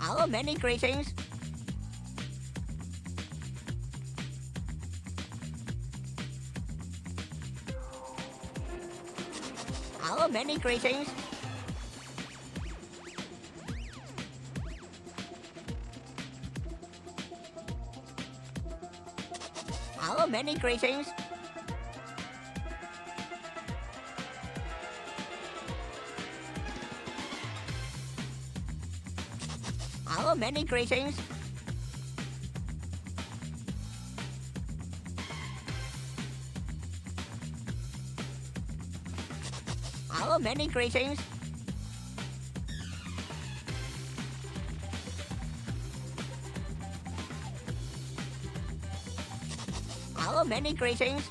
Hello, many greetings. Hello, many greetings. Hello, many greetings. Hello, many greetings. Hello, many greetings. Hello, many greetings.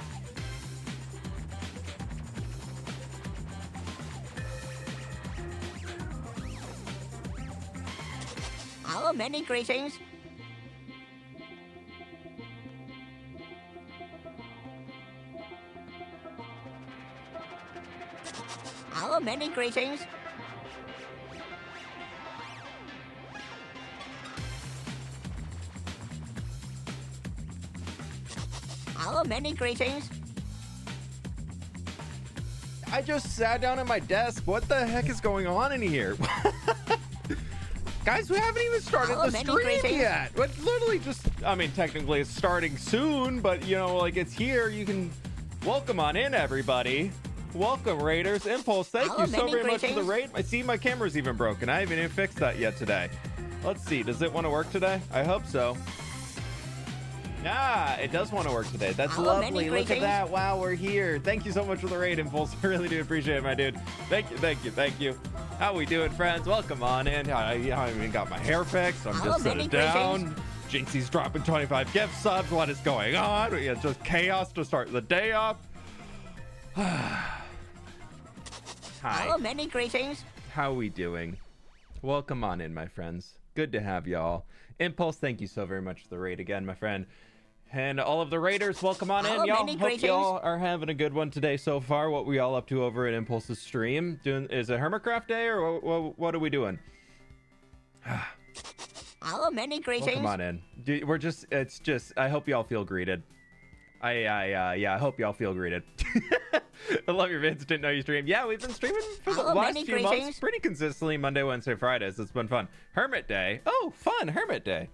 Hello, many greetings. Hello, many greetings. Hello, many greetings. I just sat down at my desk. What the heck is going on in here? Guys, we haven't even started the stream yet. But literally just, I mean, technically it's starting soon, but you know, like it's here. You can welcome on in, everybody. Welcome, Raiders. Impulse, thank you so very much for the raid. I see my camera's even broken. I haven't even fixed that yet today. Let's see. Does it want to work today? I hope so. Ah, it does want to work today. That's lovely. Look at that. Wow, we're here. Thank you so much for the raid, Impulse. I really do appreciate it, my dude. Thank you, thank you, thank you. How we doing, friends? Welcome on in. I haven't even got my hair fixed. I'm just sitting down. Jinxie's dropping 25 gift subs. What is going on? We had just chaos to start the day off. Hi. Hello, many greetings. How we doing? Welcome on in, my friends. Good to have y'all. Impulse, thank you so very much for the raid again, my friend. And all of the raiders, welcome on in, y'all. Hope y'all are having a good one today so far. What we all up to over at Impulse's stream? Is it Hermitcraft Day or what are we doing? Hello, many greetings. Come on in. It's just. I hope y'all feel greeted. Yeah. I hope y'all feel greeted. I love your vids. Didn't know you streamed. Yeah, we've been streaming for the last few months pretty consistently. Monday, Wednesday, Fridays. It's been fun. Hermit Day. Oh, fun. Hermit Day.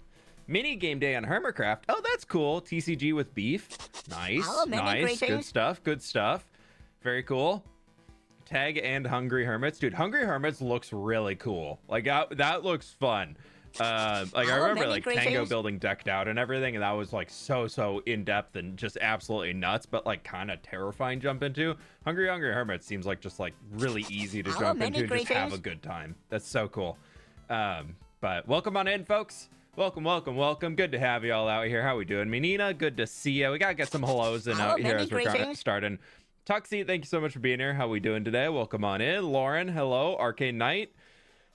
Mini game day on Hermitcraft. Oh, that's cool. TCG with beef. Nice. Nice. Good stuff. Good stuff. Very cool. Tag and Hungry Hermits. Dude, Hungry Hermits looks really cool. Like that looks fun. I remember like Tango building decked out and everything, and that was like so in depth and just absolutely nuts, but like kind of terrifying to jump into. Hungry Hermits seems like just like really easy to jump into and just have a good time. That's so cool. But welcome on in, folks. Welcome. Good to have you all out here. How we doing? Menina, good to see you. We gotta get some hellos in out here as we're starting. Tuxie, thank you so much for being here. How we doing today? Welcome on in. Lauren, hello. Arcane Knight.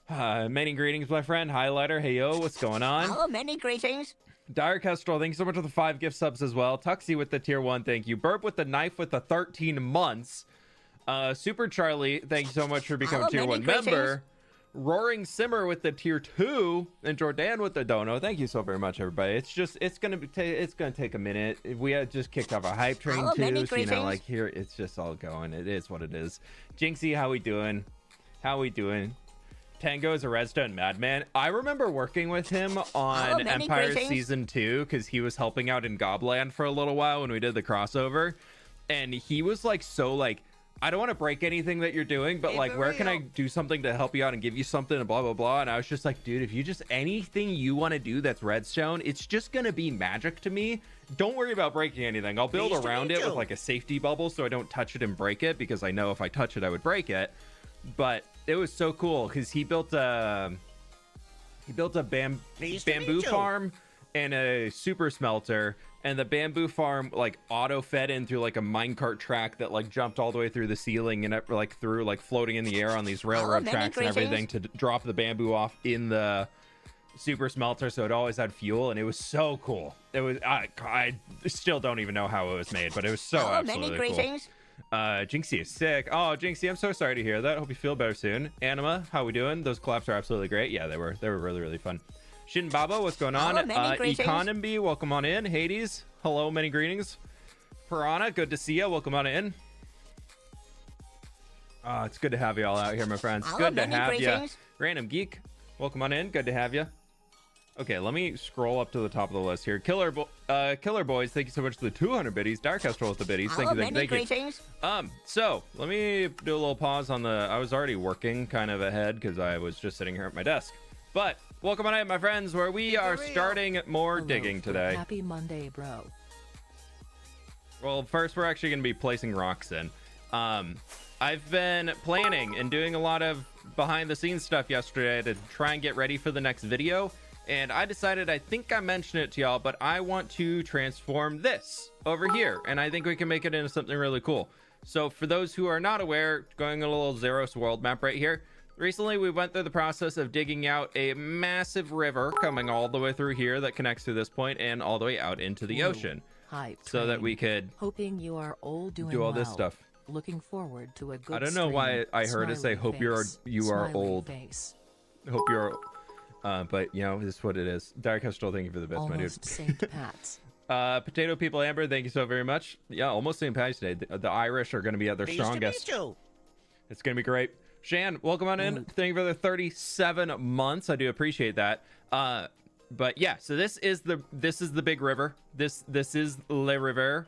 Many greetings, my friend. Highlighter, hey yo, what's going on? Hello, many greetings. Dire Kestrel, thank you so much for the 5 gift subs as well. Tuxie with the tier 1, thank you. Burp with the knife with the 13 months. Super Charlie, thank you so much for becoming tier 1 member. Roaring Simmer with the tier 2, and Jordan with the dono. Thank you so very much, everybody. It's gonna take a minute. We had just kicked off a hype train too, so, you know, like here it's just all going. It is what it is. Jinxie, how we doing? Tango is a Redstone madman. I remember working with him on Empire Season 2 because he was helping out in Gobland for a little while when we did the crossover, and he was like I don't want to break anything that you're doing, but like, where can I do something to help you out and give you something and blah, blah, blah. And I was just like, dude, if you just anything you want to do that's redstone, it's just going to be magic to me. Don't worry about breaking anything. I'll build around it with like a safety bubble so I don't touch it and break it, because I know if I touch it, I would break it. But it was so cool because he built a bamboo farm and a super smelter. And the bamboo farm like auto fed in through like a minecart track that like jumped all the way through the ceiling and up like through like floating in the air on these railroad tracks and everything to drop the bamboo off in the super smelter, so it always had fuel, and it was so cool. It was I still don't even know how it was made, but it was so absolutely cool. Jinxie is sick. Oh, Jinxie, I'm so sorry to hear that. Hope you feel better soon. Anima, how we doing? Those collabs are absolutely great. Yeah, they were really, really fun. Shin Baba, what's going on? Economy, welcome on in. Hades, hello, many greetings. Piranha, good to see you. Welcome on in. It's good to have you all out here, my friends. Good to have you. Random Geek, welcome on in. Good to have you. Okay, let me scroll up to the top of the list here. Killer Boys, thank you so much for the 200 biddies. Dark Astral with the biddies. Thank you. So let me do a little pause on the. I was already working kind of ahead because I was just sitting here at my desk. But welcome on in, my friends, where we are starting more digging today. Happy Monday, bro. Well, first we're actually going to be placing rocks in. I've been planning and doing a lot of behind the scenes stuff yesterday to try and get ready for the next video. And I decided, I think I mentioned it to y'all, but I want to transform this over here. And I think we can make it into something really cool. So for those who are not aware, going a little Zeros world map right here. Recently, we went through the process of digging out a massive river coming all the way through here that connects to this point and all the way out into the ocean. So that we could hoping you are all doing do all this stuff. Looking forward to a good I don't know why I heard it say, hope you are old. Hope you're... but you know, this is what it is. Dark Astral, thank you for the best, my dude. Saint Pat's. Potato People Amber, thank you so very much. Yeah, almost St. Pat's Day. The Irish are going to be at their strongest. It's going to be great. Shan, welcome on in. Thank you for the 37 months. I do appreciate that. But yeah, so this is the big river. This is Le River.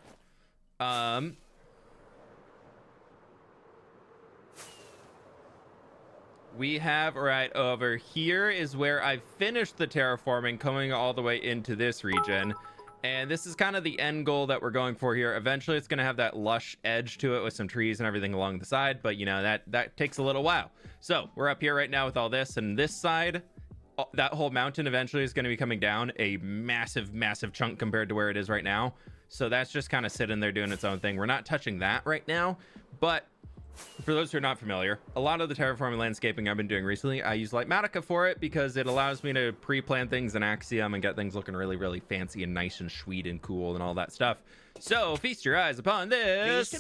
We have right over here is where I finished the terraforming, coming all the way into this region. And this is kind of the end goal that we're going for here. Eventually, it's going to have that lush edge to it with some trees and everything along the side. But, you know, that takes a little while. So we're up here right now with all this. And this side, that whole mountain eventually is going to be coming down a massive, massive chunk compared to where it is right now. So that's just kind of sitting there doing its own thing. We're not touching that right now. But for those who are not familiar, a lot of the terraforming landscaping I've been doing recently, I use Litematica for it because it allows me to pre-plan things in Axiom and get things looking really, really fancy and nice and sweet and cool and all that stuff. So feast your eyes upon this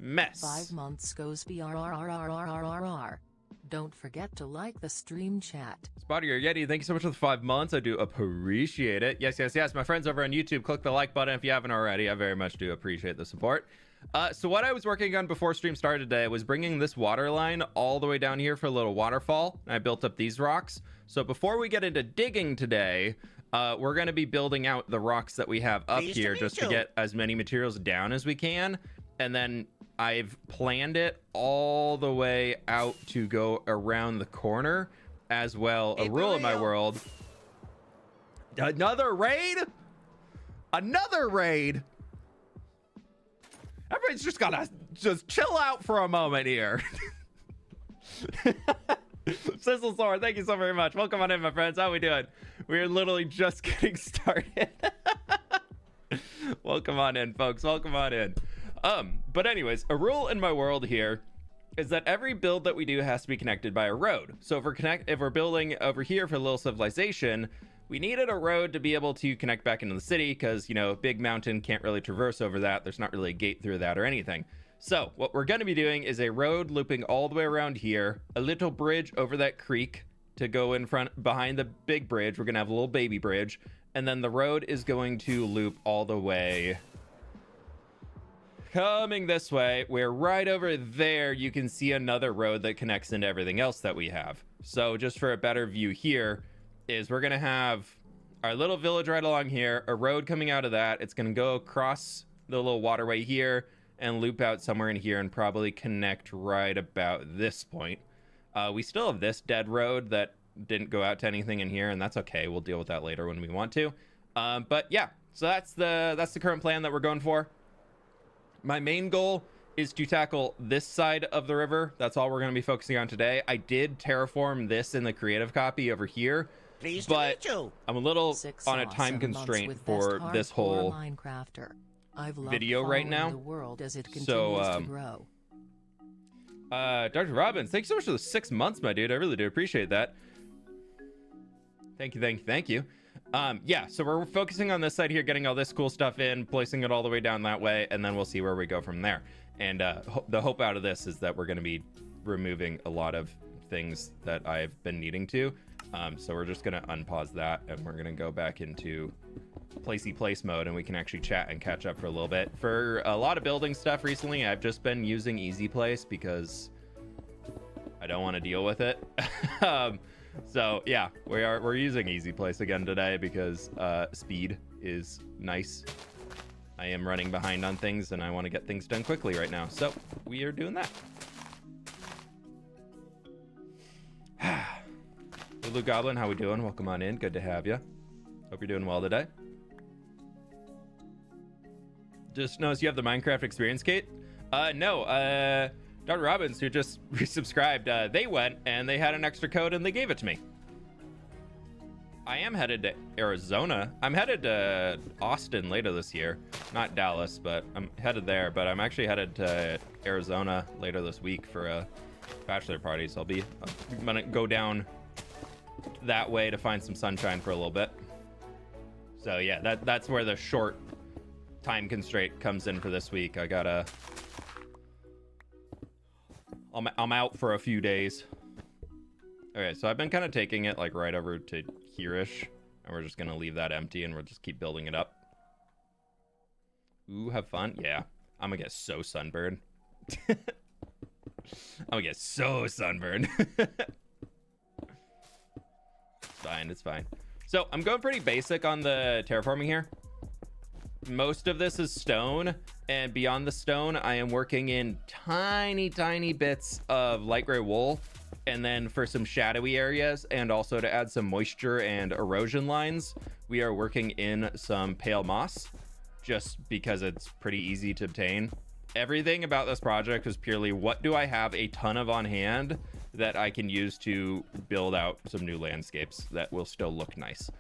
mess. 5 months goes BRRRRRRR. Don't forget to like the stream chat. Spotty or Yeti, thank you so much for the 5 months. I do appreciate it. Yes, yes, yes. My friends over on YouTube, click the like button if you haven't already. I very much do appreciate the support. So what I was working on before stream started today was bringing this water line all the way down here for a little waterfall. And I built up these rocks. So before we get into digging today, we're going to be building out the rocks that we have up here just to get as many materials down as we can. And then I've planned it all the way out to go around the corner as well. A rule in my world. Another raid? Another raid? Everybody's just gotta just chill out for a moment here. Sizzle Sword, thank you so very much. Welcome on in, my friends. How we doing? We're literally just getting started. Welcome on in, folks. Welcome on in. But anyways, a rule in my world here is that every build that we do has to be connected by a road. So if we're building over here for a little civilization, we needed a road to be able to connect back into the city because, you know, big mountain can't really traverse over that. There's not really a gate through that or anything. So what we're going to be doing is a road looping all the way around here, a little bridge over that creek to go in front behind the big bridge. We're going to have a little baby bridge, and then the road is going to loop all the way coming this way, where right over there you can see another road that connects into everything else that we have. So just for a better view here, is we're gonna have our little village right along here, a road coming out of that. It's gonna go across the little waterway here and loop out somewhere in here and probably connect right about this point. We still have this dead road that didn't go out to anything in here, and that's okay. We'll deal with that later when we want to. But yeah, so that's the current plan that we're going for. My main goal is to tackle this side of the river. That's all we're going to be focusing on today. I did terraform this in the creative copy over here, but I'm a little on a time constraint for this whole video right now. So, Dr. Robbins, thanks so much for the 6 months, my dude. I really do appreciate that. Thank you, thank you, thank you. Yeah, so we're focusing on this side here, getting all this cool stuff in, placing it all the way down that way, and then we'll see where we go from there. And the hope out of this is that we're going to be removing a lot of things that I've been needing to. So we're just going to unpause that, and we're going to go back into placey place mode, and we can actually chat and catch up for a little bit. For a lot of building stuff recently, I've just been using easy place because I don't want to deal with it. So yeah, we're using easy place again today because speed is nice. I am running behind on things, and I want to get things done quickly right now. So we are doing that. Lulu Goblin, how we doing? Welcome on in. Good to have you. Hope you're doing well today. Just noticed you have the Minecraft experience, Kate. No. Dr. Robbins, who just resubscribed, they went and they had an extra code and they gave it to me. I am headed to Arizona. I'm headed to Austin later this year. Not Dallas, but I'm headed there. But I'm actually headed to Arizona later this week for a bachelor party. So I'm gonna go down that way to find some sunshine for a little bit. So yeah, that's where the short time constraint comes in for this week. I'm out for a few days. Okay, so I've been kind of taking it like right over to here-ish, and we're just gonna leave that empty and we'll just keep building it up. Ooh, have fun. Yeah, I'm gonna get so sunburned. I'm gonna get so sunburned. It's fine. So I'm going pretty basic on the terraforming here. Most of this is stone, and beyond the stone, I am working in tiny bits of light gray wool. And then for some shadowy areas, and also to add some moisture and erosion lines, we are working in some pale moss, just because it's pretty easy to obtain. Everything about this project is purely, what do I have a ton of on hand that I can use to build out some new landscapes that will still look nice.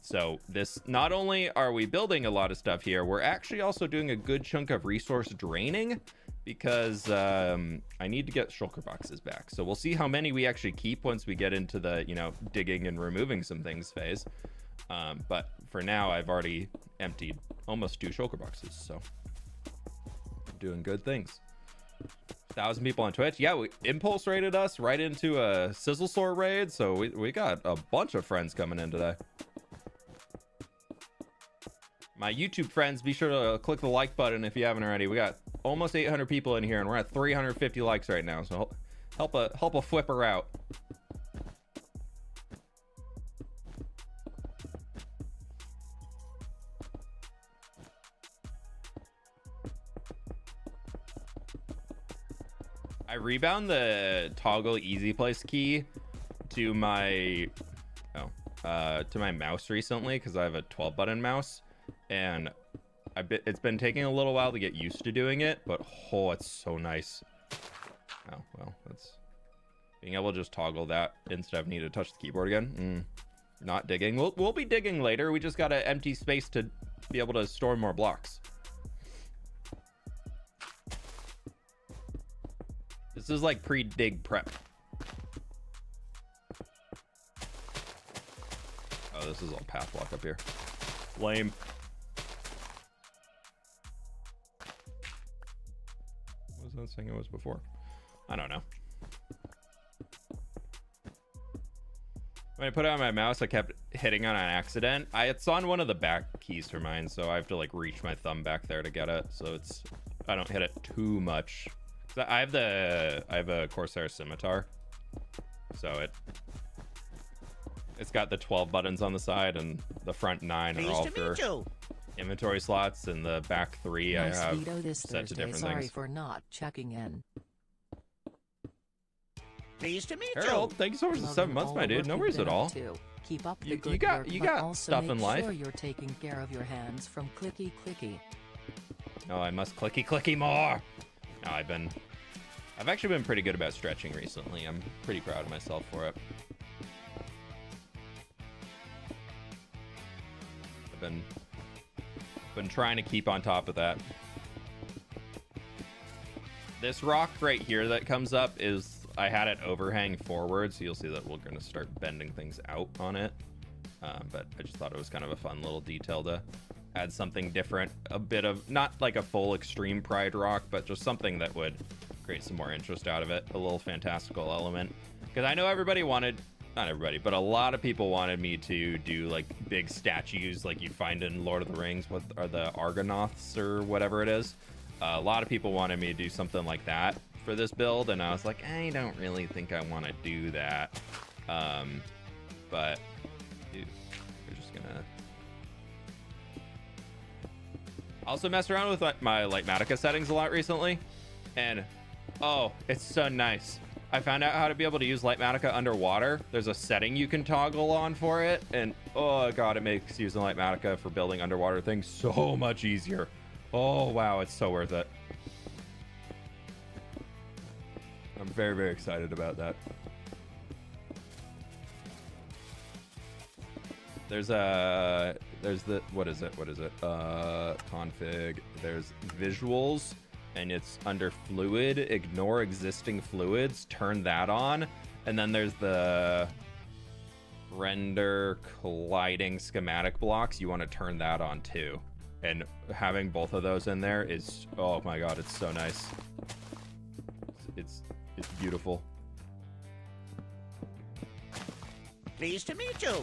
So this, not only are we building a lot of stuff here, we're actually also doing a good chunk of resource draining, because I need to get shulker boxes back. So we'll see how many we actually keep once we get into the, digging and removing some things phase. But for now, I've already emptied almost 2 shulker boxes, so I'm doing good things. 1,000 people on Twitch. Yeah, we impulse raided us right into a sizzle sore raid, so we got a bunch of friends coming in today. My YouTube friends, be sure to click the like button if you haven't already. We got almost 800 people in here, and we're at 350 likes right now, so help a flipper out. I rebound the toggle easy place key to my mouse recently, because I have a 12 button mouse, and it's been taking a little while to get used to doing it, but it's so nice. Oh well, that's being able to just toggle that instead of needing to touch the keyboard again. Not digging. We'll be digging later. We just got an empty space to be able to store more blocks. This is like pre-dig prep. Oh, this is all path block up here. Lame. What was that thing it was before? I don't know. When I put it on my mouse, I kept hitting on an accident. It's on one of the back keys for mine, so I have to like reach my thumb back there to get it. So I don't hit it too much. I have a Corsair scimitar, so it's got the 12 buttons on the side, and the front 9 are all for inventory slots, and the back 3 I have set to different Sorry things. for not checking in. Pleased to meet Harold, thank you so much for the 7 months, my dude. No worries at all. Keep up the You good got work, stuff in life. Sure you're taking care of your hands from clicky clicky. No, I must clicky more. No, I've actually been pretty good about stretching recently. I'm pretty proud of myself for it. I've been trying to keep on top of that. This rock right here that comes up I had it overhang forward, so you'll see that we're going to start bending things out on it. But I just thought it was kind of a fun little detail to add something different, a bit of, not like a full extreme pride rock, but just something that would create some more interest out of it, a little fantastical element. Because I know everybody wanted, not everybody, but a lot of people wanted me to do like big statues like you find in Lord of the Rings. What are the Argonauts or whatever it is? A lot of people wanted me to do something like that for this build, and I was like, I don't really think I want to do that. But dude, we're just gonna also mess around with my Litematica settings a lot recently, and oh, it's so nice. I found out how to be able to use Litematica underwater. There's a setting you can toggle on for it, and oh god, it makes using Litematica for building underwater things so much easier. Oh wow, it's so worth it. I'm very, very excited about that. There's the, what is it? Config. There's visuals, and it's under fluid. Ignore existing fluids. Turn that on. And then there's the render colliding schematic blocks. You want to turn that on too. And having both of those in there is, oh my god, it's so nice. It's beautiful. Pleased to meet you.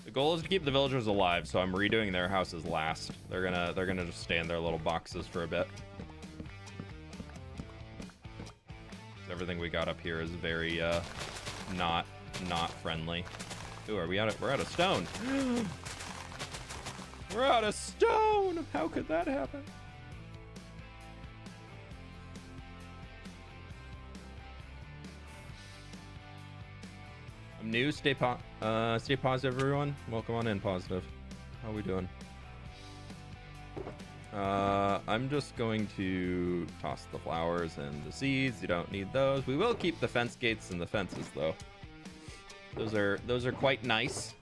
The goal is to keep the villagers alive, so I'm redoing their houses last. They're gonna just stay in their little boxes for a bit. Everything we got up here is very not friendly. Ooh, we're out of stone. We're out of stone. How could that happen? I'm new. Stay positive, everyone. Welcome on in, positive. How are we doing? I'm just going to toss the flowers and the seeds. You don't need those. We will keep the fence gates and the fences though. Those are quite nice.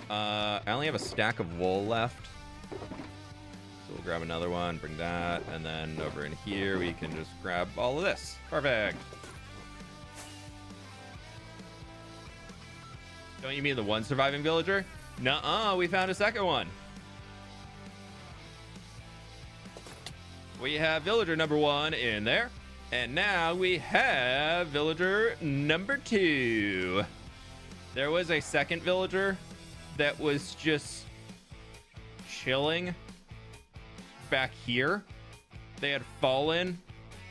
I only have a stack of wool left. So we'll grab another one, bring that, and then over in here we can just grab all of this. Perfect. Don't you mean the one surviving villager? Nuh-uh, we found a second one. We have villager number 1 in there. And now we have villager number 2. There was a second villager that was just chilling back here. They had fallen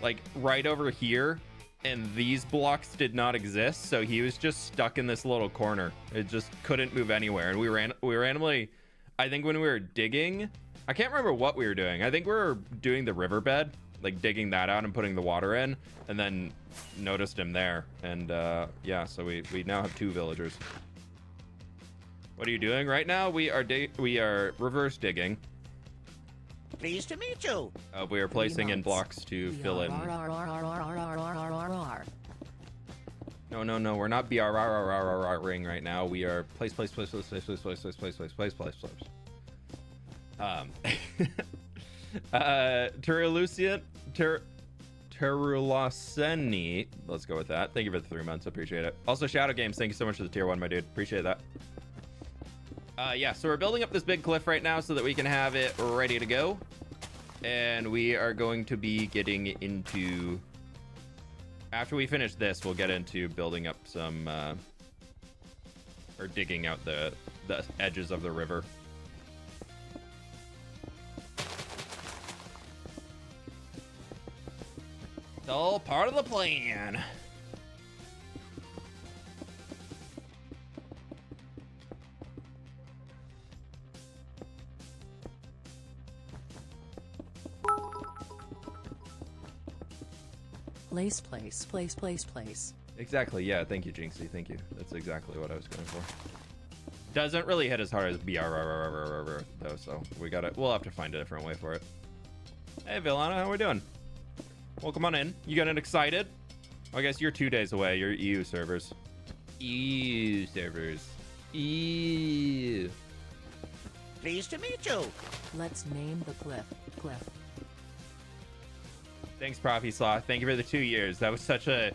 like right over here, and these blocks did not exist, so he was just stuck in this little corner. It just couldn't move anywhere. And we were randomly, I think when we were digging, I can't remember what we were doing. I think we were doing the riverbed, like digging that out and putting the water in, and then noticed him there. And yeah, so we now have 2 villagers. What are you doing right now? We are reverse digging. Pleased to meet you. We are placing in blocks to fill in. No, we're not BRRRRRRing right now. We are place. Terulaceni. Let's go with that. Thank you for the 3 months. Appreciate it. Also, Shadow Games, thank you so much for the tier 1, my dude. Appreciate that. Yeah, so we're building up this big cliff right now so that we can have it ready to go. And we are going to be getting into... After we finish this, we'll get into building up some... or digging out the edges of the river. It's all part of the plan. Place. Exactly, yeah, thank you, Jinxie, thank you. That's exactly what I was going for. Doesn't really hit as hard as BRRRRRR though, so we'll have to find a different way for it. Hey, Villana, how we doing? Welcome on in. You getting excited? I guess you're 2 days away. You're EU servers. EU servers. EU. Pleased to meet you. Let's name the cliff. Thanks, Profi Sloth. Thank you for the 2 years. That was such a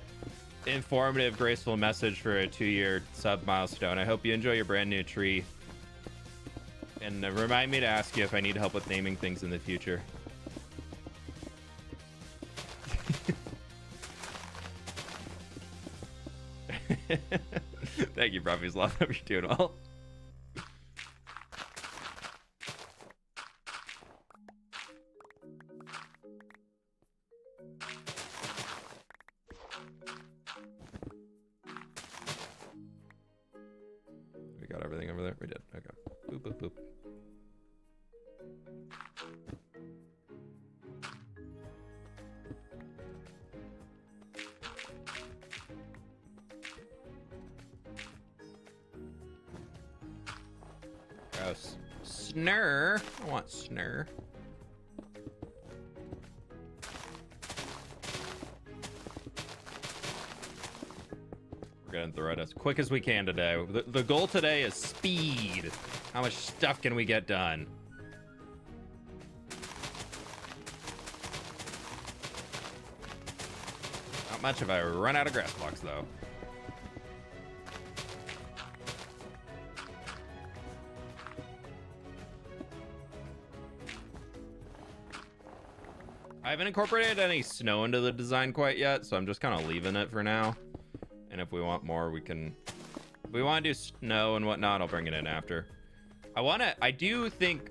informative, graceful message for a 2-year sub milestone. I hope you enjoy your brand new tree. And remind me to ask you if I need help with naming things in the future. Thank you, Bruffies. Love. Hope you're doing well. We got everything over there? We did. Okay. Boop, boop, boop. Gross. Snur. I want snur. We're getting through it as quick as we can today. The goal today is speed. How much stuff can we get done? Not much if I run out of grass blocks, though. I haven't incorporated any snow into the design quite yet, so I'm just kind of leaving it for now. And if we want more, we can... If we want to do snow and whatnot, I'll bring it in after. I do think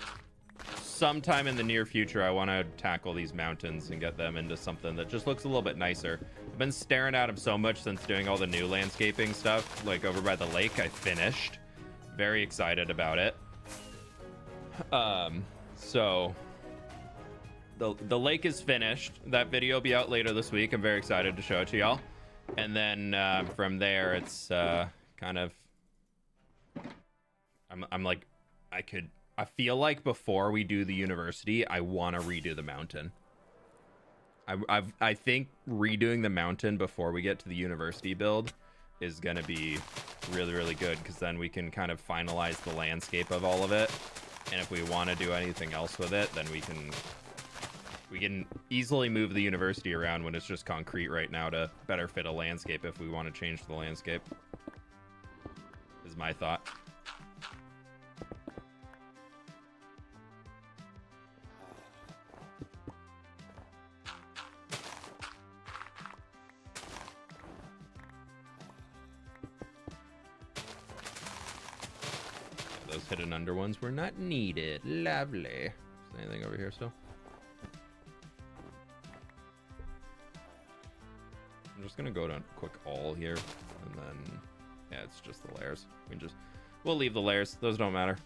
sometime in the near future, I want to tackle these mountains and get them into something that just looks a little bit nicer. I've been staring at them so much since doing all the new landscaping stuff, like over by the lake. I finished. Very excited about it. So... The lake is finished. That video will be out later this week. I'm very excited to show it to y'all. And then from there, it's kind of... I'm like, I feel like before we do the university, I want to redo the mountain. I think redoing the mountain before we get to the university build is going to be really, really good, because then we can kind of finalize the landscape of all of it. And if we want to do anything else with it, then we can easily move the university around when it's just concrete right now to better fit a landscape if we want to change the landscape. Is my thought. Those hidden under ones were not needed. Lovely. Is there anything over here still? I'm just gonna go down quick all here, and then yeah, it's just the layers. We'll leave the layers. Those don't matter.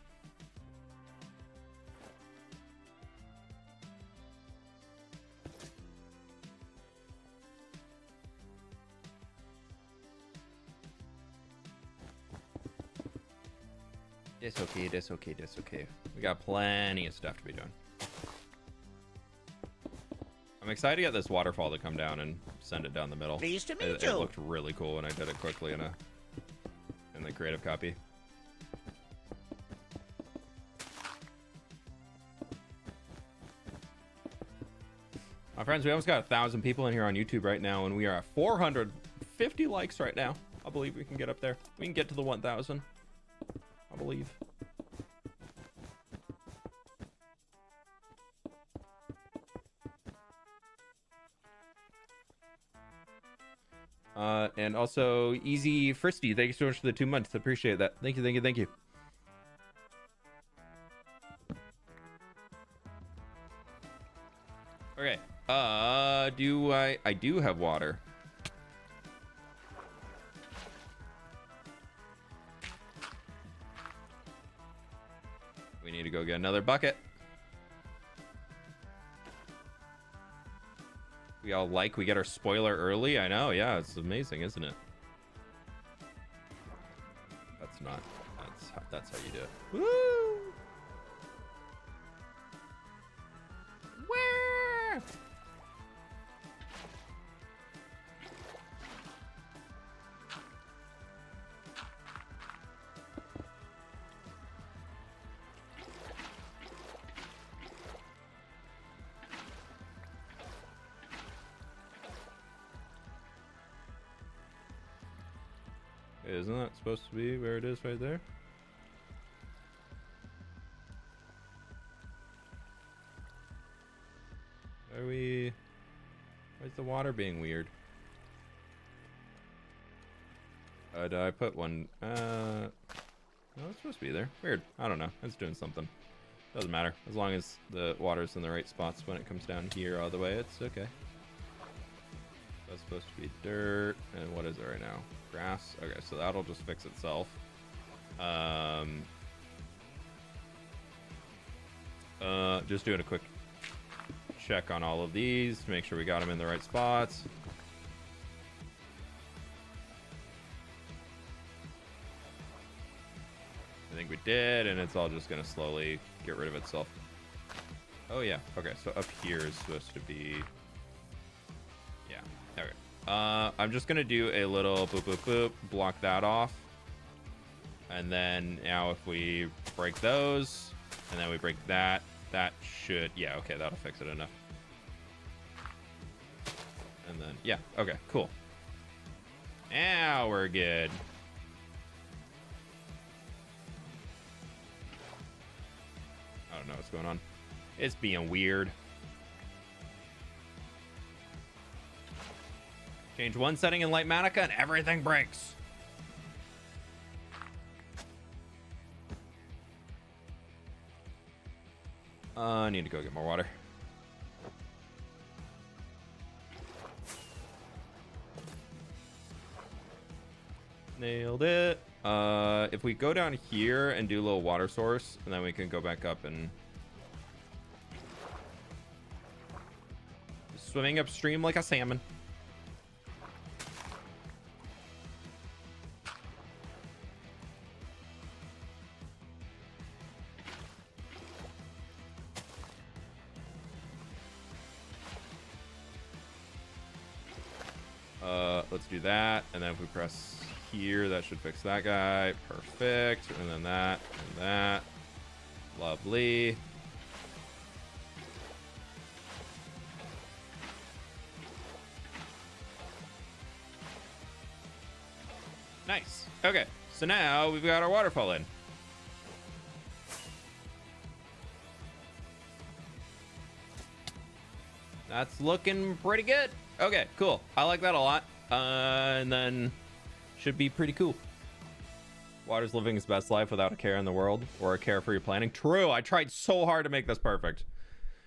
That's okay. That's okay. That's okay. We got plenty of stuff to be doing. I'm excited to get this waterfall to come down and send it down the middle. Pleased to meet It you. looked really cool when I did it quickly in the creative copy. My friends, we almost got 1,000 people in here on YouTube right now, and we are at 450 likes right now. I believe we can get up there. We can get to the 1,000. I believe. And also, Easy Fristy, thank you so much for the 2 months. Appreciate that. Thank you, thank you, thank you. Okay. I do have water. We need to go get another bucket. We get our spoiler early. I know, yeah, it's amazing, isn't it? That's how you do it. Woo! Where? Wait, isn't that supposed to be where it is right there? Are we... Why's the water being weird? Did I put one... No, it's supposed to be there. Weird. I don't know. It's doing something. Doesn't matter. As long as the water's in the right spots when it comes down here all the way, it's okay. That's supposed to be dirt. And what is it right now? Grass? Okay, so that'll just fix itself. Just doing a quick check on all of these to make sure we got them in the right spots. I think we did, and it's all just gonna slowly get rid of itself. Oh yeah, okay, so up here is supposed to be, yeah, okay. I'm just gonna do a little boop boop boop, block that off, and then now if we break those and then we break that, that should, yeah, okay, that'll fix it enough. And then yeah, okay, cool. Now we're good. I don't know what's going on. It's being weird. Change one setting in Litematica and everything breaks. I need to go get more water. Nailed it. If we go down here and do a little water source, and then we can go back up and swimming upstream like a salmon. Let's do that, and then if we press here, that should fix that guy. Perfect. And then that and that. Lovely. Nice. Okay, so now we've got our waterfall in. That's looking pretty good. Okay, cool. I like that a lot. And then should be pretty cool. Water's living his best life without a care in the world or a carefree planning. True. I tried so hard to make this perfect.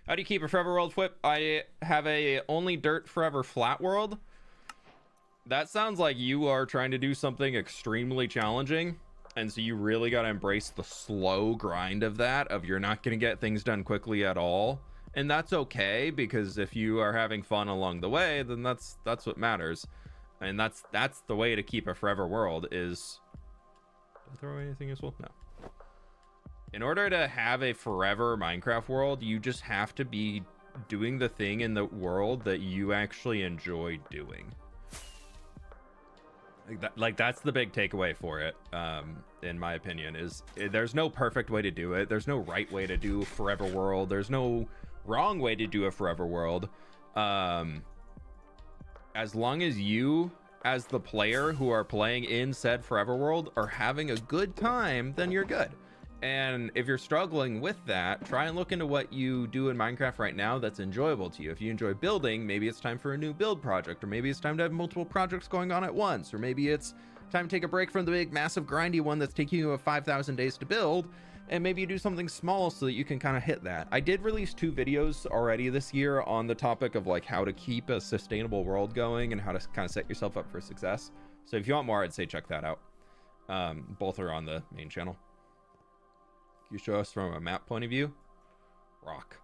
How do you keep a forever world, fWhip? I have a only dirt forever flat world. That sounds like you are trying to do something extremely challenging. And so you really got to embrace the slow grind of that, of you're not going to get things done quickly at all. And that's okay, because if you are having fun along the way, then that's what matters. And that's the way to keep a forever world is... Did I throw away anything useful? No. In order to have a forever Minecraft world, you just have to be doing the thing in the world that you actually enjoy doing. Like that's the big takeaway for it, in my opinion, is there's no perfect way to do it. There's no right way to do a forever world. There's no wrong way to do a forever world. As long as you, as the player who are playing in said forever world, are having a good time, then you're good. And if you're struggling with that, try and look into what you do in Minecraft right now that's enjoyable to you. If you enjoy building, maybe it's time for a new build project, or maybe it's time to have multiple projects going on at once, or maybe it's time to take a break from the big, massive, grindy one that's taking you 5,000 days to build, and maybe you do something small so that you can kind of hit that. I did release 2 videos already this year on the topic of like how to keep a sustainable world going and how to kind of set yourself up for success. So if you want more, I'd say check that out. Both are on the main channel. Can you show us from a map point of view? Rock.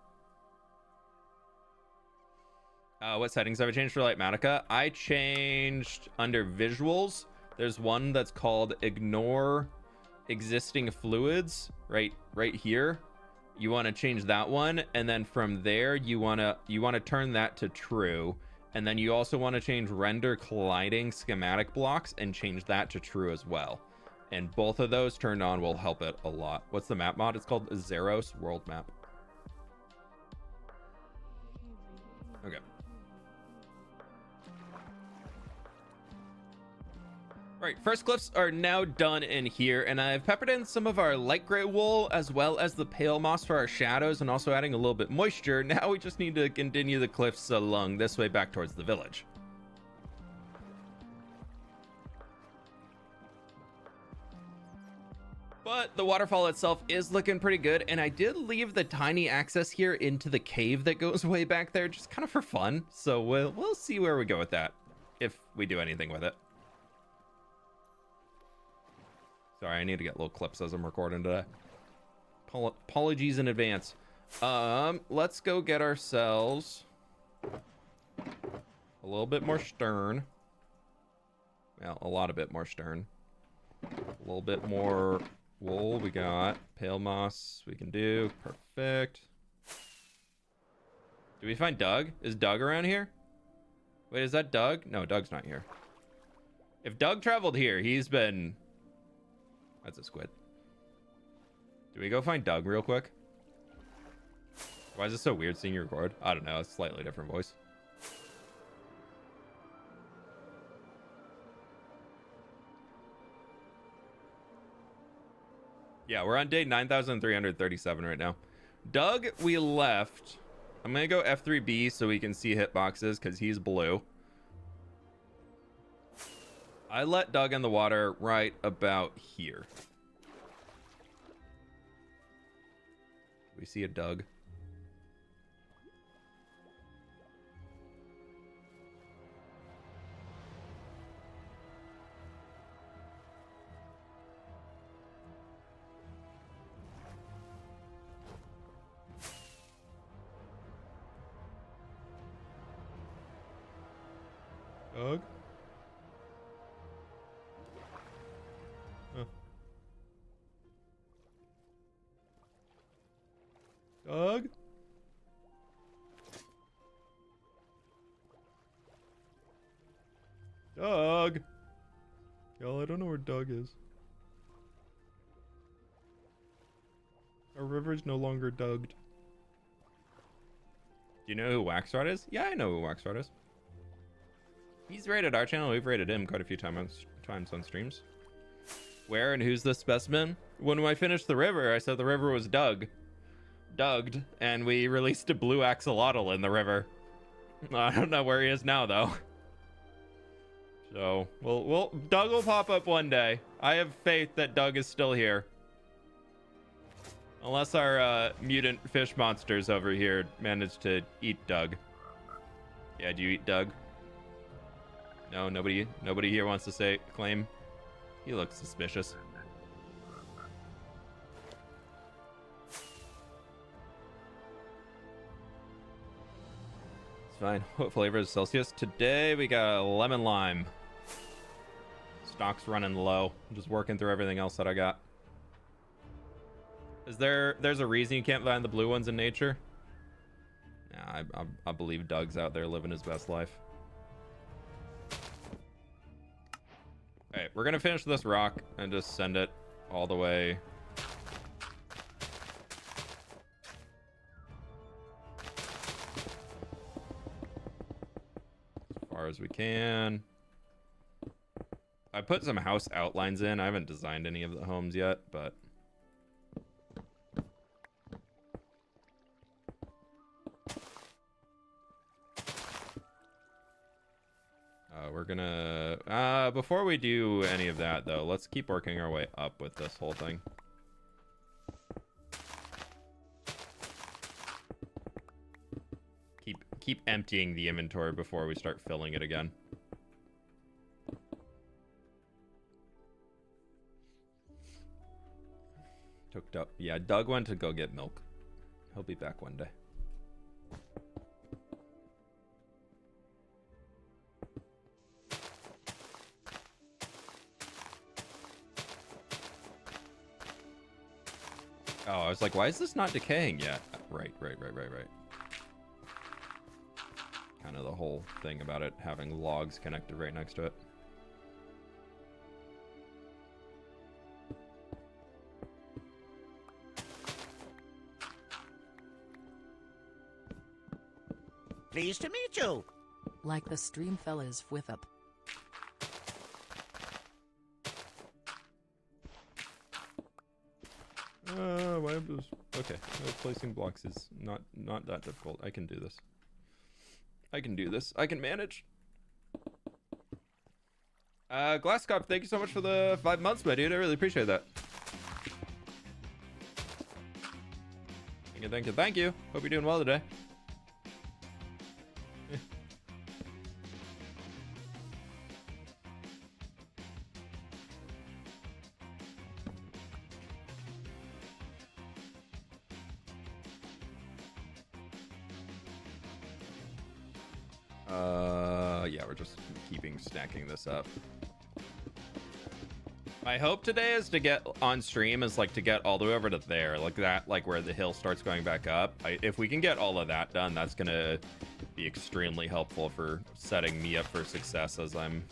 What settings have I changed for Litematica? I changed under visuals. There's one that's called ignore existing fluids right here. You want to change that one, and then from there you want to turn that to true, and then you also want to change render colliding schematic blocks and change that to true as well. And both of those turned on will help it a lot. What's the map mod? It's called Zeros World Map. Okay. Right, first cliffs are now done in here, and I've peppered in some of our light gray wool as well as the pale moss for our shadows, and also adding a little bit moisture. Now we just need to continue the cliffs along this way back towards the village. But the waterfall itself is looking pretty good, and I did leave the tiny access here into the cave that goes way back there, just kind of for fun. So we'll see where we go with that, if we do anything with it. Sorry, I need to get little clips as I'm recording today. Apologies in advance. Let's go get ourselves a little bit more stern. Well, a lot of bit more stern. A little bit more wool. We got pale moss we can do. Perfect. Do we find Doug? Is Doug around here? Wait, is that Doug? No, Doug's not here. If Doug traveled here, he's been... That's a squid. Do we go find Doug real quick? Why is it so weird seeing you record? I don't know. It's a slightly different voice. Yeah, we're on day 9,337 right now. Doug, we left. I'm going to go F3B so we can see hitboxes because he's blue. I let Doug in the water right about here. We see a Doug. Doug? Doug? Doug? Y'all, I don't know where Doug is. Our river's no longer Dugged. Do you know who Waxrod is? Yeah, I know who Waxrod is. He's rated our channel. We've rated him quite a few times on streams. Where and who's the specimen? When I finished the river, I said the river was Dugged, and we released a blue axolotl in the river. I don't know where he is now, though. So, Doug will pop up one day. I have faith that Doug is still here. Unless our mutant fish monsters over here manage to eat Doug. Yeah, do you eat Doug? No, nobody here wants to claim. He looks suspicious. It's fine. What flavor is Celsius? Today we got lemon lime. Stock's running low. I'm just working through everything else that I got. There's a reason you can't find the blue ones in nature? Yeah, I believe Doug's out there living his best life. All right, we're gonna finish this rock and just send it all the way. As far as we can. I put some house outlines in. I haven't designed any of the homes yet, but we're gonna before we do any of that though, let's keep working our way up with this whole thing. Keep emptying the inventory before we start filling it again. Hooked up. Yeah, Doug went to go get milk. He'll be back one day. Oh, I was like, why is this not decaying yet? Right. Kind of the whole thing about it having logs connected right next to it. Pleased to meet you. Like the stream fellas fWhip. Why am just okay? Placing blocks is not that difficult. I can do this. I can do this. I can manage. Glasscop, thank you so much for the 5 months, my dude. I really appreciate that. Thank you, thank you. Hope you're doing well today. Yeah, we're just stacking this up. My hope today is to get on stream is like to get all the way over to there, like that, like where the hill starts going back up. If we can get all of that done, that's gonna be extremely helpful for setting me up for success as I'm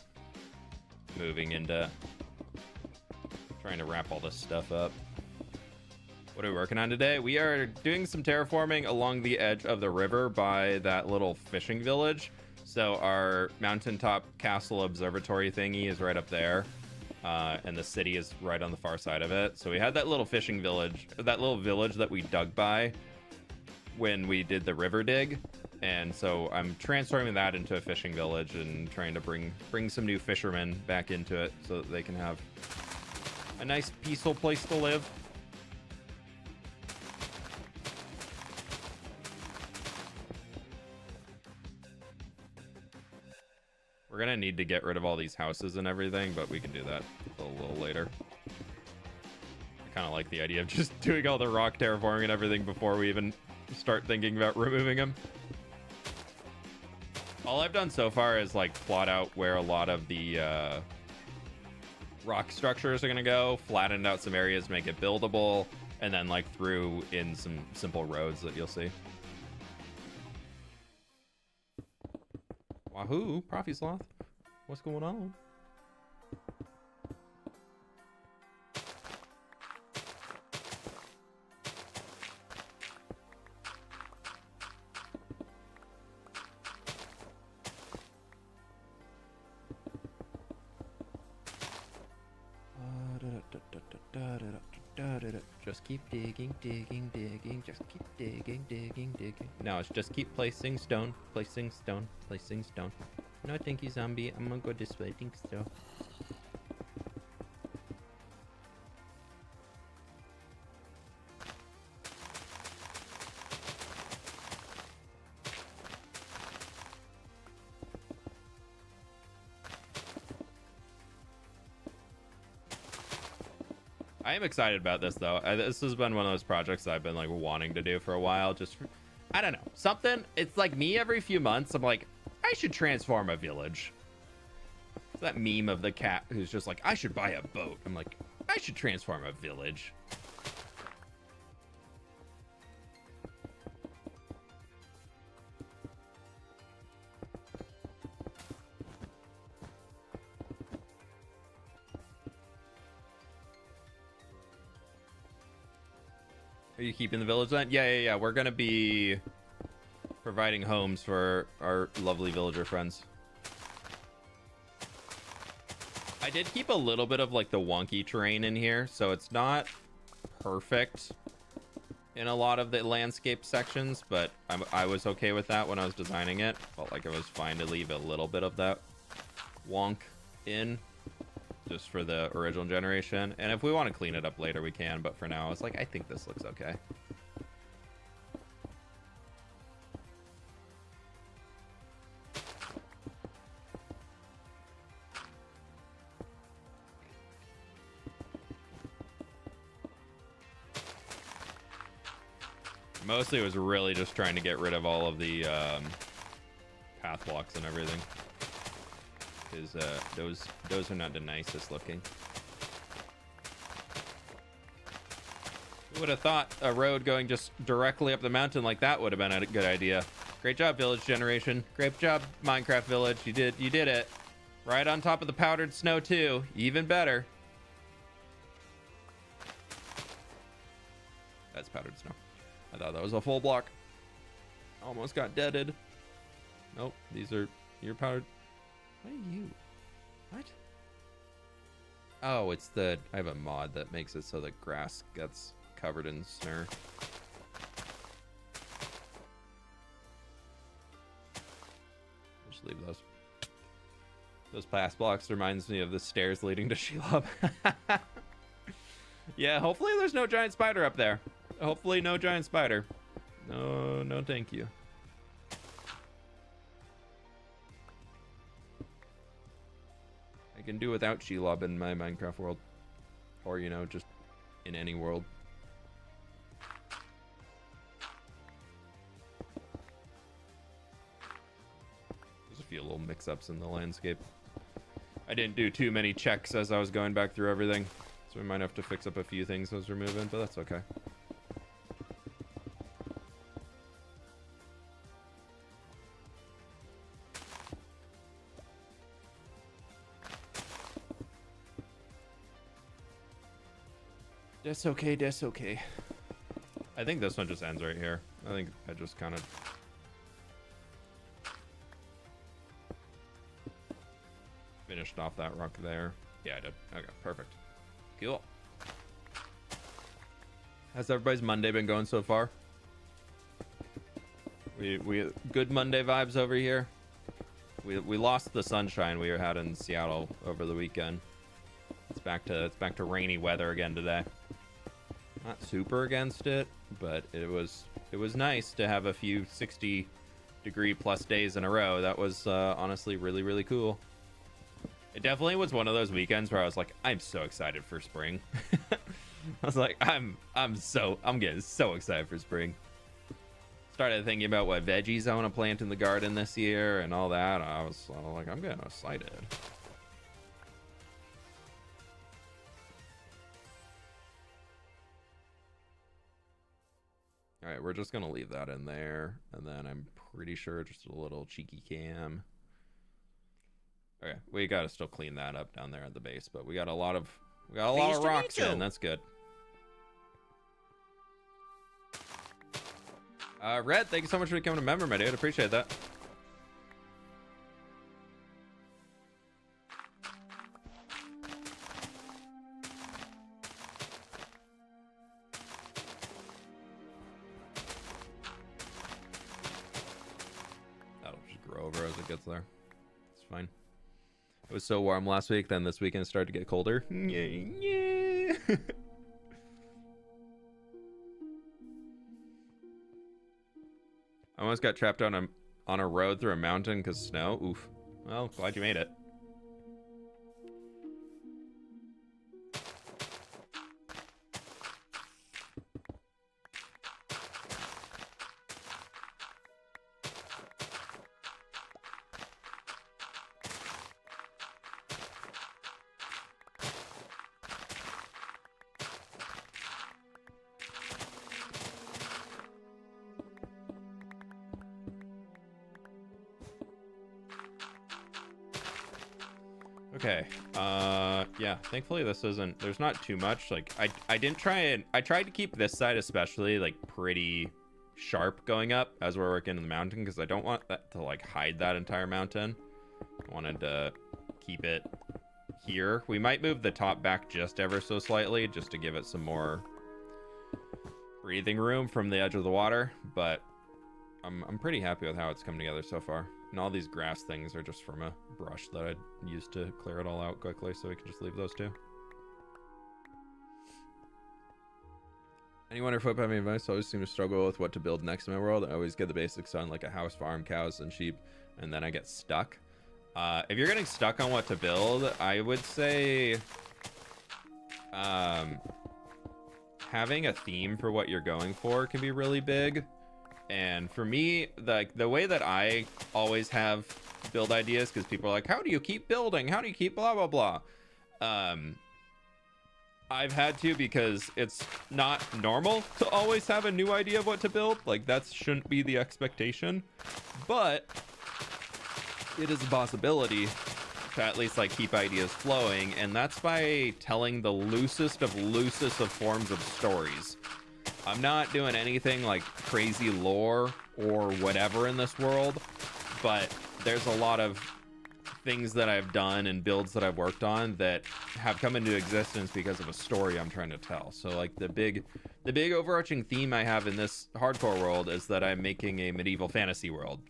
moving into trying to wrap all this stuff up. What are we working on today? We are doing some terraforming along the edge of the river by that little fishing village. So our mountaintop castle observatory thingy is right up there. And the city is right on the far side of it. So we had that little fishing village, that little village that we dug by when we did the river dig. And so I'm transforming that into a fishing village and trying to bring some new fishermen back into it so that they can have a nice peaceful place to live. We're gonna need to get rid of all these houses and everything, but we can do that a little later. I kind of like the idea of just doing all the rock terraforming and everything before we even start thinking about removing them. All I've done so far is like plot out where a lot of the rock structures are gonna go, flattened out some areas, make it buildable, and then like through in some simple roads that you'll see. Wahoo, Profi Sloth. What's going on? Just keep digging, digging, digging. Just keep digging, digging, digging. Now it's just keep placing stone, placing stone, placing stone. No, thank you, zombie. I'm gonna go this way. Think so. I am excited about this though. This has been one of those projects that I've been like wanting to do for a while. I don't know, something. It's like me every few months. I'm like, I should transform a village. It's that meme of the cat who's just like, I should buy a boat. I'm like, I should transform a village. Are you keeping the village then? Yeah. We're gonna be providing homes for our lovely villager friends. I did keep a little bit of like the wonky terrain in here, so it's not perfect in a lot of the landscape sections, but I was okay with that when I was designing it. Felt like it was fine to leave a little bit of that wonk in, just for the original generation. And if we want to clean it up later, we can, but for now, it's like, I think this looks okay. Mostly it was really just trying to get rid of all of the path blocks and everything, because those are not the nicest looking. Who would have thought a road going just directly up the mountain like that would have been a good idea? Great job, village generation. Great job, Minecraft village. You did it. Right on top of the powdered snow too. Even better. That's powdered snow. I thought that was a full block. Almost got deaded. Nope, these are your powdered. What are you? What? Oh, it's the, I have a mod that makes it so that grass gets covered in snow. Just leave those. Those pass blocks reminds me of the stairs leading to Shelob. Yeah, hopefully there's no giant spider up there. Hopefully no giant spider. No, no thank you. I can do without Shelob in my Minecraft world. Or, you know, just in any world. There's a few little mix-ups in the landscape. I didn't do too many checks as I was going back through everything. So we might have to fix up a few things as we're moving, but that's okay. That's okay, that's okay. I think this one just ends right here. I think I just kind of... finished off that rock there. Yeah, I did. Okay, perfect. Cool. How's everybody's Monday been going so far? We good Monday vibes over here. We lost the sunshine we had in Seattle over the weekend. It's back to rainy weather again today. Not super against it, but it was nice to have a few 60-degree plus days in a row. That was honestly really cool. It definitely was one of those weekends where I was like, I'm so excited for spring. I was like, I'm getting so excited for spring. Started thinking about what veggies I want to plant in the garden this year and all that. I was like, I'm getting excited. All right, we're just gonna leave that in there, and then I'm pretty sure just a little cheeky cam. Okay, we gotta still clean that up down there at the base, but we got a lot of rocks in. That's good. Red, thank you so much for becoming a member, my dude. Appreciate that. That'll just grow over as it gets there. It's fine. It was so warm last week, then this weekend started to get colder. Yeah. I almost got trapped on a road through a mountain because snow. Oof. Well, glad you made it. Okay, yeah, thankfully this isn't, there's not too much, like, I tried to keep this side especially, like, pretty sharp going up as we're working in the mountain, because I don't want that to, like, hide that entire mountain. I wanted to keep it here. We might move the top back just ever so slightly, just to give it some more breathing room from the edge of the water, but I'm pretty happy with how it's come together so far. And all these grass things are just from a brush that I used to clear it all out quickly, so we can just leave those two. Anyone or fWhip have any advice? I always seem to struggle with what to build next in my world. I always get the basics on like a house, farm, cows, and sheep, and then I get stuck. If you're getting stuck on what to build, I would say having a theme for what you're going for can be really big. And for me, the way that I always have build ideas, because people are like, how do you keep building? How do you keep blah, blah, blah? I've had to, because it's not normal to always have a new idea of what to build. Like, that shouldn't be the expectation. But it is a possibility to at least, like, keep ideas flowing. And that's by telling the loosest of forms of stories. I'm not doing anything like crazy lore or whatever in this world, but there's a lot of things that I've done and builds that I've worked on that have come into existence because of a story I'm trying to tell. So like the big overarching theme I have in this hardcore world is that I'm making a medieval fantasy world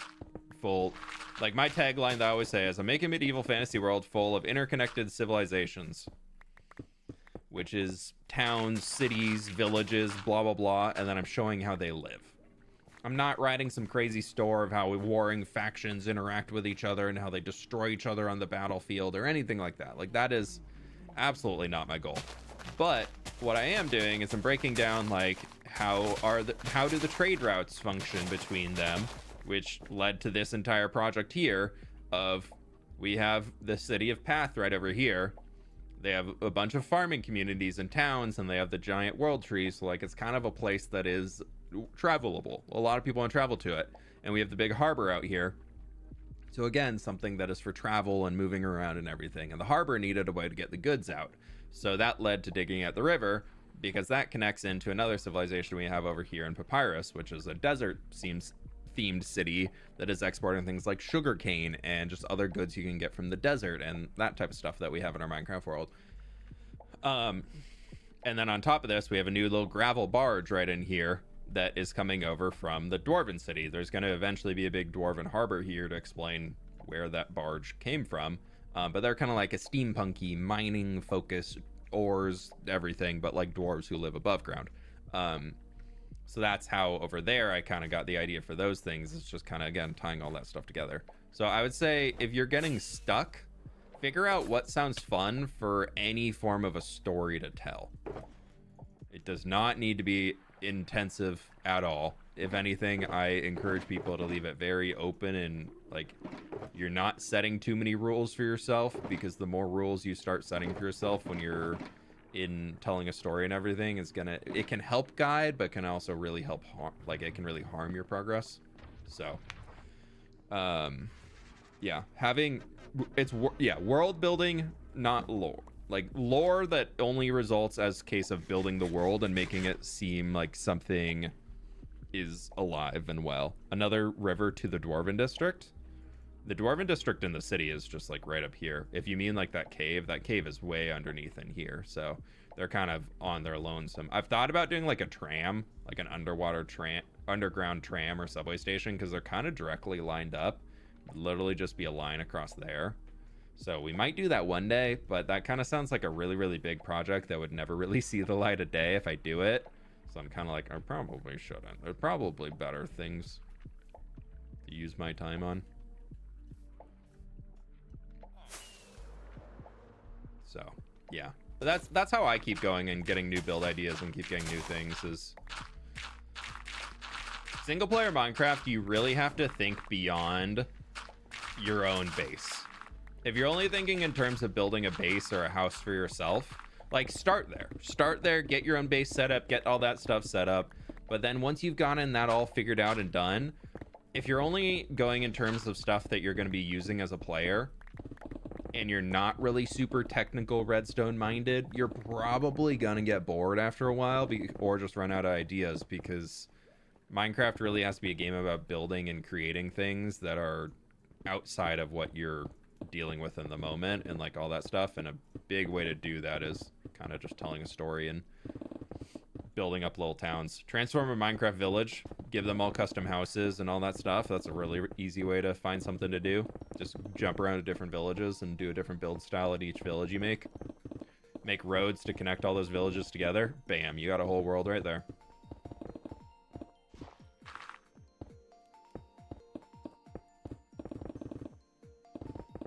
full, like my tagline that I always say is I'm making a medieval fantasy world full of interconnected civilizations, which is towns, cities, villages, blah, blah, blah. And then I'm showing how they live. I'm not writing some crazy story of how warring factions interact with each other and how they destroy each other on the battlefield or anything like that. Like, that is absolutely not my goal. But what I am doing is I'm breaking down, like, how do the trade routes function between them, which led to this entire project here of we have the city of Path right over here. They have a bunch of farming communities and towns, and they have the giant world tree. So, like, it's kind of a place that is travelable. A lot of people want to travel to it. And we have the big harbor out here. So, again, something that is for travel and moving around and everything. And the harbor needed a way to get the goods out. So that led to digging at the river, because that connects into another civilization we have over here in Papyrus, which is a desert themed city that is exporting things like sugarcane and just other goods you can get from the desert and that type of stuff that we have in our Minecraft world. And then on top of this, we have a new little gravel barge right in here that is coming over from the Dwarven city. There's going to eventually be a big Dwarven harbor here to explain where that barge came from. But they're kind of like a steampunky mining focus, ores, everything, but like dwarves who live above ground. So that's how over there I kind of got the idea for those things. It's just kind of, again, tying all that stuff together. So I would say if you're getting stuck, figure out what sounds fun for any form of a story to tell. It does not need to be intensive at all. If anything, I encourage people to leave it very open and like you're not setting too many rules for yourself, because the more rules you start setting for yourself when you're in telling a story and everything it can help guide, but can also really help harm, like it can really harm your progress. So yeah, world building, not lore. Like lore that only results as case of building the world and making it seem like something is alive and well. Another river to the Dwarven district. The Dwarven district in the city is just like right up here. If you mean like that cave is way underneath in here. So they're kind of on their lonesome. I've thought about doing like a tram, like an underground tram or subway station, because they're kind of directly lined up. It'd literally just be a line across there. So we might do that one day, but that kind of sounds like a really, really big project that would never really see the light of day if I do it. So I'm kind of like, I probably shouldn't. There's probably better things to use my time on. So yeah, but that's how I keep going and getting new build ideas and keep getting new things. Is single player Minecraft, you really have to think beyond your own base. If you're only thinking in terms of building a base or a house for yourself, like start there, get your own base set up, get all that stuff set up. But then once you've gotten that all figured out and done, if you're only going in terms of stuff that you're going to be using as a player, and you're not really super technical redstone minded, you're probably gonna get bored after a while, or just run out of ideas, because Minecraft really has to be a game about building and creating things that are outside of what you're dealing with in the moment and like all that stuff. And a big way to do that is kind of just telling a story and building up little towns. Transform a Minecraft village, give them all custom houses and all that stuff. That's a really easy way to find something to do. Just jump around to different villages and do a different build style at each village you make. Make roads to connect all those villages together. Bam, you got a whole world right there.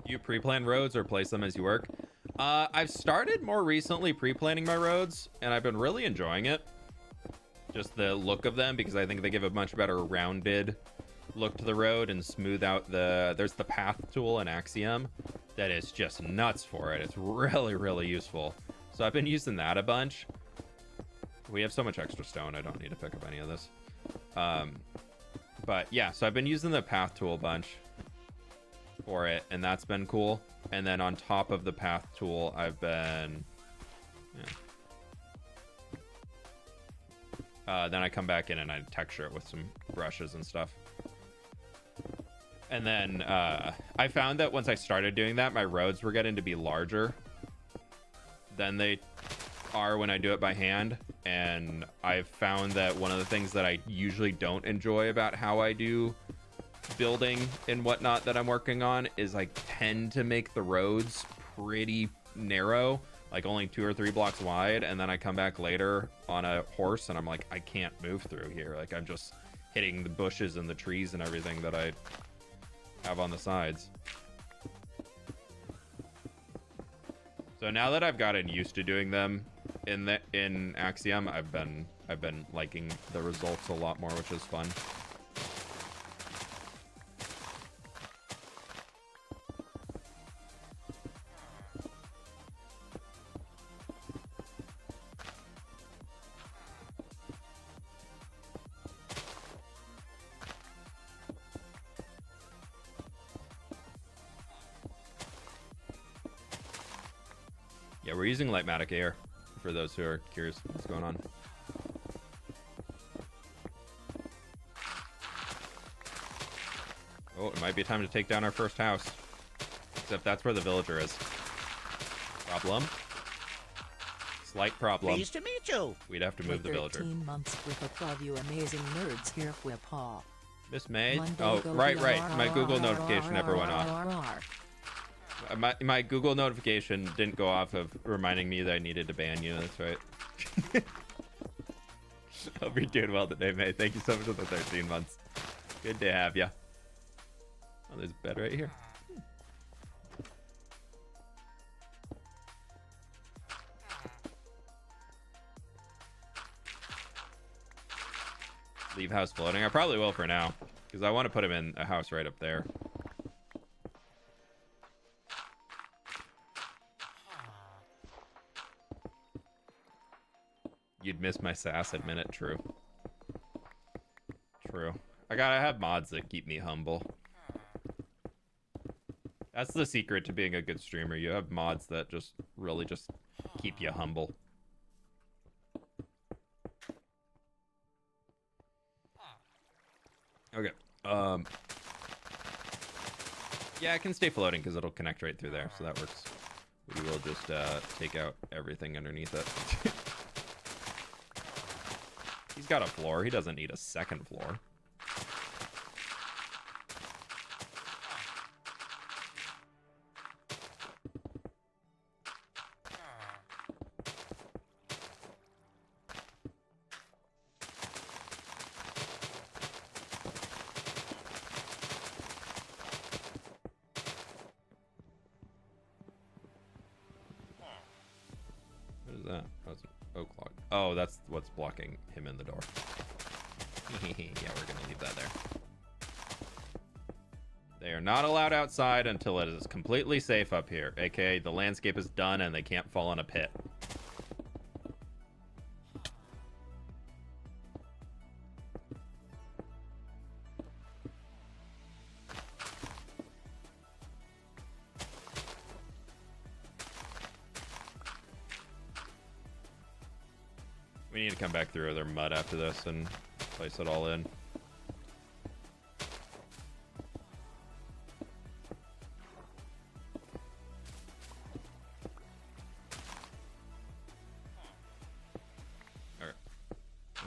You pre-plan roads or place them as you work? I've started more recently pre-planning my roads, and I've been really enjoying it. Just the look of them, because I think they give a much better rounded look to the road and smooth out there's the path tool in Axiom that is just nuts for it. It's really, really useful. So I've been using that a bunch. We have so much extra stone, I don't need to pick up any of this. But yeah, so I've been using the path tool a bunch for it, and that's been cool. And then on top of the path tool, I've been then I come back in and I texture it with some brushes and stuff. And then I found that once I started doing that, my roads were getting to be larger than they are when I do it by hand. And I've found that one of the things that I usually don't enjoy about how I do building and whatnot that I'm working on is I tend to make the roads pretty narrow, like only 2 or 3 blocks wide, and then I come back later on a horse and I'm like, I can't move through here. Like, I'm just hitting the bushes and the trees and everything that I have on the sides. So now that I've gotten used to doing them in Axiom, I've been liking the results a lot more, which is fun. Yeah, we're using Litematica here, for those who are curious what's going on. Oh, it might be time to take down our first house. Except that's where the villager is. Problem? Slight problem. Pleased to meet you. We'd have to move the villager. 13 months with all you amazing nerds here, Whip. Miss May? Oh, right. My Google notification never went off. My Google notification didn't go off of reminding me that I needed to ban you. That's right. Hope you're doing well today, May. Thank you so much for the 13 months. Good to have ya. Oh, there's a bed right here. Leave house floating. I probably will for now, because I want to put him in a house right up there. You'd miss my sass, admit it. True. True. I have mods that keep me humble. That's the secret to being a good streamer. You have mods that just really just keep you humble. Okay. Yeah, it can stay floating because it'll connect right through there, so that works. We will just take out everything underneath it. He's got a floor. He doesn't need a second floor. What is that? Oh, it's an oak log. Oh, that's what's blocking him in the door. Yeah, we're gonna leave that there. They are not allowed outside until it is completely safe up here, aka the landscape is done and they can't fall in a pit. We need to come back through their mud after this and place it all in. Alright.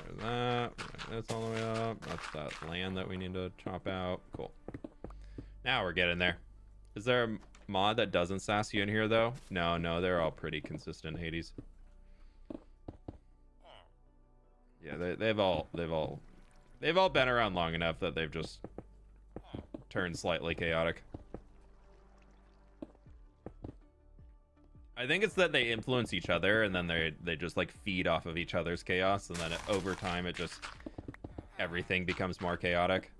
There's that. That's all the way up. That's that land that we need to chop out. Cool. Now we're getting there. Is there a mod that doesn't sass you in here though? No, they're all pretty consistent Hades. Yeah, they've all been around long enough that they've just turned slightly chaotic. I think it's that they influence each other and then they just like feed off of each other's chaos, and then over time it just everything becomes more chaotic.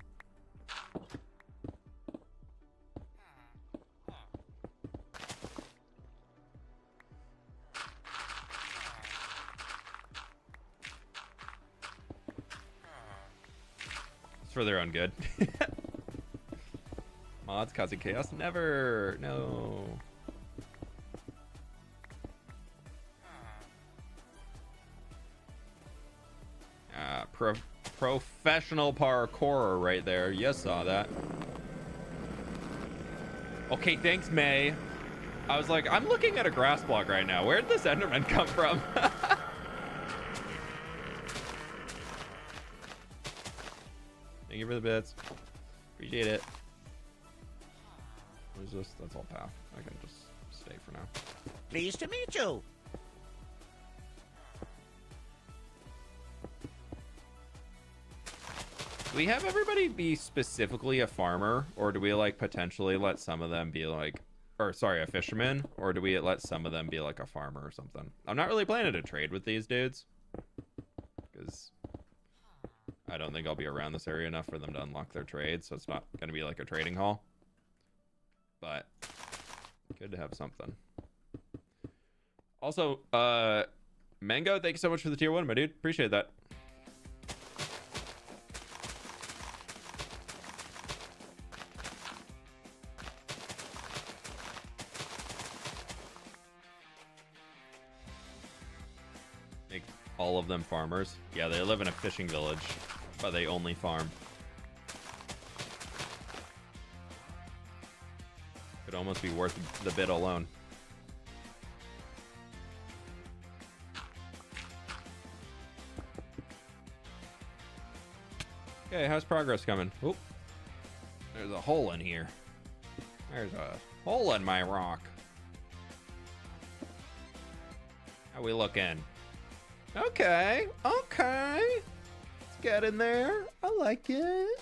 For their own good. Mods causing chaos? Never. No. Professional parkourer right there. You saw that. Okay, thanks, May. I was like, I'm looking at a grass block right now. Where did this Enderman come from? Thank you for the bits. Appreciate it. What is this? That's all path. I can just stay for now. Pleased to meet you. Do we have everybody be specifically a farmer, or do we like potentially let some of them be like, or sorry, a fisherman, or do we let some of them be like a farmer or something? I'm not really planning to trade with these dudes because I don't think I'll be around this area enough for them to unlock their trade, so it's not going to be like a trading hall. But good to have something. Also, Mango, thank you so much for the tier 1, my dude. Appreciate that. Make all of them farmers. Yeah, they live in a fishing village, but they only farm. Could almost be worth the bid alone. Okay, how's progress coming? Oop. There's a hole in here. There's a hole in my rock. How we looking? Okay, okay. Let's get in there. I like it.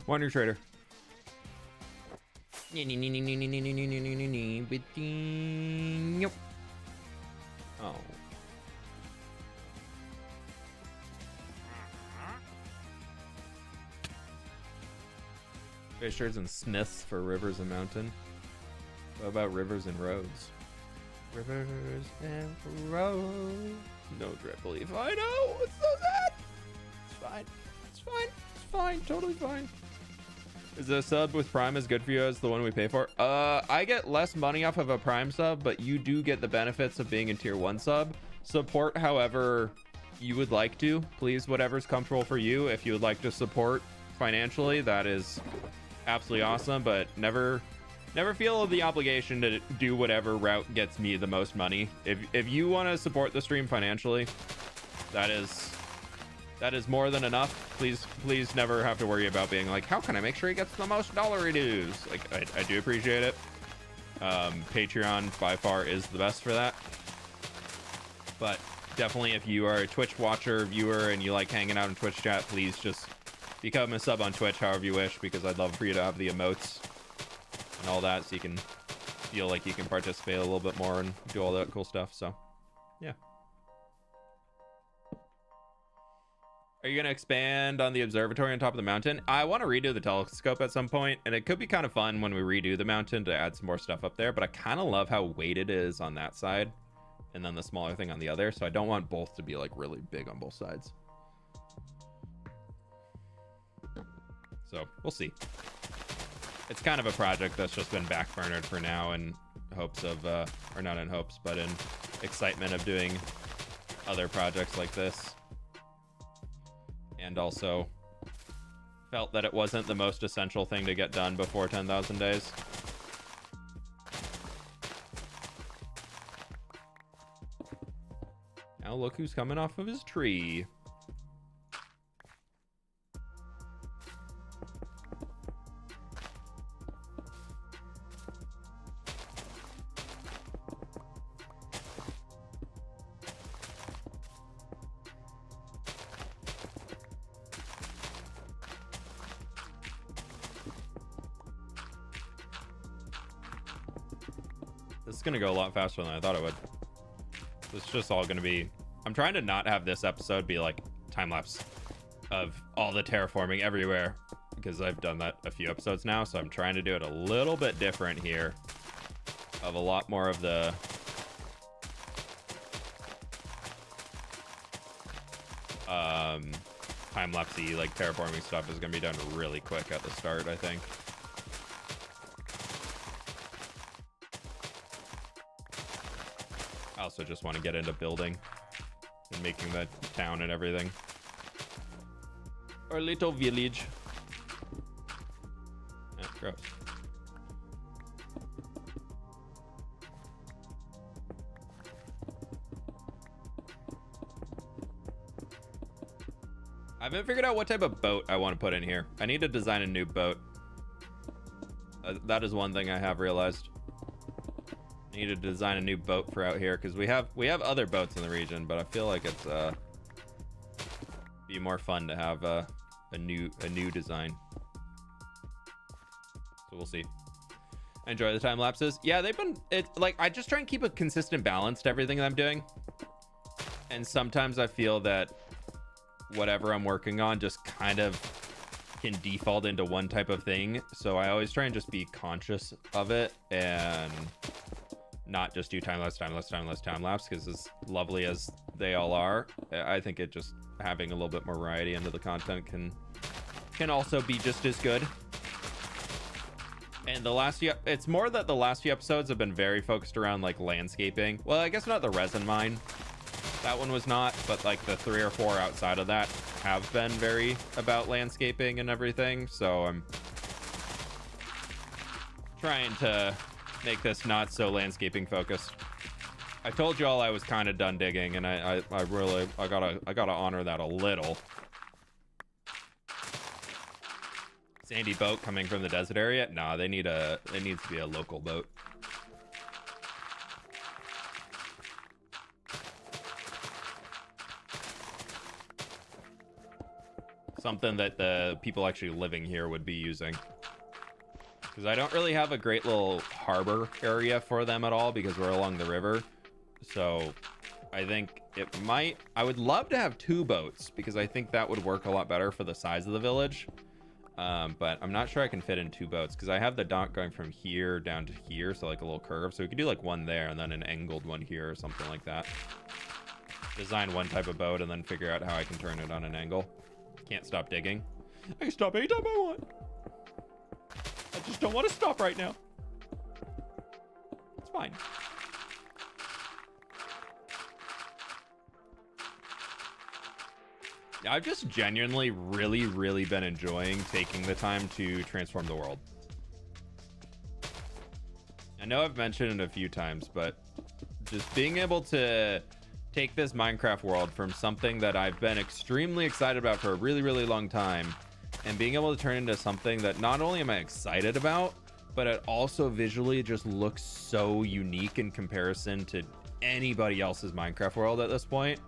Wonder Trader. Oh. Fishers and smiths for rivers and mountain. What about rivers and roads? Rivers and roads. No drip leaf. I know. It's so sad. It's fine. It's fine. It's fine. Totally fine. Is the sub with Prime as good for you as the one we pay for? I get less money off of a Prime sub, but you do get the benefits of being a tier 1 sub. Support however you would like to. Please, whatever's comfortable for you. If you would like to support financially, that is absolutely awesome, but never feel the obligation to do whatever route gets me the most money. If you want to support the stream financially, that is more than enough. Please never have to worry about being like, how can I make sure he gets the most dollar dues? Like, I do appreciate it. Patreon by far is the best for that. But definitely, if you are a Twitch watcher, viewer, and you like hanging out in Twitch chat, please just become a sub on Twitch however you wish, because I'd love for you to have the emotes and all that, so you can feel like you can participate a little bit more and do all that cool stuff. So yeah. Are you going to expand on the observatory on top of the mountain? I want to redo the telescope at some point, and it could be kind of fun when we redo the mountain to add some more stuff up there, but I kind of love how weighted it is on that side and then the smaller thing on the other, so I don't want both to be like really big on both sides. So we'll see. It's kind of a project that's just been backburnered for now in hopes of, or not in hopes, but in excitement of doing other projects like this. And also felt that it wasn't the most essential thing to get done before 10,000 days. Now look who's coming off of his tree. This is gonna go a lot faster than I thought it would. It's just all gonna be, I'm trying to not have this episode be like time lapse of all the terraforming everywhere, because I've done that a few episodes now, so I'm trying to do it a little bit different here, of a lot more of the time-lapsey like terraforming stuff is gonna be done really quick at the start, I think. I also just want to get into building and making the town and everything. Our little village. Yeah, gross. I haven't figured out what type of boat I want to put in here. I need to design a new boat. That is one thing I have realized. I need to design a new boat for out here because we have other boats in the region, but I feel like it's be more fun to have a new design. So we'll see. I enjoy the time lapses. Yeah, they've been like I just try and keep a consistent balance to everything that I'm doing. And sometimes I feel that whatever I'm working on just kind of can default into one type of thing. So I always try and just be conscious of it and not just do time lapse because as lovely as they all are, I think it just having a little bit more variety into the content can also be just as good. And it's more that the last few episodes have been very focused around like landscaping. Well, I guess not the resin mine. That one was not, but like the 3 or 4 outside of that have been very about landscaping and everything. So I'm trying to make this not so landscaping focused. I told you all I was kind of done digging, and I gotta honor that a little. Sandy boat coming from the desert area? Nah, it needs to be a local boat. Something that the people actually living here would be using. Because I don't really have a great little harbor area for them at all because we're along the river. So I think I would love to have 2 boats because I think that would work a lot better for the size of the village. But I'm not sure I can fit in 2 boats because I have the dock going from here down to here. So like a little curve. So we could do like one there and then an angled one here or something like that. Design one type of boat and then figure out how I can turn it on an angle. Can't stop digging. I can stop anytime I want. I just don't want to stop right now. It's fine. I've just genuinely really been enjoying taking the time to transform the world. I know I've mentioned it a few times, but just being able to take this Minecraft world from something that I've been extremely excited about for a really long time and being able to turn into something that not only am I excited about, but it also visually just looks so unique in comparison to anybody else's Minecraft world at this point.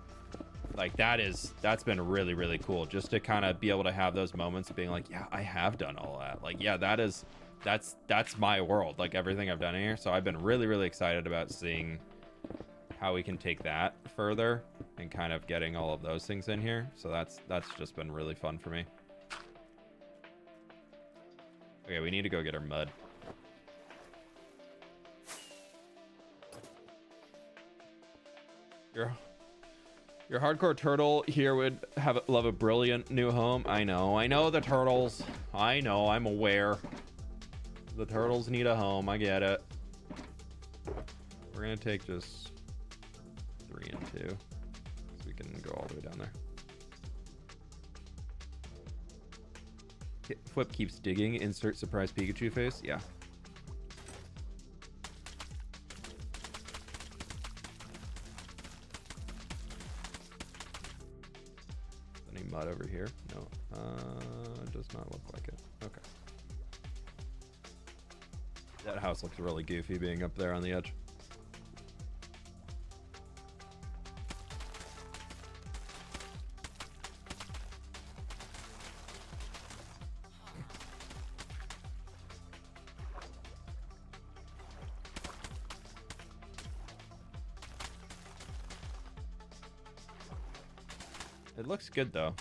Like that's been really cool just to kind of be able to have those moments of being like, yeah, I have done all that. Like, yeah, that's my world, like everything I've done here. So I've been really excited about seeing how we can take that further and kind of getting all of those things in here. So that's just been really fun for me. Okay, we need to go get our mud. Your hardcore turtle here would love a brilliant new home. I know the turtles. I know, I'm aware. The turtles need a home. I get it. We're gonna take just 3 and 2 so we can go all the way down there. fWhip keeps digging. Insert surprise Pikachu face. Yeah. Any mud over here? No. It does not look like it. Okay. That house looks really goofy being up there on the edge. It looks good though.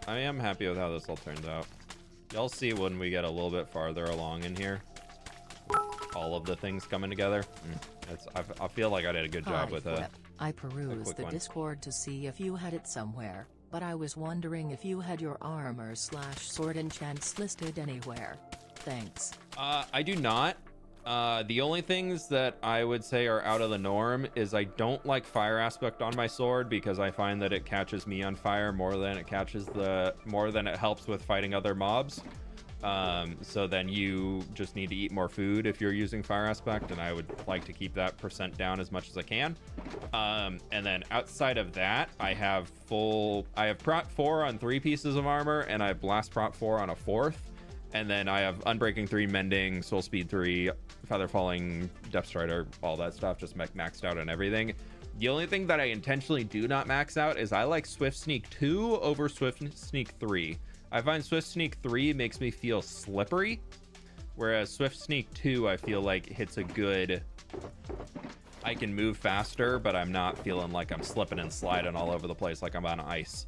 I am happy with how this all turns out. Y'all see when we get a little bit farther along in here. All of the things coming together. I feel like I did a good job with it. I perused the Discord to see if you had it somewhere, but I was wondering if you had your armor/sword enchants listed anywhere. Thanks. I do not. The only things that I would say are out of the norm is I don't like fire aspect on my sword because I find that it catches me on fire more than it helps with fighting other mobs. So then you just need to eat more food if you're using fire aspect, and I would like to keep that percent down as much as I can. And then outside of that, I have prot 4 on 3 pieces of armor, and I have blast prot 4 on a 4th. And then I have Unbreaking 3, Mending, Soul Speed 3, Feather Falling, Depth Strider, all that stuff, just maxed out on everything. The only thing that I intentionally do not max out is I like Swift Sneak 2 over Swift Sneak 3. I find Swift Sneak 3 makes me feel slippery, whereas Swift Sneak 2 I feel like hits a good... I can move faster, but I'm not feeling like I'm slipping and sliding all over the place like I'm on ice.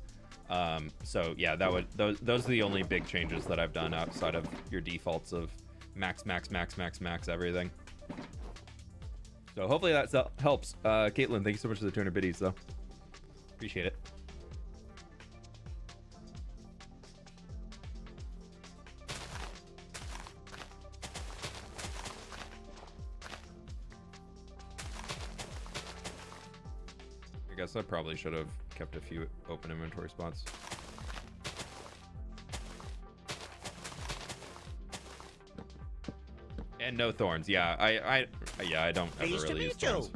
So yeah, those are the only big changes that I've done outside of your defaults of max everything. So hopefully that helps. Caitlin, thank you so much for the 200 biddies though. Appreciate it. I guess I probably should have kept a few open inventory spots. And no thorns. Yeah, I don't ever really use thorns.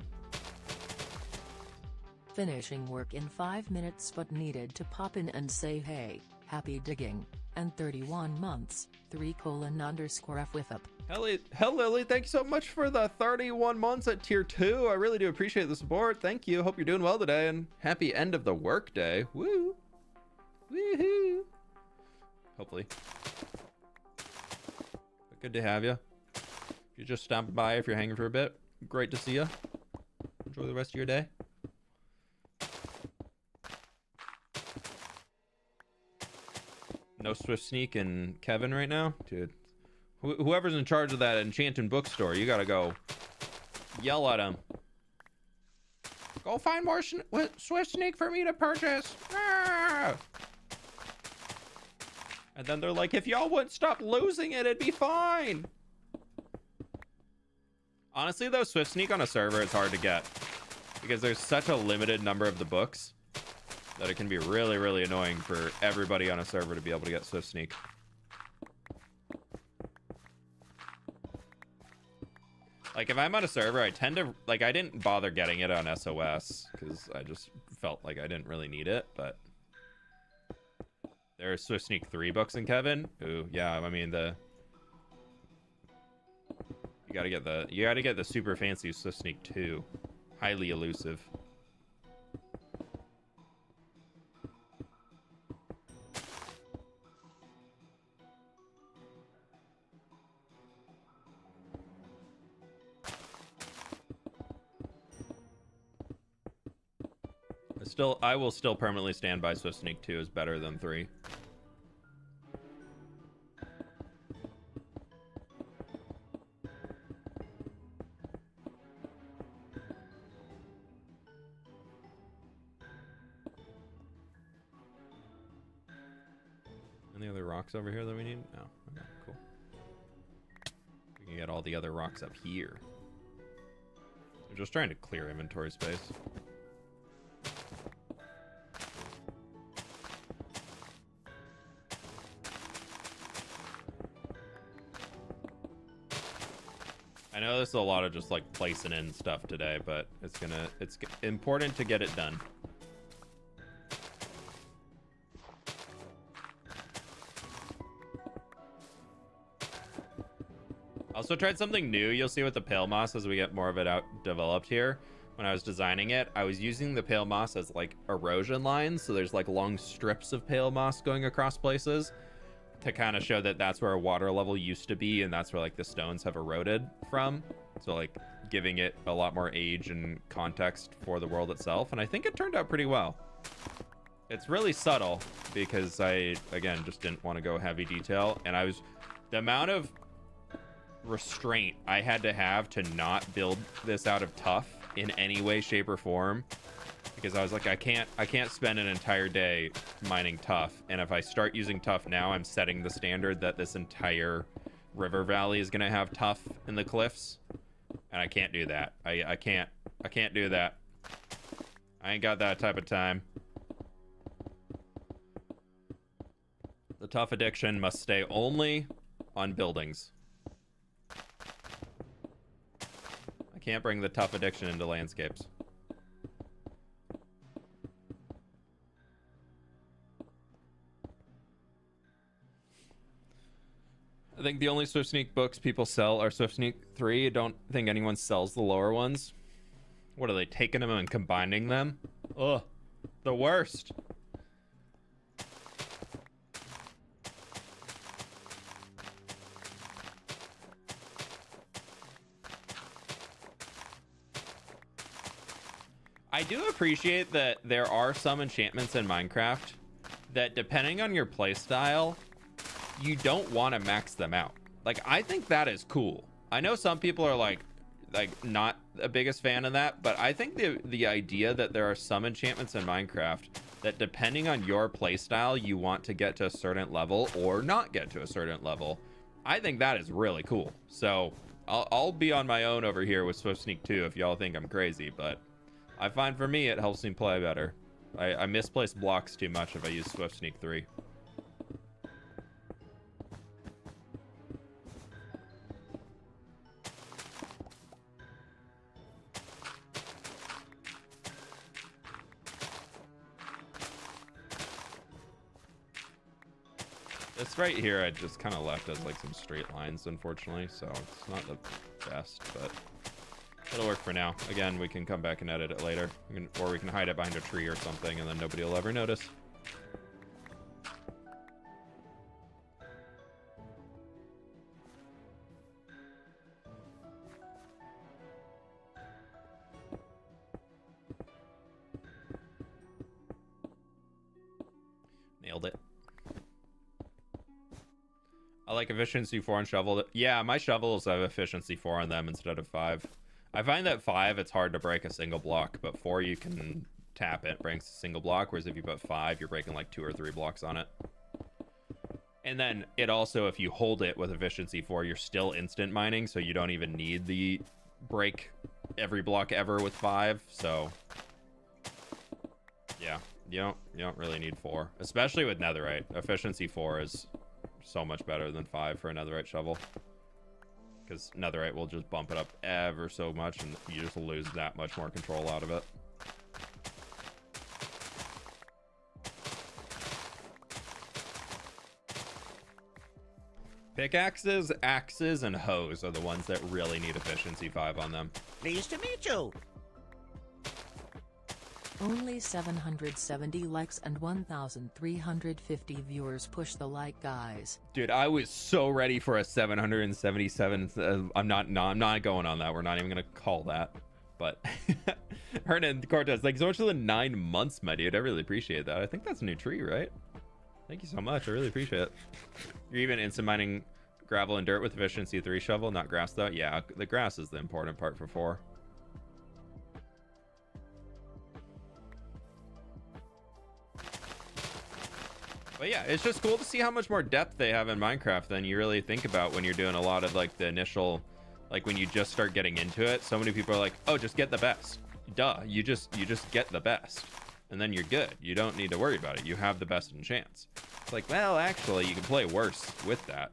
Finishing work in 5 minutes, but needed to pop in and say hey, happy digging, and 31 months, 3:_fWhip. Hell, Lily, thank you so much for the 31 months at tier 2. I really do appreciate the support. Thank you. Hope you're doing well today, and happy end of the work day. Woo! Woohoo! Hopefully. But good to have you. If you're just stopping by, if you're hanging for a bit, great to see you. Enjoy the rest of your day. No Swift Sneak and Kevin right now? Dude. Whoever's in charge of that enchanted bookstore, you gotta go yell at him. Go find more Swift Sneak for me to purchase. Ah! And then they're like, if y'all wouldn't stop losing it, it'd be fine. Honestly, though, Swift Sneak on a server is hard to get because there's such a limited number of the books that it can be really, really annoying for everybody on a server to be able to get Swift Sneak. Like, if I'm on a server, I tend to... Like, I didn't bother getting it on SOS because I just felt like I didn't really need it, but... There are Swift Sneak 3 books in Kevin. Ooh, yeah, I mean, You gotta get the super fancy Swift Sneak 2. Highly elusive. I will still permanently stand by Swift Sneak 2 is better than 3. Any other rocks over here that we need? No. Okay, cool. We can get all the other rocks up here. I'm just trying to clear inventory space. I know this is a lot of just like placing in stuff today, but it's important to get it done. Also tried something new. You'll see with the pale moss as we get more of it out developed here. When I was designing it, I was using the pale moss as like erosion lines. So there's like long strips of pale moss going across places to kind of show that that's where a water level used to be, and that's where like the stones have eroded from. So like giving it a lot more age and context for the world itself, and I think it turned out pretty well. It's really subtle because I, again, just didn't want to go heavy detail, and the amount of restraint I had to have to not build this out of tuff in any way, shape, or form, because I was like, I can't spend an entire day mining tuff, and if I start using tuff now, I'm setting the standard that this entire river valley is gonna have tough in the cliffs, and I can't do that. I can't do that. I ain't got that type of time. The tough addiction must stay only on buildings. I can't bring the tough addiction into landscapes. I think the only Swift Sneak books people sell are Swift Sneak 3. I don't think anyone sells the lower ones. What are they, taking them and combining them? Ugh, the worst. I do appreciate that there are some enchantments in Minecraft that, depending on your playstyle, you don't want to max them out. Like, I think that is cool. I know some people are like not the biggest fan of that, but I think the idea that there are some enchantments in Minecraft that, depending on your playstyle, you want to get to a certain level or not get to a certain level, I think that is really cool. So I'll be on my own over here with Swift Sneak 2 if y'all think I'm crazy, but I find for me it helps me play better. I misplace blocks too much if I use Swift Sneak 3. This right here I just kind of left as like some straight lines, unfortunately, so it's not the best, but it'll work for now. Again, we can come back and edit it later, or we can hide it behind a tree or something, and then nobody will ever notice. Nailed it. I like efficiency 4 on shovel. Yeah, my shovels have efficiency 4 on them instead of 5. I find that 5, it's hard to break a single block, but 4, you can tap it, breaks a single block, whereas if you put 5, you're breaking like 2 or 3 blocks on it. And then it also, if you hold it with efficiency 4, you're still instant mining, so you don't even need the break every block ever with 5, so yeah, you don't really need 4, especially with netherite. Efficiency 4 is so much better than 5 for a netherite shovel, because netherite will just bump it up ever so much, and you just lose that much more control out of it. Pickaxes, axes, and hoes are the ones that really need efficiency 5 on them. Pleased to meet you. Only 770 likes and 1,350 viewers. Push the like, guys. Dude, I was so ready for a 777. I'm not going on that. We're not even gonna call that. But Hernan Cortez, thanks so much for the 9 months, my dude. I really appreciate that. I think that's a new tree, right? Thank you so much. I really appreciate it. You're even instant mining gravel and dirt with efficiency 3 shovel, not grass though. Yeah, the grass is the important part for 4. But yeah, it's just cool to see how much more depth they have in Minecraft than you really think about when you're doing a lot of like the initial, like when you just start getting into it. So many people are like, oh, just get the best. Duh, you just get the best, and then you're good. You don't need to worry about it. You have the best enchants. It's like, well, actually, you can play worse with that.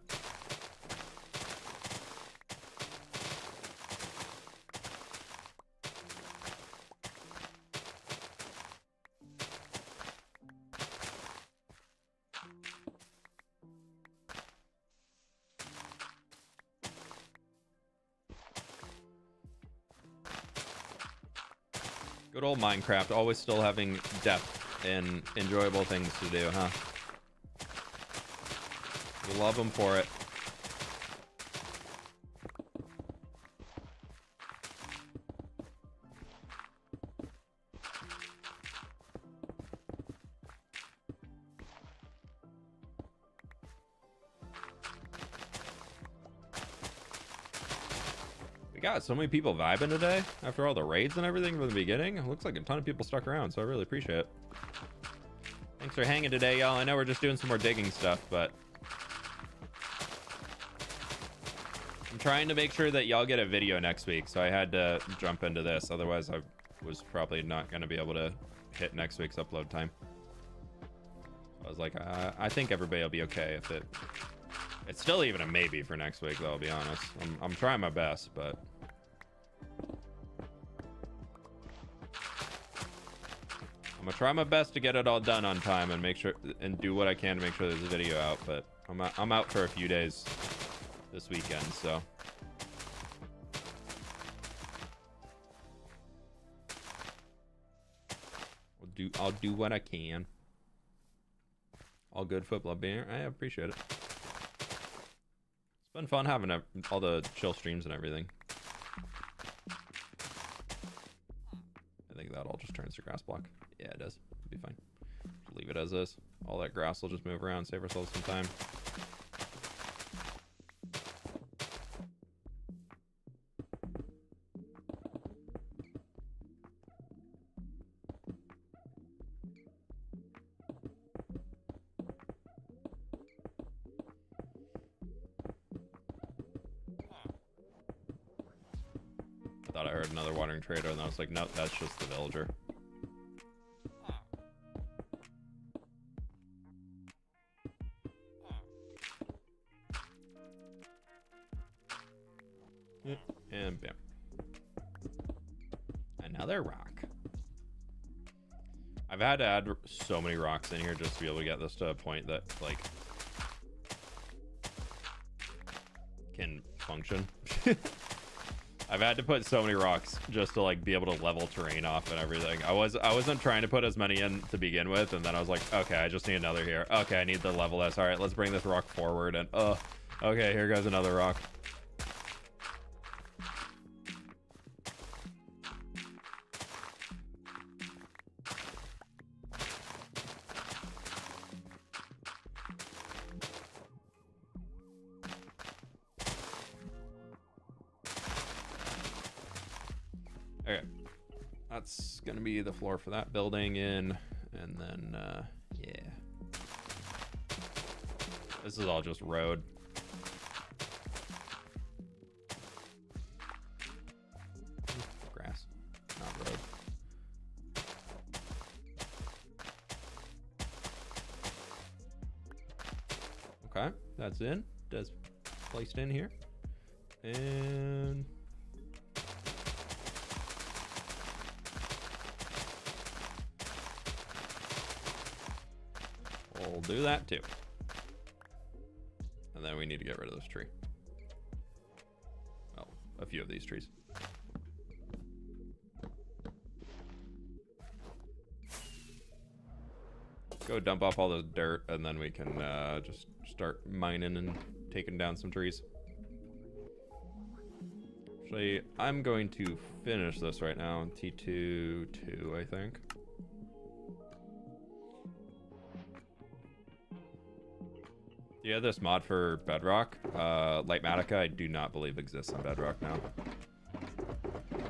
Good old Minecraft, always still having depth and enjoyable things to do, huh? We love them for it. God, so many people vibing today after all the raids and everything from the beginning. It looks like a ton of people stuck around, so I really appreciate it. Thanks for hanging today, y'all. I know we're just doing some more digging stuff, but I'm trying to make sure that y'all get a video next week, so I had to jump into this. Otherwise, I was probably not going to be able to hit next week's upload time. I was like, I think everybody will be okay if it... It's still even a maybe for next week, though, I'll be honest. I'm trying my best, but... I'm gonna try my best to get it all done on time and make sure and do what I can to make sure there's a video out, but I'm out for a few days this weekend, so I'll do what I can. All good, fWhip, love being here. I appreciate it. It's been fun having all the chill streams and everything. I think that all just turns to grass block. Yeah, it does. It'll be fine. Just leave it as is. All that grass will just move around, save ourselves some time. Thought I heard another watering trader, and I was like, nope, that's just the villager. And bam. Another rock. I've had to add so many rocks in here just to be able to get this to a point that, like, can function. I've had to put so many rocks just to, like, be able to level terrain off and everything. I wasn't trying to put as many in to begin with, and then I was like, okay, I just need another here. Okay, I need to level this. All right, let's bring this rock forward, and okay, here goes another rock. Okay, that's gonna be the floor for that building in, and then yeah, this is all just road. Grass, not road. Okay, that's in. That's placed in here, and we'll do that too. And then we need to get rid of this tree. Well, a few of these trees. Go dump off all the dirt, and then we can just start mining and taking down some trees. Actually, I'm going to finish this right now. T2, 2, I think. Yeah, this mod for Bedrock, Litematica, I do not believe exists on Bedrock now.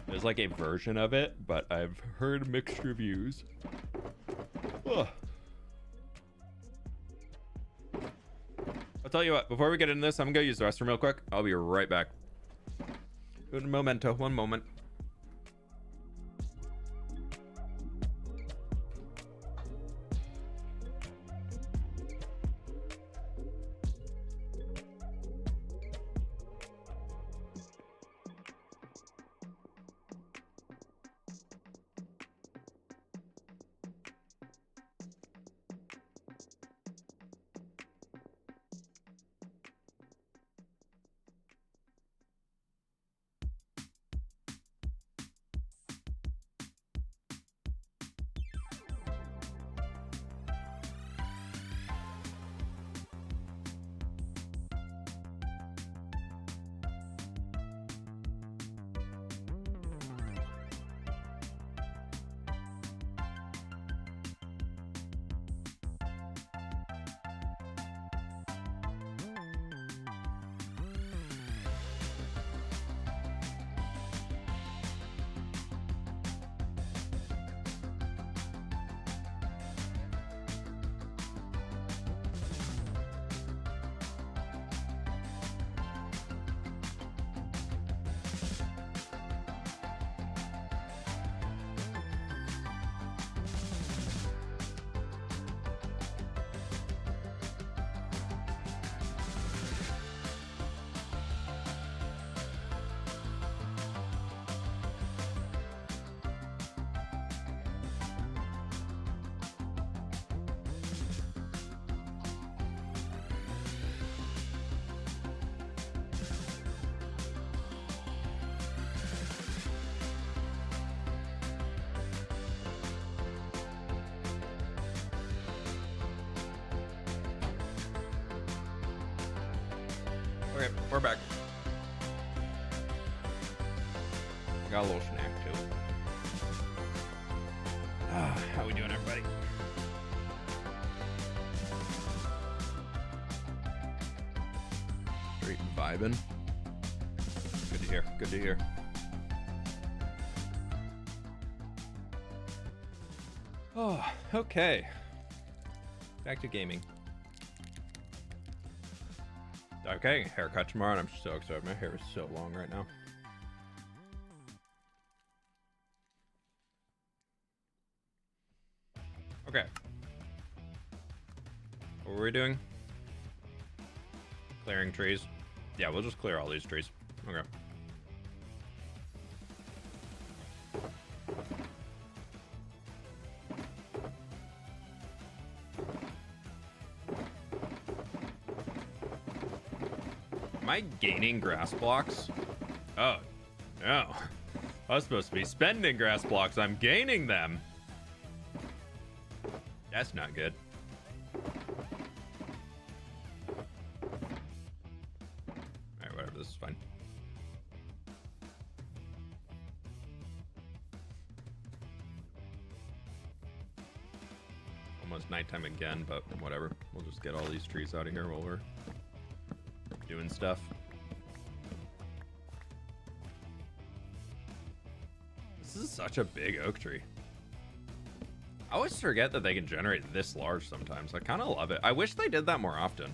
There's like a version of it, but I've heard mixed reviews. Ugh. I'll tell you what, before we get into this, I'm gonna go use the restroom real quick. I'll be right back. Un momento, one moment. Okay, we're back. Got a little snack too. How we doing, everybody? Straight vibing. Good to hear. Good to hear. Oh, okay. Back to gaming. Okay, haircut tomorrow, and I'm so excited. My hair is so long right now. Okay. What were we doing? Clearing trees. Yeah, we'll just clear all these trees. Okay. Am I gaining grass blocks? Oh, no. I was supposed to be spending grass blocks. I'm gaining them. That's not good. Alright, whatever. This is fine. Almost nighttime again, but whatever. We'll just get all these trees out of here while we're doing stuff. This is such a big oak tree. I always forget that they can generate this large sometimes. I kind of love it. I wish they did that more often.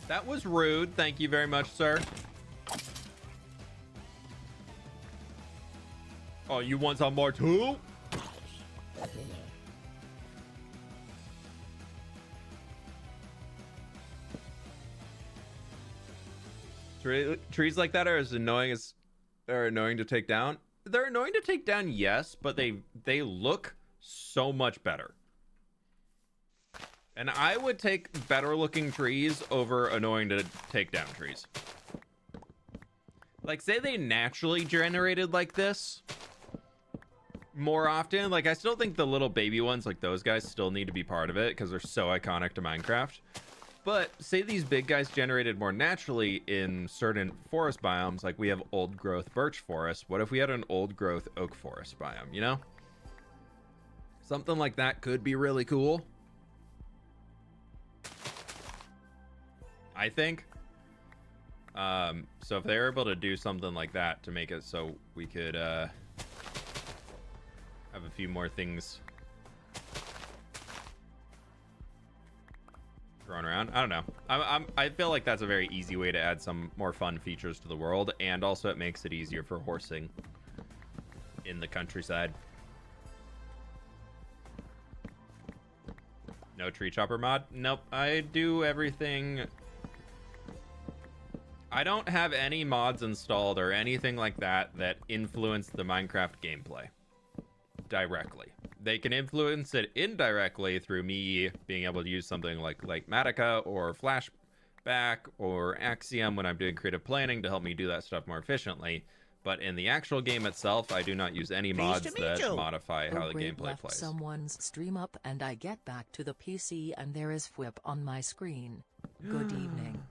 That was rude. Thank you very much, sir. Oh, you want some more too? Trees like that are as annoying as they're annoying to take down. They're annoying to take down, yes, but they look so much better. And I would take better looking trees over annoying to take down trees. Like, say they naturally generated like this more often. Like, I still think the little baby ones like those guys still need to be part of it because they're so iconic to Minecraft. But say these big guys generated more naturally in certain forest biomes, like we have old growth birch forest. What if we had an old growth oak forest biome, you know? Something like that could be really cool, I think. So if they were able to do something like that to make it so we could have a few more things thrown around. I don't know. I feel like that's a very easy way to add some more fun features to the world, and also it makes it easier for horsing in the countryside. No tree chopper mod? Nope. I do everything. I don't have any mods installed or anything like that that influence the Minecraft gameplay directly. They can influence it indirectly through me being able to use something like Litematica or Flashback or Axiom when I'm doing creative planning to help me do that stuff more efficiently. But in the actual game itself, I do not use any mods that modify how the gameplay plays. Someone's stream up and I get back to the PC and there is fWhip on my screen. Good evening.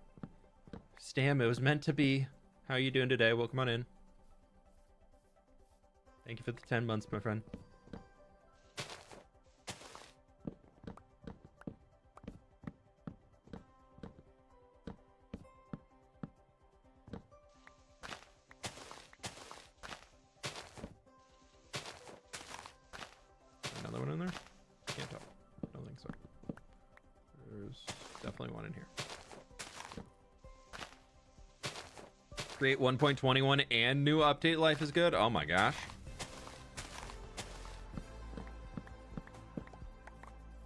Stam, it was meant to be. How are you doing today? Welcome on in. Thank you for the 10 months, my friend. Another one in there? Can't tell. I don't think so. There's definitely one in here. Create 1.21 and new update life is good. Oh my gosh.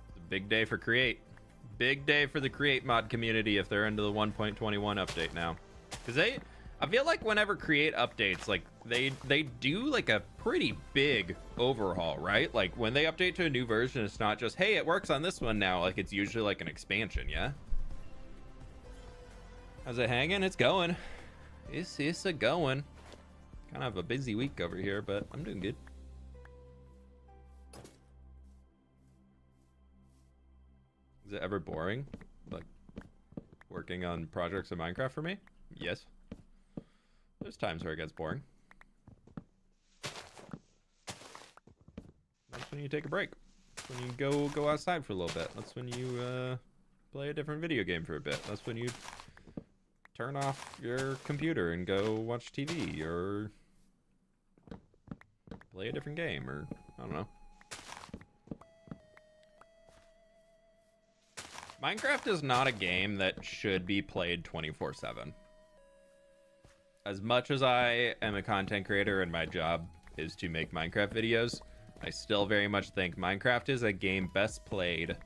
It's a big day for Create. Big day for the Create mod community if they're into the 1.21 update now. Because I feel like whenever Create updates, like they do like a pretty big overhaul, right? Like when they update to a new version, it's not just, hey, it works on this one now. Like it's usually like an expansion, yeah? How's it hanging? It's going. It's a going. Kind of a busy week over here, but I'm doing good. Is it ever boring? Like working on projects in Minecraft for me? Yes. There's times where it gets boring. That's when you take a break. That's when you go outside for a little bit. That's when you play a different video game for a bit. That's when you turn off your computer and go watch TV or play a different game, or I don't know. Minecraft is not a game that should be played 24/7. As much as I am a content creator and my job is to make Minecraft videos, I still very much think Minecraft is a game best played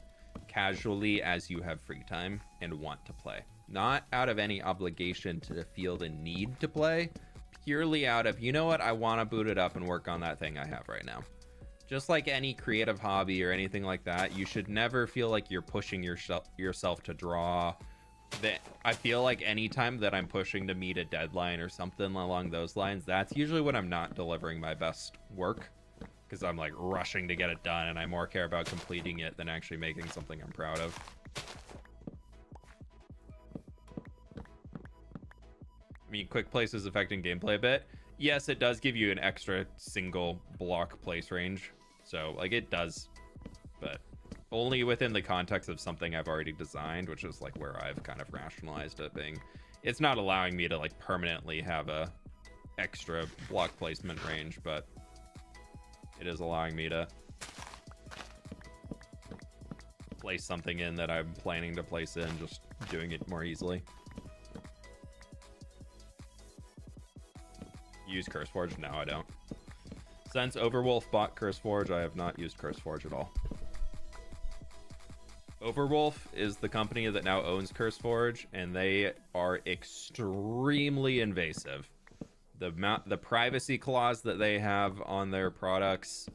casually as you have free time and want to play. Not out of any obligation to feel the need to play, purely out of, you know what, I want to boot it up and work on that thing I have right now. Just like any creative hobby or anything like that, you should never feel like you're pushing yourself to draw. That I feel like anytime that I'm pushing to meet a deadline or something along those lines, that's usually when I'm not delivering my best work, because I'm like rushing to get it done and I more care about completing it than actually making something I'm proud of. I mean, quick places affecting gameplay a bit. Yes, it does give you an extra single block place range. So, like, it does, but only within the context of something I've already designed, which is, like, where I've kind of rationalized it being. It's not allowing me to, like, permanently have a extra block placement range, but it is allowing me to place something in that I'm planning to place in, just doing it more easily. Use CurseForge? No, I don't. Since Overwolf bought CurseForge, I have not used CurseForge at all. Overwolf is the company that now owns CurseForge, and they are extremely invasive. The privacy clause that they have on their products,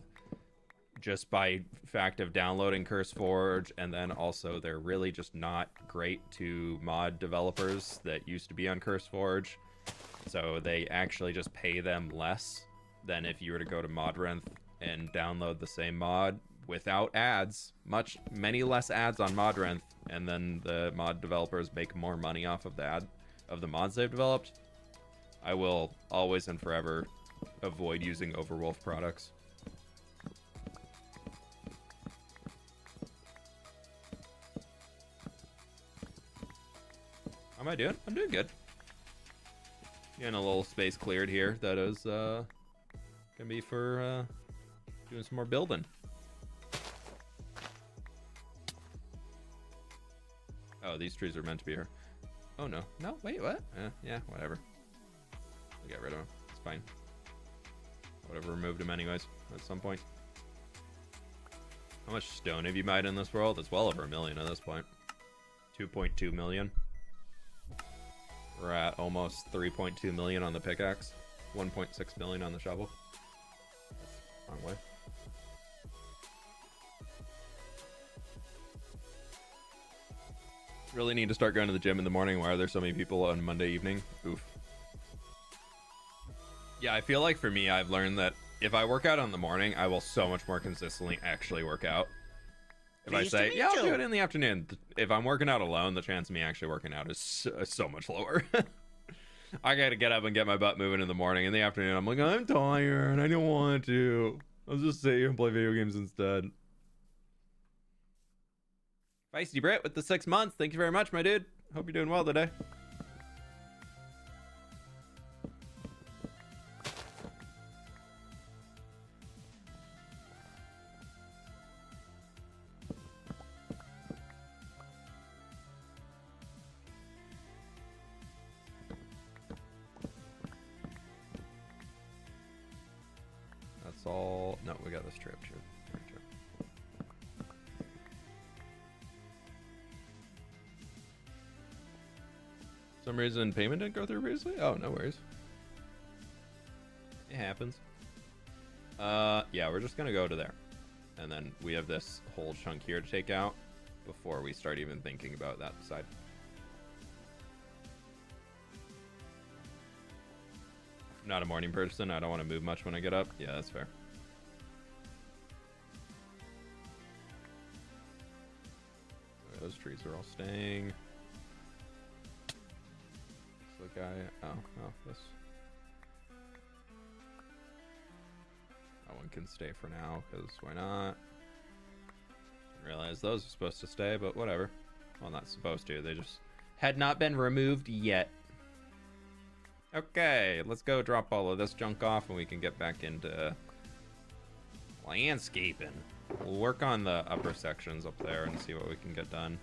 just by fact of downloading CurseForge, and then also they're really just not great to mod developers that used to be on CurseForge. So they actually just pay them less than if you were to go to Modrinth and download the same mod without ads, many less ads on Modrinth, and then the mod developers make more money off of the mods they've developed. I will always and forever avoid using Overwolf products. How am I doing? I'm doing good. Getting a little space cleared here. That is gonna be for doing some more building. Oh, these trees are meant to be here. Oh no, no, wait, what? Yeah, whatever. We'll get rid of them. It's fine. Whatever, removed them anyways at some point. How much stone have you mined in this world? It's well over 1 million at this point. 2.2 million. We're at almost 3.2 million on the pickaxe. 1.6 million on the shovel. Wrong way. Really need to start going to the gym in the morning. Why are there so many people on Monday evening? Oof. Yeah, I feel like for me, I've learned that if I work out in the morning, I will so much more consistently actually work out. If I say, yeah, I'll do it in the afternoon, if I'm working out alone, the chance of me actually working out is so much lower. I gotta get up and get my butt moving in the morning. In the afternoon, I'm like, I'm tired. I don't want to. I'll just sit here and play video games instead. Feisty Brit with the 6 months. Thank you very much, my dude. Hope you're doing well today. All no, we got this trip. Some reason payment didn't go through previously. Oh, no worries. happens. Yeah, we're just gonna go to there. And then we have this whole chunk here to take out before we start even thinking about that side. I'm not a morning person. I don't want to move much when I get up. Yeah, that's fair. Those trees are all staying. This guy. Oh, this. That one can stay for now, because why not? Didn't realize those are supposed to stay, but whatever. Well, not supposed to. They just had not been removed yet. Okay, let's go drop all of this junk off, and we can get back into landscaping. We'll work on the upper sections up there and see what we can get done.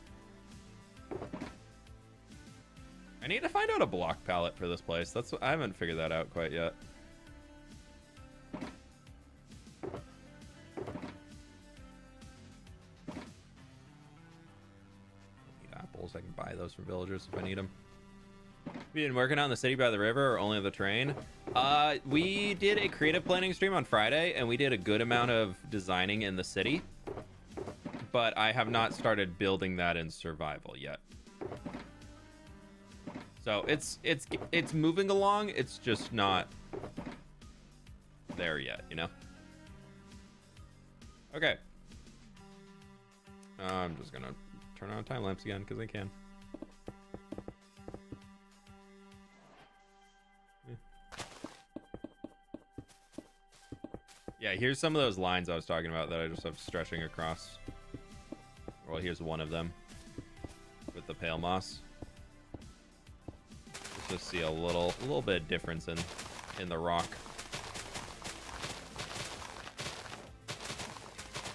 I need to find out a block palette for this place. I haven't figured that out quite yet. Need apples. I can buy those from villagers if I need them. We been working on the city by the river or only the train? We did a creative planning stream on Friday, and we did a good amount of designing in the city, but I have not started building that in survival yet. So it's moving along. It's just not there yet, you know? Okay. I'm just gonna turn on time lapse again because I can. Yeah, here's some of those lines I was talking about that I just have stretching across. Well, here's one of them with the pale moss. Let's just see a little bit of difference in the rock.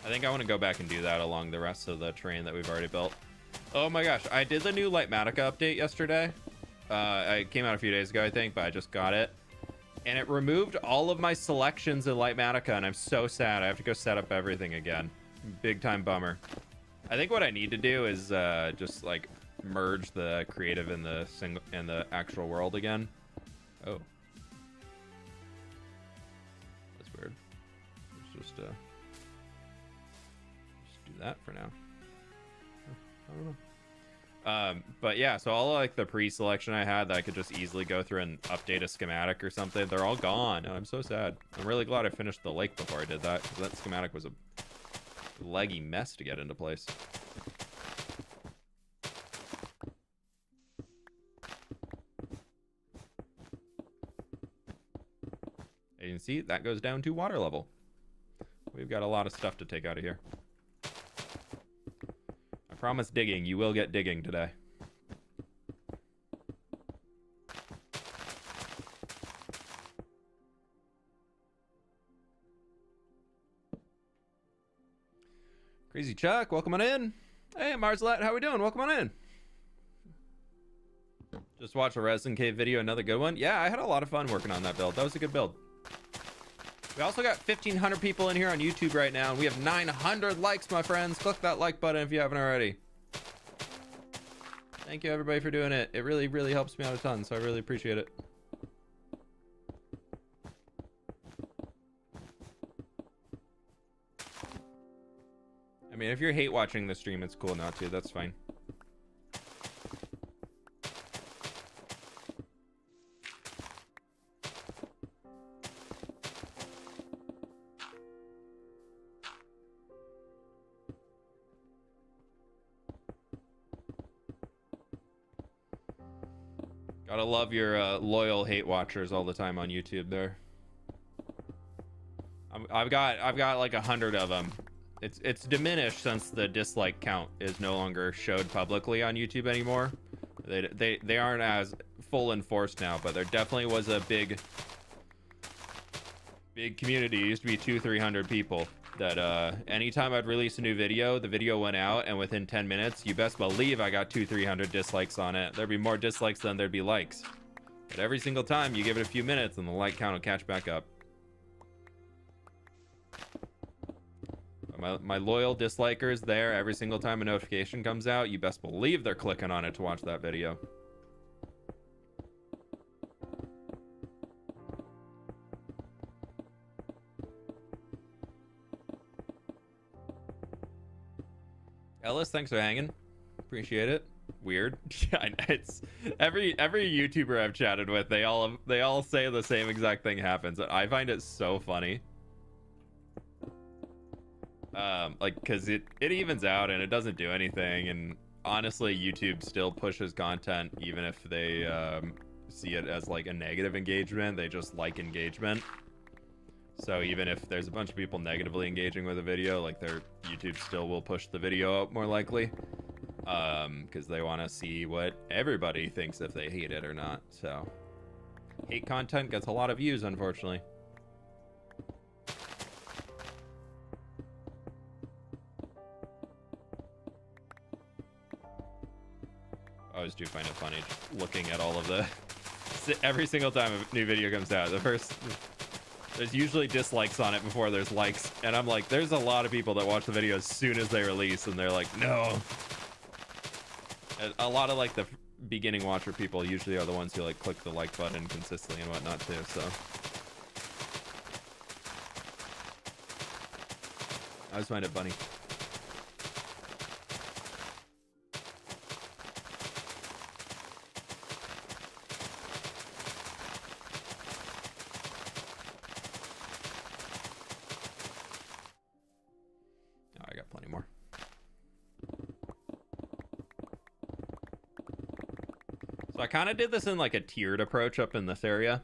I think I want to go back and do that along the rest of the terrain that we've already built. Oh my gosh, I did the new Litematica update yesterday. It came out a few days ago, I think, but I just got it. And it removed all of my selections in Litematica, and I'm so sad. I have to go set up everything again. Big time bummer. I think what I need to do is just like merge the creative and the actual world again. Oh, that's weird. Let's just do that for now. I don't know. But yeah, so all like the pre-selection I had that I could just easily go through and update a schematic or something, they're all gone. I'm so sad. I'm really glad I finished the lake before I did that, because that schematic was a leggy mess to get into place. And you can see that goes down to water level. We've got a lot of stuff to take out of here. Promise digging. You will get digging today. Crazy Chuck, welcome on in. Hey, Marslet, how we doing? Welcome on in. Just watched a Resin Cave video, another good one. Yeah, I had a lot of fun working on that build. That was a good build. We also got 1,500 people in here on YouTube right now, and we have 900 likes, my friends. Click that like button if you haven't already. Thank you, everybody, for doing it. It really, really helps me out a ton, so I really appreciate it. I mean, if you're hate watching the stream, it's cool not to. That's fine. Gotta love your loyal hate watchers all the time on YouTube there. I've got like 100 of them. It's diminished since the dislike count is no longer showed publicly on YouTube anymore. They aren't as full enforced now, but there definitely was a big community. It used to be 200-300 people that anytime I'd release a new video, the video went out, and within 10 minutes, you best believe I got 200-300 dislikes on it. There'd be more dislikes than there'd be likes. But every single time, you give it a few minutes, and the like count will catch back up. My loyal dislikers there, every single time a notification comes out, you best believe they're clicking on it to watch that video. Ellis, thanks for hanging. Appreciate it. Weird. It's every YouTuber I've chatted with, they all say the same exact thing happens. I find it so funny. Like, because it evens out and it doesn't do anything, and honestly YouTube still pushes content even if they see it as like a negative engagement. They just like engagement. So even if there's a bunch of people negatively engaging with a video, like their YouTube still will push the video up more likely, because they want to see what everybody thinks, if they hate it or not. So hate content gets a lot of views, unfortunately. I always do find it funny looking at all of the every single time a new video comes out. There's usually dislikes on it before there's likes, and I'm like, there's a lot of people that watch the video as soon as they release, and they're like, no. And a lot of like the beginning watcher people usually are the ones who like click the like button consistently and whatnot too. So I just find it funny. I kind of did this in like a tiered approach up in this area.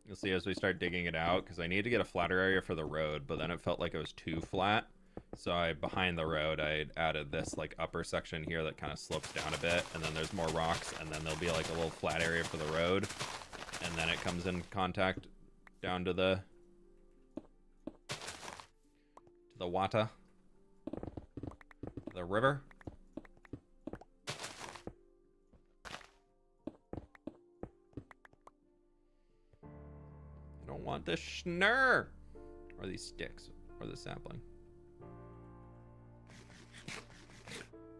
You'll see as we start digging it out, because I need to get a flatter area for the road, but then it felt like it was too flat. So behind the road, I added this like upper section here that kind of slopes down a bit, and then there's more rocks, and then there'll be like a little flat area for the road, and then it comes in contact down to the water, the river. Want the schnurr or these sticks or the sapling.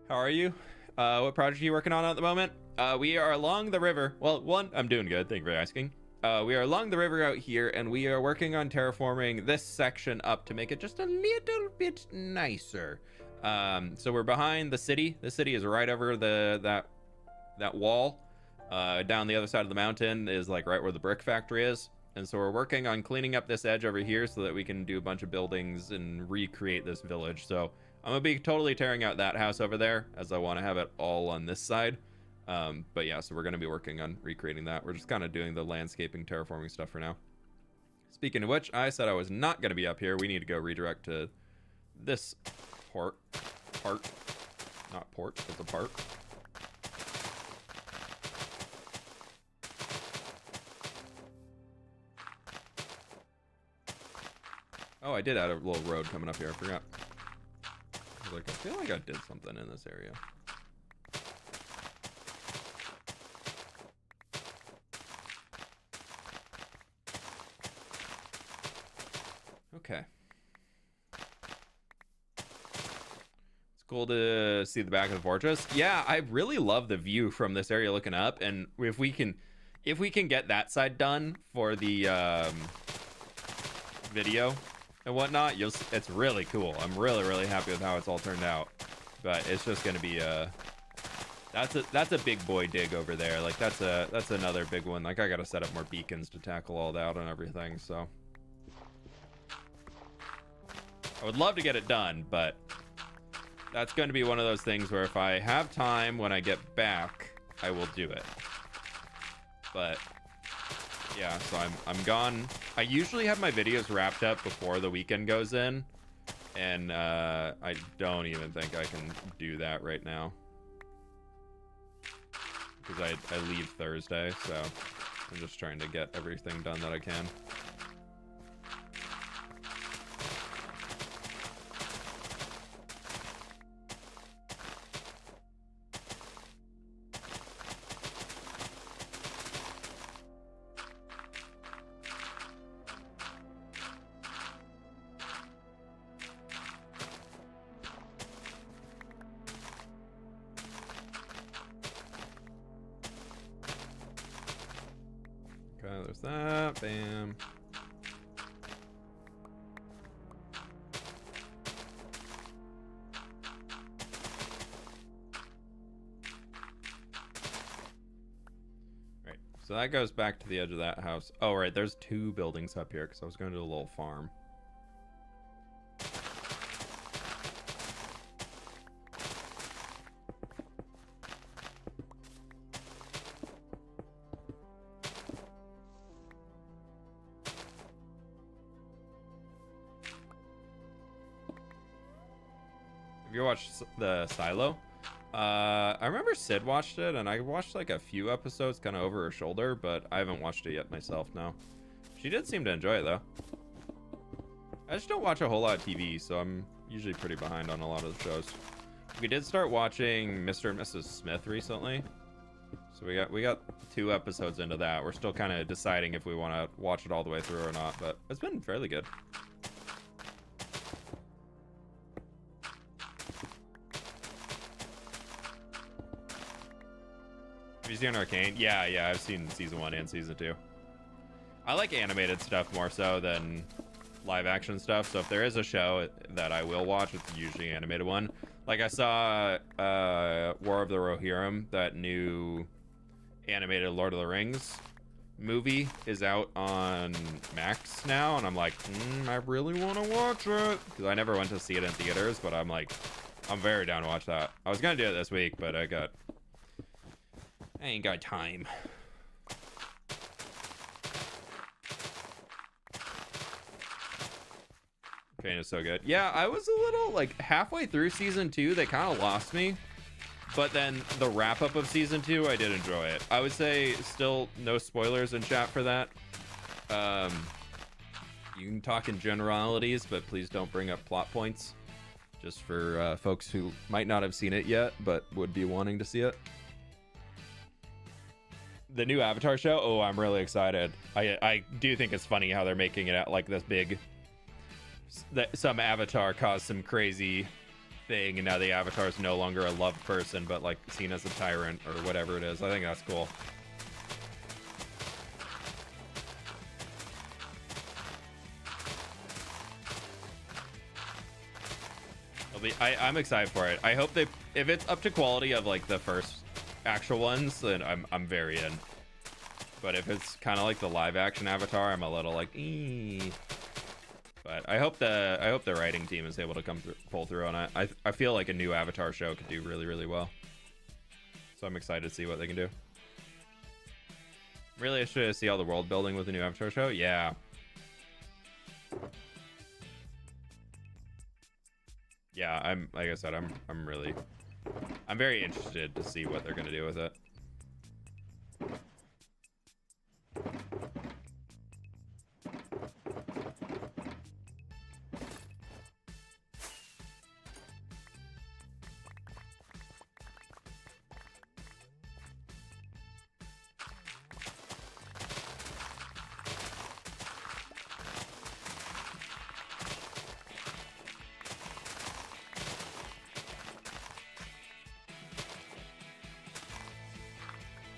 How are you? What project are you working on at the moment? We are along the river. Well, I'm doing good, thank you for asking. We are along the river out here, and we are working on terraforming this section up to make it just a little bit nicer. So we're behind the city. The city is right over that wall. Down the other side of the mountain is like right where the brick factory is. And so we're working on cleaning up this edge over here so that we can do a bunch of buildings and recreate this village. So I'm gonna be totally tearing out that house over there, as I want to have it all on this side. But yeah, so we're gonna be working on recreating that. We're just kind of doing the landscaping, terraforming stuff for now. Speaking of which, I said I was not gonna be up here. We need to go redirect to this part, not port, it's a part. Oh, I did add a little road coming up here. I forgot. I feel like I did something in this area. Okay. It's cool to see the back of the fortress. Yeah, I really love the view from this area looking up, and if we can get that side done for the video and whatnot, it's really cool. I'm really happy with how it's all turned out, but it's just gonna be that's a big boy dig over there. Like that's another big one. Like I gotta set up more beacons to tackle all that and everything. So I would love to get it done, but that's going to be one of those things where if I have time when I get back, I will do it. But yeah, so I'm gone. I usually have my videos wrapped up before the weekend goes in, and I don't even think I can do that right now because I leave Thursday, so I'm just trying to get everything done that I can. There's that. Bam. So that goes back to the edge of that house. Oh, right. There's 2 buildings up here because I was going to a little farm. Have you watched the Silo? I remember Sid watched it, and I watched like a few episodes kind of over her shoulder, but I haven't watched it yet myself now. She did seem to enjoy it, though. I just don't watch a whole lot of TV, so I'm usually pretty behind on a lot of the shows. We did start watching Mr. and Mrs. Smith recently, so we got 2 episodes into that. We're still kind of deciding if we want to watch it all the way through or not, but it's been fairly good. Have you seen Arcane? Yeah, I've seen season 1 and season 2. I like animated stuff more so than live action stuff. So if there is a show that I will watch, it's usually an animated one. Like I saw War of the Rohirrim, that new animated Lord of the Rings movie is out on Max now, and I'm like, I really want to watch it because I never went to see it in theaters, but I'm like, I'm very down to watch that. I was gonna do it this week, but I ain't got time. Arcane is so good. Yeah, I was a little like halfway through season 2, they kind of lost me. But then the wrap up of season 2, I did enjoy it. I would say still no spoilers in chat for that. You can talk in generalities, but please don't bring up plot points. Just for folks who might not have seen it yet, but would be wanting to see it. The new Avatar show, oh, I'm really excited. I do think it's funny how they're making it out like this big, that some Avatar caused some crazy thing, and now the Avatar is no longer a loved person, but like seen as a tyrant or whatever it is. I think that's cool. I'm excited for it. I hope if it's up to quality of like the first actual ones, then I'm very in. But if it's kind of like the live action Avatar, I'm a little like, eee. But I hope the writing team is able to pull through on it. I feel like a new Avatar show could do really, really well. So I'm excited to see what they can do. Really interested to see all the world building with the new Avatar show. Yeah. Yeah, like I said, I'm very interested to see what they're gonna do with it.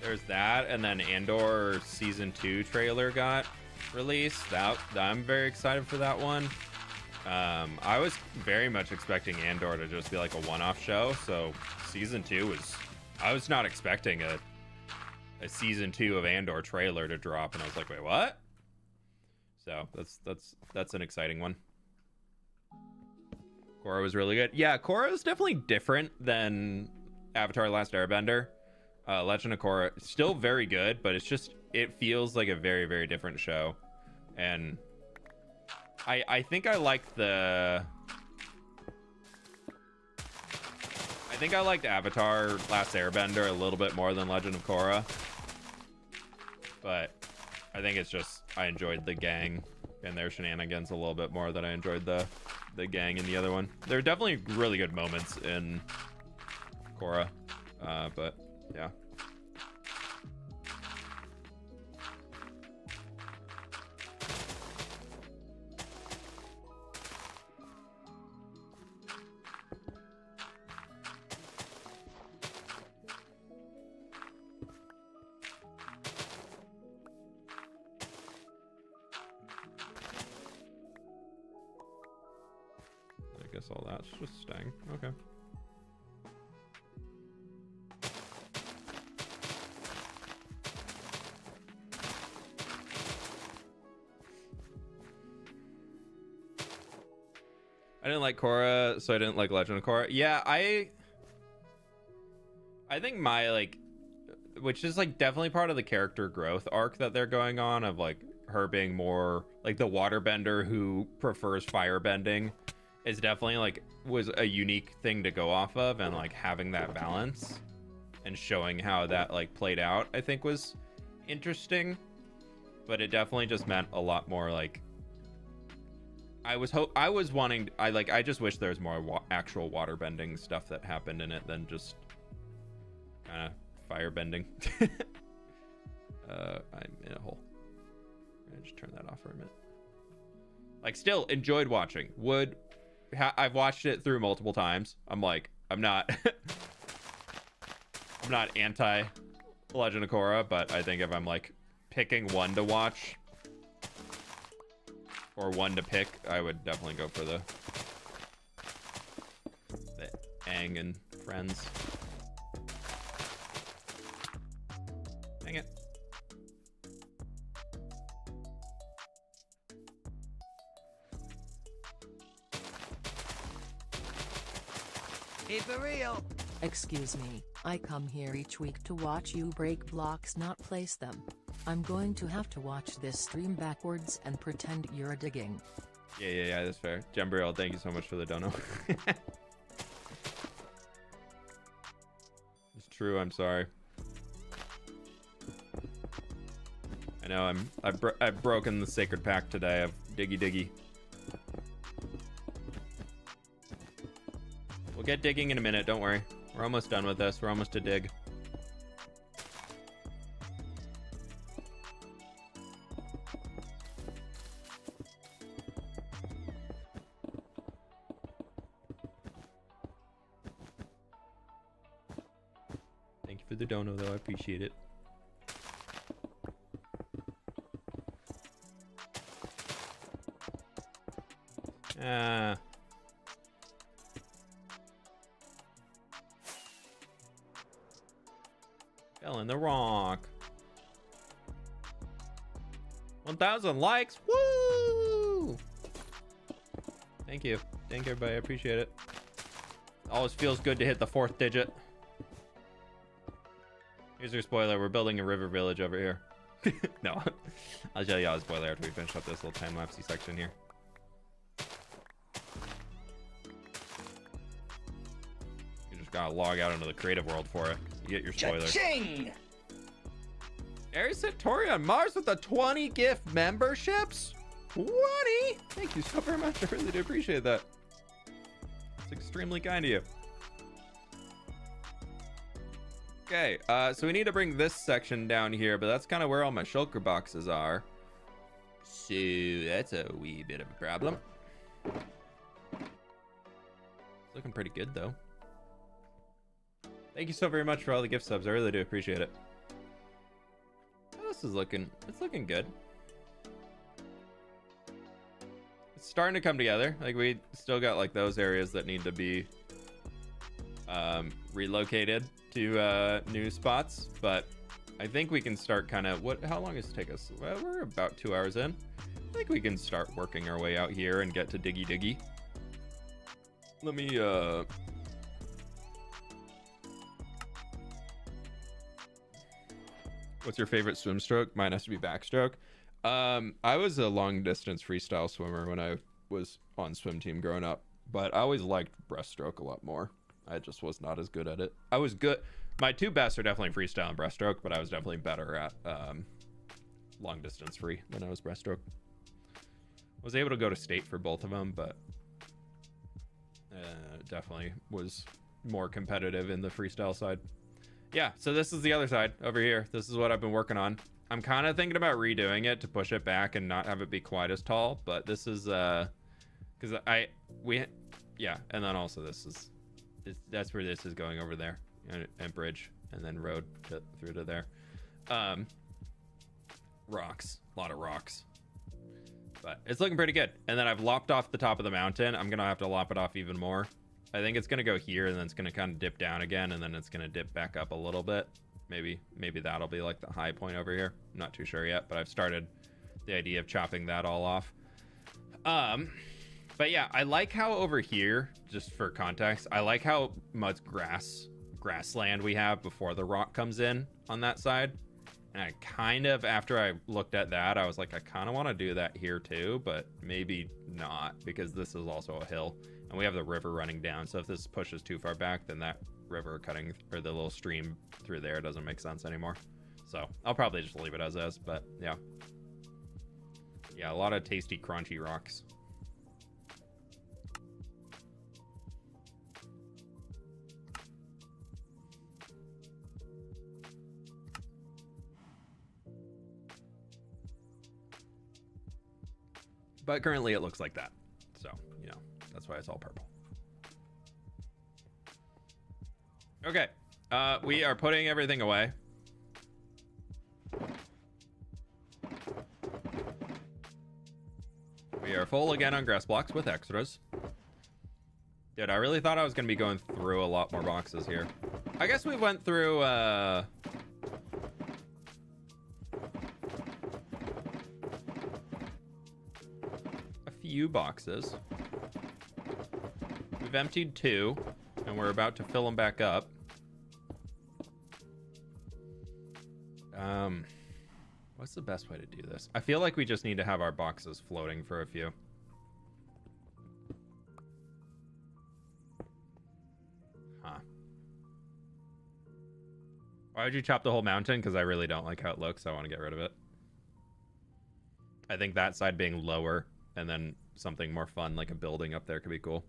There's that, and then Andor season 2 trailer got released. I'm very excited for that one. I was very much expecting Andor to just be like a one-off show, so season 2 I was not expecting a season 2 of Andor trailer to drop, and I was like, wait, what? So that's an exciting one. Korra was really good. Yeah, Korra is definitely different than Avatar: Last Airbender. Legend of Korra, still very good, but it feels like a very, very different show. And I think I liked Avatar: Last Airbender a little bit more than Legend of Korra. But I think it's just I enjoyed the gang and their shenanigans a little bit more than I enjoyed the gang in the other one. There are definitely really good moments in Korra, but yeah. I guess all that's just staying. Okay. didn't like Korra, so I didn't like Legend of Korra. Yeah, I think my like, which is like definitely part of the character growth arc that they're going on, of like her being more like the waterbender who prefers firebending, is definitely like was a unique thing to go off of, and like having that balance and showing how that like played out, I think was interesting. But it definitely just meant a lot more like I just wish there was more actual waterbending stuff that happened in it than just kind of firebending. I'm in a hole. I'm gonna just turn that off for a minute. Like, still enjoyed watching. I've watched it through multiple times. I'm not I'm not anti Legend of Korra, but I think if I'm like picking one to watch or one to pick, I would definitely go for the Aang and Friends. Dang it. Keep it real. Excuse me, I come here each week to watch you break blocks, not place them. I'm going to have to watch this stream backwards and pretend you're digging. Yeah, that's fair. Jembriel, thank you so much for the dono. It's true, I'm sorry. I know I've broken the sacred pact today of diggy. We'll get digging in a minute, don't worry. We're almost done with this. We're almost to dig. Thank you for the dono, though. I appreciate it. Fell in the rock. 1,000 likes. Woo! Thank you. Thank you, everybody. I appreciate it. Always feels good to hit the 4th digit. Here's your spoiler. We're building a river village over here. No. I'll tell you all the spoiler after we finish up this little time-lapsey section here. You just gotta log out into the creative world for it. You get your spoiler. Cha-ching! Aries Satori on Mars with the 20 gift memberships? 20? Thank you so very much. I really do appreciate that. It's extremely kind of you. Okay, so we need to bring this section down here, but that's kind of where all my shulker boxes are. So that's a wee bit of a problem. It's looking pretty good, though. Thank you so very much for all the gift subs. I really do appreciate it. Oh, this is looking, it's looking good. It's starting to come together. Like, we still got like those areas that need to be relocated to new spots, but I think we can start kind of how long does it take us? Well, we're about 2 hours in. I think we can start working our way out here and get to diggy. Let me what's your favorite swim stroke? Mine has to be backstroke. I was a long distance freestyle swimmer when I was on swim team growing up, but I always liked breaststroke a lot more. I just was not as good at it. I was good. My two best are definitely freestyle and breaststroke, but I was definitely better at long distance free than I was breaststroke. Was able to go to state for both of them, but definitely was more competitive in the freestyle side. Yeah, so this is the other side over here. This is what I've been working on. I'm kind of thinking about redoing it to push it back and not have it be quite as tall, but this is because yeah, and then also that's where this is going over there, and bridge, and then road through to there. Rocks, a lot of rocks, but it's looking pretty good. And then I've lopped off the top of the mountain. I'm gonna have to lop it off even more. I think it's gonna go here, and then it's gonna kind of dip down again, and then it's gonna dip back up a little bit. Maybe that'll be like the high point over here. I'm not too sure yet, but I've started the idea of chopping that all off. But But yeah, I like how over here, just for context, I like how much grassland we have before the rock comes in on that side. And I kind of, after I looked at that, I was like, I kind of want to do that here too, but maybe not, because this is also a hill and we have the river running down. So if this pushes too far back, then that river cutting, or the little stream through there, doesn't make sense anymore. So I'll probably just leave it as is, but yeah. Yeah, a lot of tasty, crunchy rocks. But currently it looks like that. So, you know, that's why it's all purple. Okay. We are putting everything away. We are full again on grass blocks with extras. Dude, I really thought I was going to be going through a lot more boxes here. I guess we went through, a few boxes. We've emptied 2, and we're about to fill them back up. What's the best way to do this? I feel like we just need to have our boxes floating for a few. Huh. Why would you chop the whole mountain? Because I really don't like how it looks. I want to get rid of it. I think that side being lower and then something more fun like a building up there could be cool.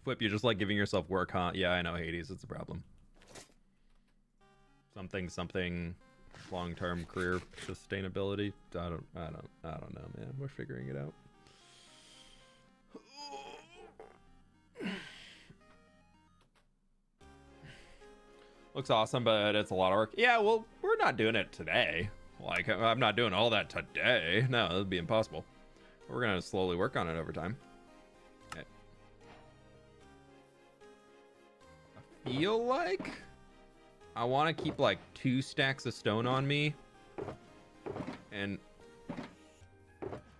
fWhip, you just like giving yourself work, huh? Yeah, I know, Hades, it's a problem. Something long-term career sustainability. I don't know, man. We're figuring it out. Looks awesome, but it's a lot of work. Yeah, well, we're not doing it today. Like, I'm not doing all that today. No, that would be impossible. We're gonna slowly work on it over time. Okay. I feel like I want to keep like 2 stacks of stone on me and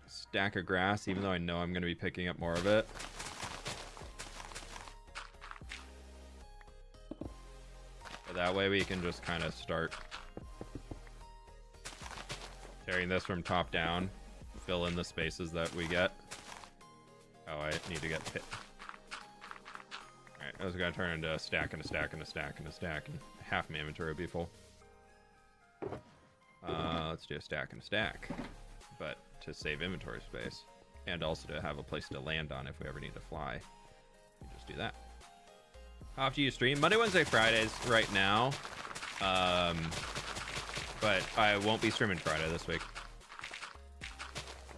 stack of grass, even though I know I'm gonna be picking up more of it. But that way we can just kind of start tearing this from top down. Fill in the spaces that we get. Oh, I need to get pit. Alright, I was gonna turn into a stack and a stack and a stack and a stack, and half my inventory would be full. Let's do a stack and a stack. But to save inventory space. And also to have a place to land on if we ever need to fly. We just do that. How often do you stream? Monday, Wednesday, Fridays right now. But I won't be streaming Friday this week.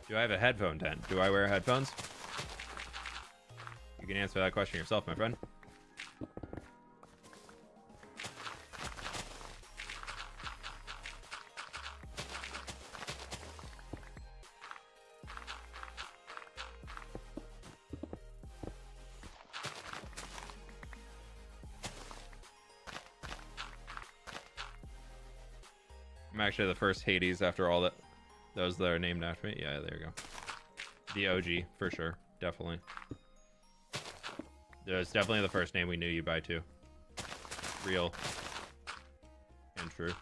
Do I have a headphone tent? Do I wear headphones? You can answer that question yourself, my friend. I'm actually the first Hades after all that. Those that are named after me. Yeah, there you go. The OG, for sure. Definitely. It's definitely the first name we knew you by, too. Real. And true.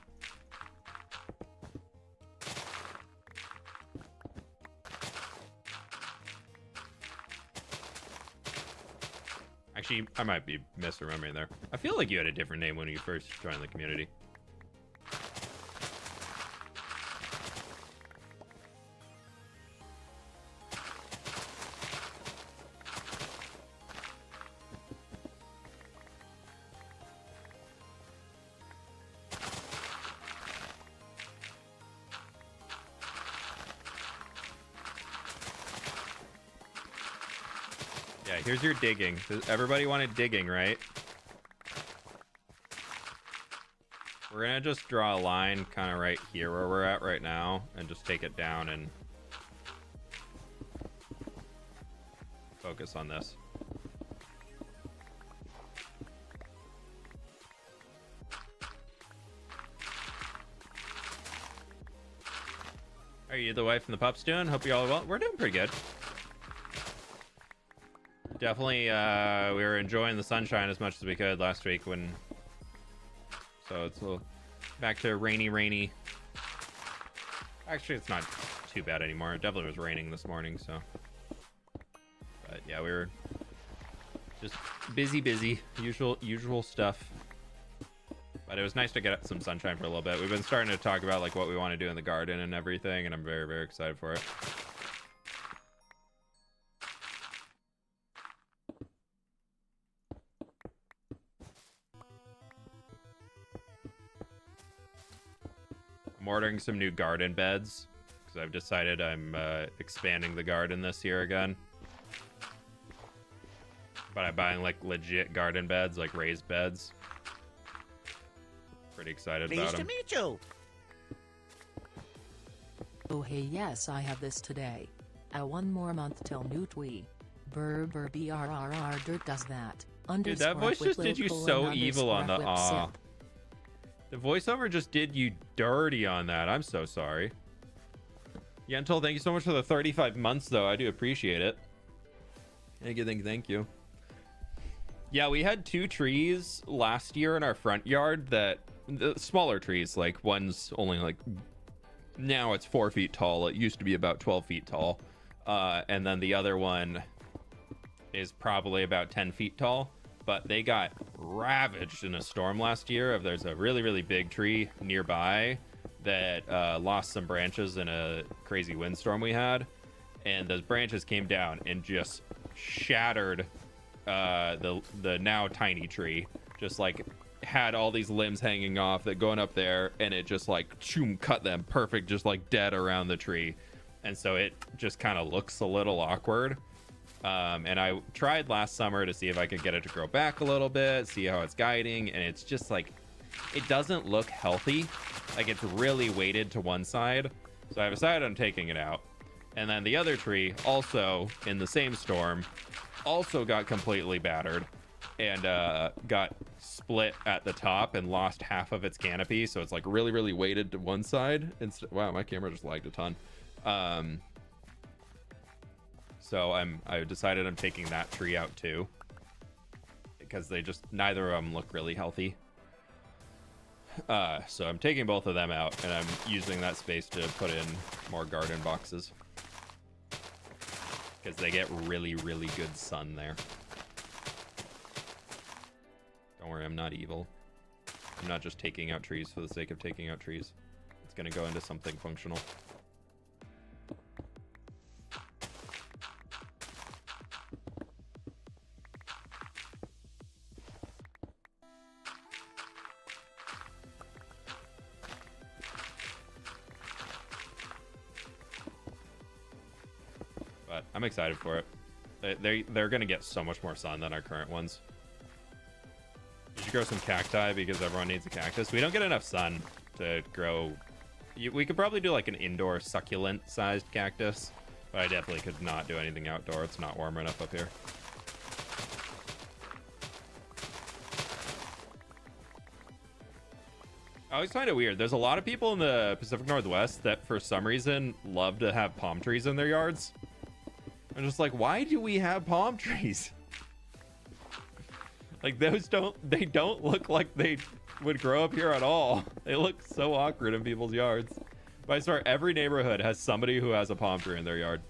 Actually, I might be misremembering there. I feel like you had a different name when you first joined the community. Here's your digging. Everybody wanted digging, right? We're gonna just draw a line kind of right here where we're at right now and just take it down and focus on this. Are you the wife and the pups doing? Hope you all well. We're doing pretty good. Definitely, we were enjoying the sunshine as much as we could last week when... So it's a little... Back to rainy. Actually, it's not too bad anymore. It definitely was raining this morning, so... But yeah, we were just busy. Usual stuff. But it was nice to get some sunshine for a little bit. We've been starting to talk about like what we want to do in the garden and everything, and I'm very, very excited for it. I'm ordering some new garden beds because I've decided I'm expanding the garden this year again. But I'm buying like legit garden beds, like raised beds. Pretty excited about them. Pleased to meet you. Oh hey, yes, I have this today. 1 more month till new twee. BRBRRR dirt does that. Dude, that voice just did you so evil on the aw. The voiceover just did you dirty on that. I'm so sorry. Yentl, thank you so much for the 35 months, though. I do appreciate it. Thank you. Yeah, we had 2 trees last year in our front yard that... The smaller trees, like one's only like... Now it's 4 feet tall. It used to be about 12 feet tall. And then the other one is probably about 10 feet tall. But they got ravaged in a storm last year. There's a really, really big tree nearby that lost some branches in a crazy windstorm we had. And those branches came down and just shattered the now tiny tree. Just like had all these limbs hanging off that going up there, and it just like cut them perfect, just like dead around the tree. And so it just kind of looks a little awkward. And I tried last summer to see if I could get it to grow back a little bit, see how it's guiding, and it's just like, it doesn't look healthy. Like it's really weighted to one side. So I decided on taking it out. And then the other tree, also in the same storm, also got completely battered and got split at the top and lost half of its canopy. So it's like really, really weighted to one side. Wow, my camera just lagged a ton. So I decided I'm taking that tree out too, because they just, neither of them look really healthy. So I'm taking both of them out, and I'm using that space to put in more garden boxes, because they get really, really good sun there. Don't worry, I'm not evil. I'm not just taking out trees for the sake of taking out trees. It's gonna go into something functional. But I'm excited for it. They're gonna get so much more sun than our current ones. You should grow some cacti because everyone needs a cactus. We don't get enough sun to grow. We could probably do like an indoor succulent sized cactus, but I definitely could not do anything outdoor. It's not warm enough up here. I always find it weird. There's a lot of people in the Pacific Northwest that for some reason love to have palm trees in their yards. I'm just like, why do we have palm trees? Like they don't look like they would grow up here at all. They look so awkward in people's yards. But I swear every neighborhood has somebody who has a palm tree in their yard.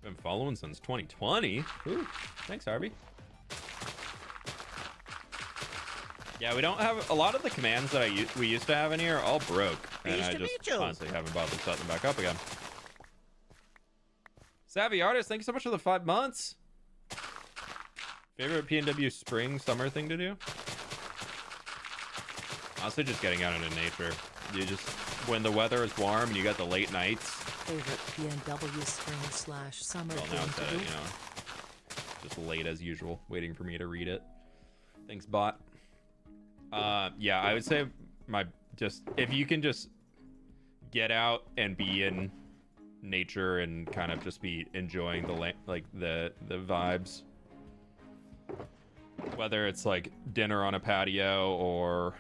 Been following since 2020. Ooh, thanks, Harvey. Yeah, we don't have a lot of the commands that we used to have in here are all broke, and I just honestly haven't bothered to set them back up again. Savvy Artist, thank you so much for the 5 months. Favorite PNW spring summer thing to do? Honestly, just getting out into nature. You just, when the weather is warm and you got the late nights. Favorite PNW spring/summer Well, now it's thing to do? you know, just late as usual, waiting for me to read it. Thanks, bot. Yeah, I would say if you can just get out and be in nature and kind of just be enjoying the vibes. Whether it's like dinner on a patio or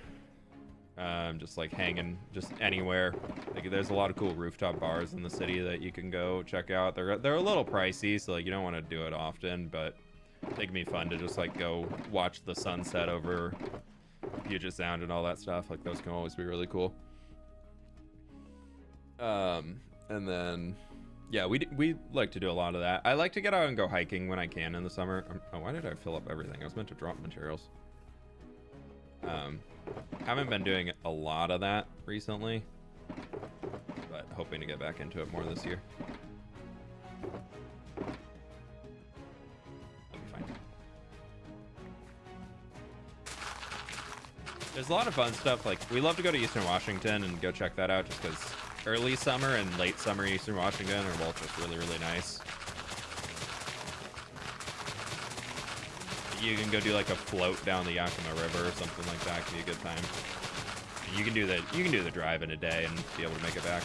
just like hanging just anywhere. Like, there's a lot of cool rooftop bars in the city that you can go check out. They're a little pricey, so like you don't want to do it often, but they can be fun to just like go watch the sunset over Puget Sound and all that stuff. Like, those can always be really cool. And then yeah, we like to do a lot of that. I like to get out and go hiking when I can in the summer. Oh, why did I fill up everything? I was meant to drop materials. Haven't been doing a lot of that recently, but hoping to get back into it more this year. That'll be fine. There's a lot of fun stuff. Like, we love to go to Eastern Washington and go check that out, just because early summer and late summer Eastern Washington are both just really, really nice. You can go do like a float down the Yakima River or something like that. Can be a good time. And you can do the drive in a day and be able to make it back.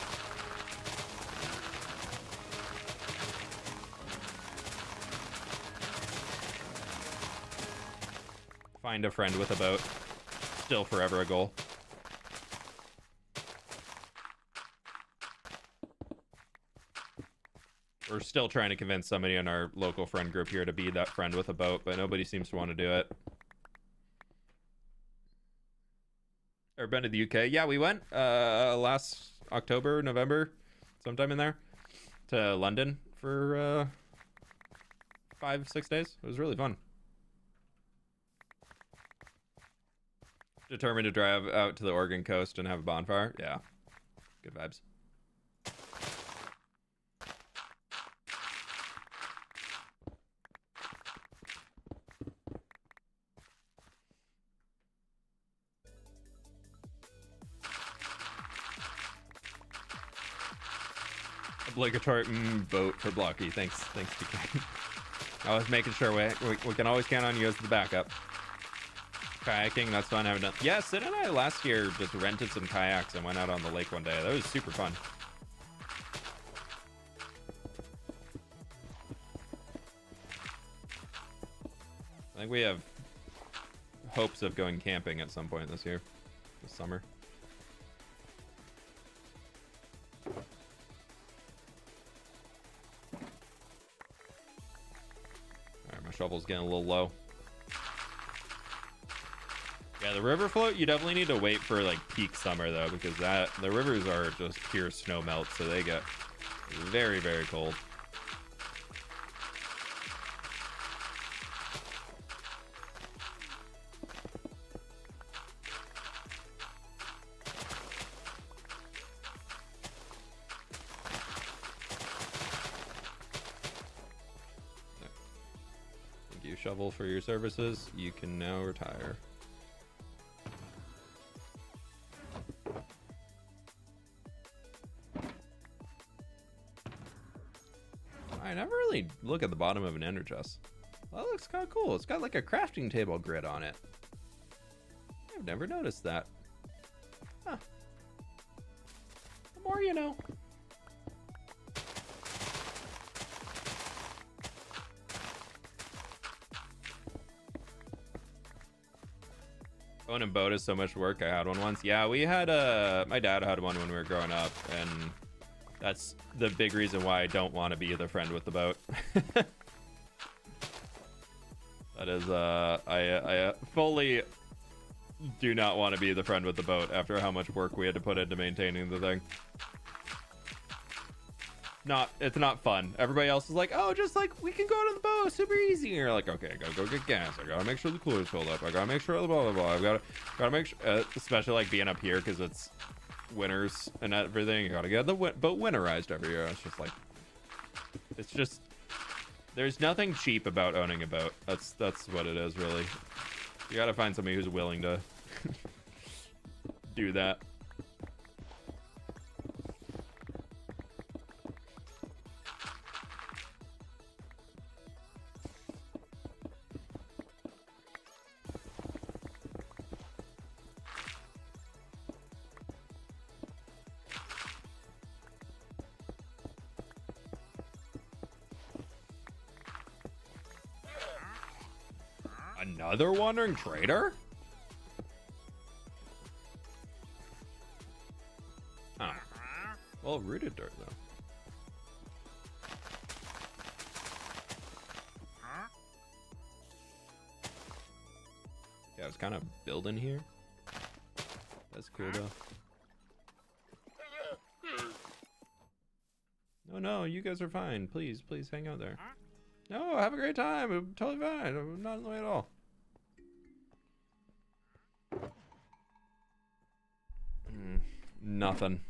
Find a friend with a boat. Still forever a goal. We're still trying to convince somebody in our local friend group here to be that friend with a boat, but nobody seems to want to do it. Ever been to the UK? Yeah, we went last October, November, sometime in there, to London for 5-6 days. It was really fun. Determined to drive out to the Oregon coast and have a bonfire. Yeah, good vibes. Obligatory vote for Blocky. Thanks, PK. I was making sure we can always count on you as the backup. Kayaking, that's fun. I haven't done. Yeah, Sid and I last year just rented some kayaks and went out on the lake one day. That was super fun. I think we have hopes of going camping at some point this year, this summer. Shovel's getting a little low. Yeah, the river float, you definitely need to wait for like peak summer though, because the rivers are just pure snow melt, so they get very, very cold. Shovel for your services. You can now retire. I never really look at the bottom of an ender chest. Well, that looks kind of cool. It's got like a crafting table grid on it. I've never noticed that. Huh. The more you know. Owning a boat is so much work. I had one once. Yeah, we had my dad had one when we were growing up, and that's the big reason why I don't want to be the friend with the boat. That is I fully do not want to be the friend with the boat after how much work we had to put into maintaining the thing. It's not fun. Everybody else is like, oh, just like we can go out on the boat, super easy. And you're like, okay, I gotta go get gas. I gotta make sure the cooler's filled up. I gotta make sure the blah blah blah. I've gotta make sure, especially like being up here because it's winters and everything. You gotta get the boat winterized every year. It's just there's nothing cheap about owning a boat. That's what it is really. You gotta find somebody who's willing to do that. Another wandering trader? Oh. Well, rooted dirt, though. Yeah, I was kind of building here. That's cool, though. No, you guys are fine. Please hang out there. No, have a great time. I'm totally fine. I'm not in the way at all. Nothing.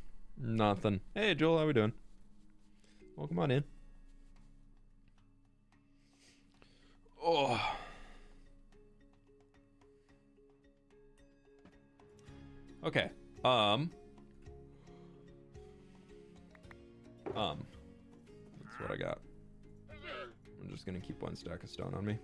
Hey, Joel, how we doing? Welcome on in. Oh. Okay. That's what I got. I'm just gonna keep one stack of stone on me.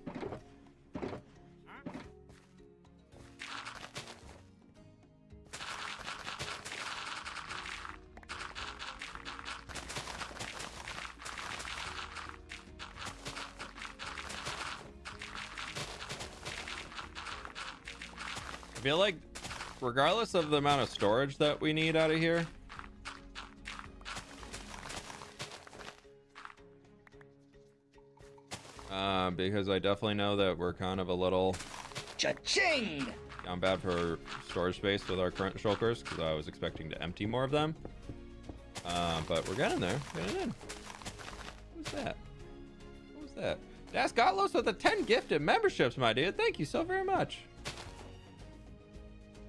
I feel like regardless of the amount of storage that we need out of here, because I definitely know that we're kind of a little Cha-ching! down bad for storage space with our current shulkers, because I was expecting to empty more of them. But we're getting there. Getting in. What was that? What was that? Das Gotlos with the 10 gifted memberships, my dude. Thank you so very much.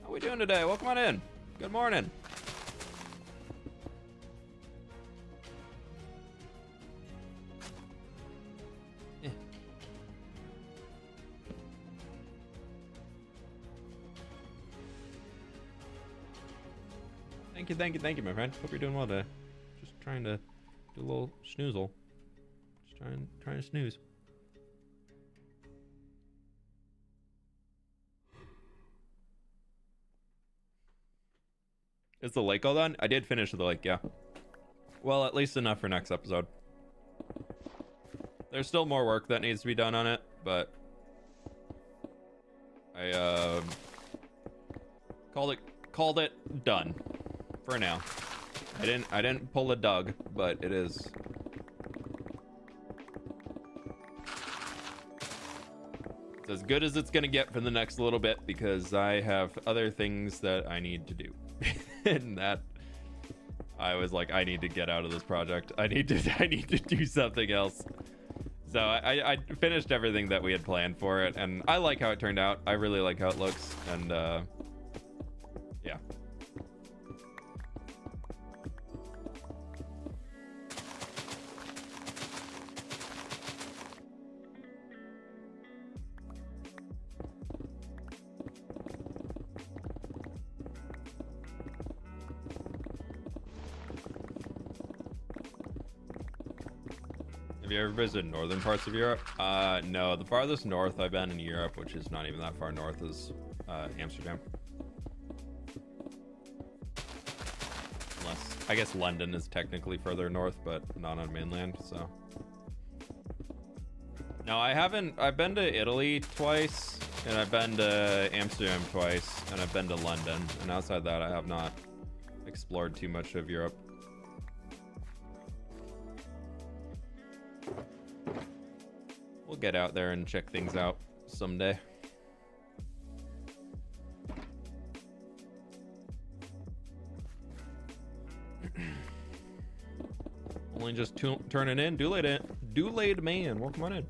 How we doing today? Welcome on in. Good morning. Thank you, my friend. Hope you're doing well today. Just trying to do a little snoozle. Just trying to snooze. Is the lake all done? I did finish the lake, yeah. Well, at least enough for next episode. There's still more work that needs to be done on it, but I called it done for now. I didn't pull a Doug, but it is. It's as good as it's gonna get for the next little bit, because I have other things that I need to do. And that I was like, I need to get out of this project. I need to do something else. So I finished everything that we had planned for it, and I like how it turned out. I really like how it looks, and yeah. Have you ever visited northern parts of Europe? No, the farthest north I've been in Europe, which is not even that far north, is Amsterdam. Unless, I guess London is technically further north, but not on mainland, so. No, I haven't. I've been to Italy twice, and I've been to Amsterdam twice, and I've been to London. And outside that, I have not explored too much of Europe. We'll get out there and check things out someday. Only just turning in. Delayed man. Welcome on in.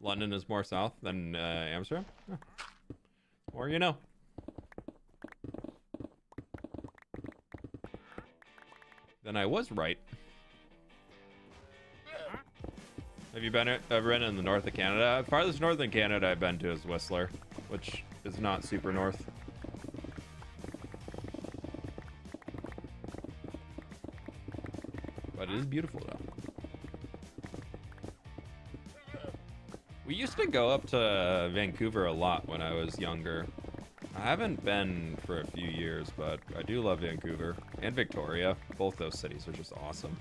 London is more south than Amsterdam? Huh. Or you know. Then I was right. Have you been ever been in the north of Canada? Farthest north in Canada I've been to is Whistler, which is not super north. But it is beautiful though. We used to go up to Vancouver a lot when I was younger. I haven't been for a few years, but I do love Vancouver and Victoria. Both those cities are just awesome.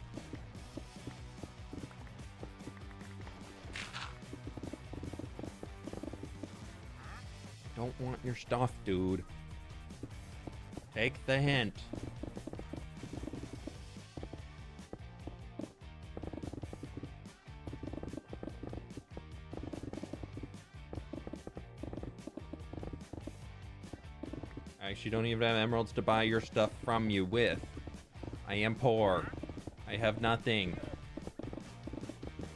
Don't want your stuff, dude. Take the hint. I actually don't even have emeralds to buy your stuff from you with. I am poor. I have nothing.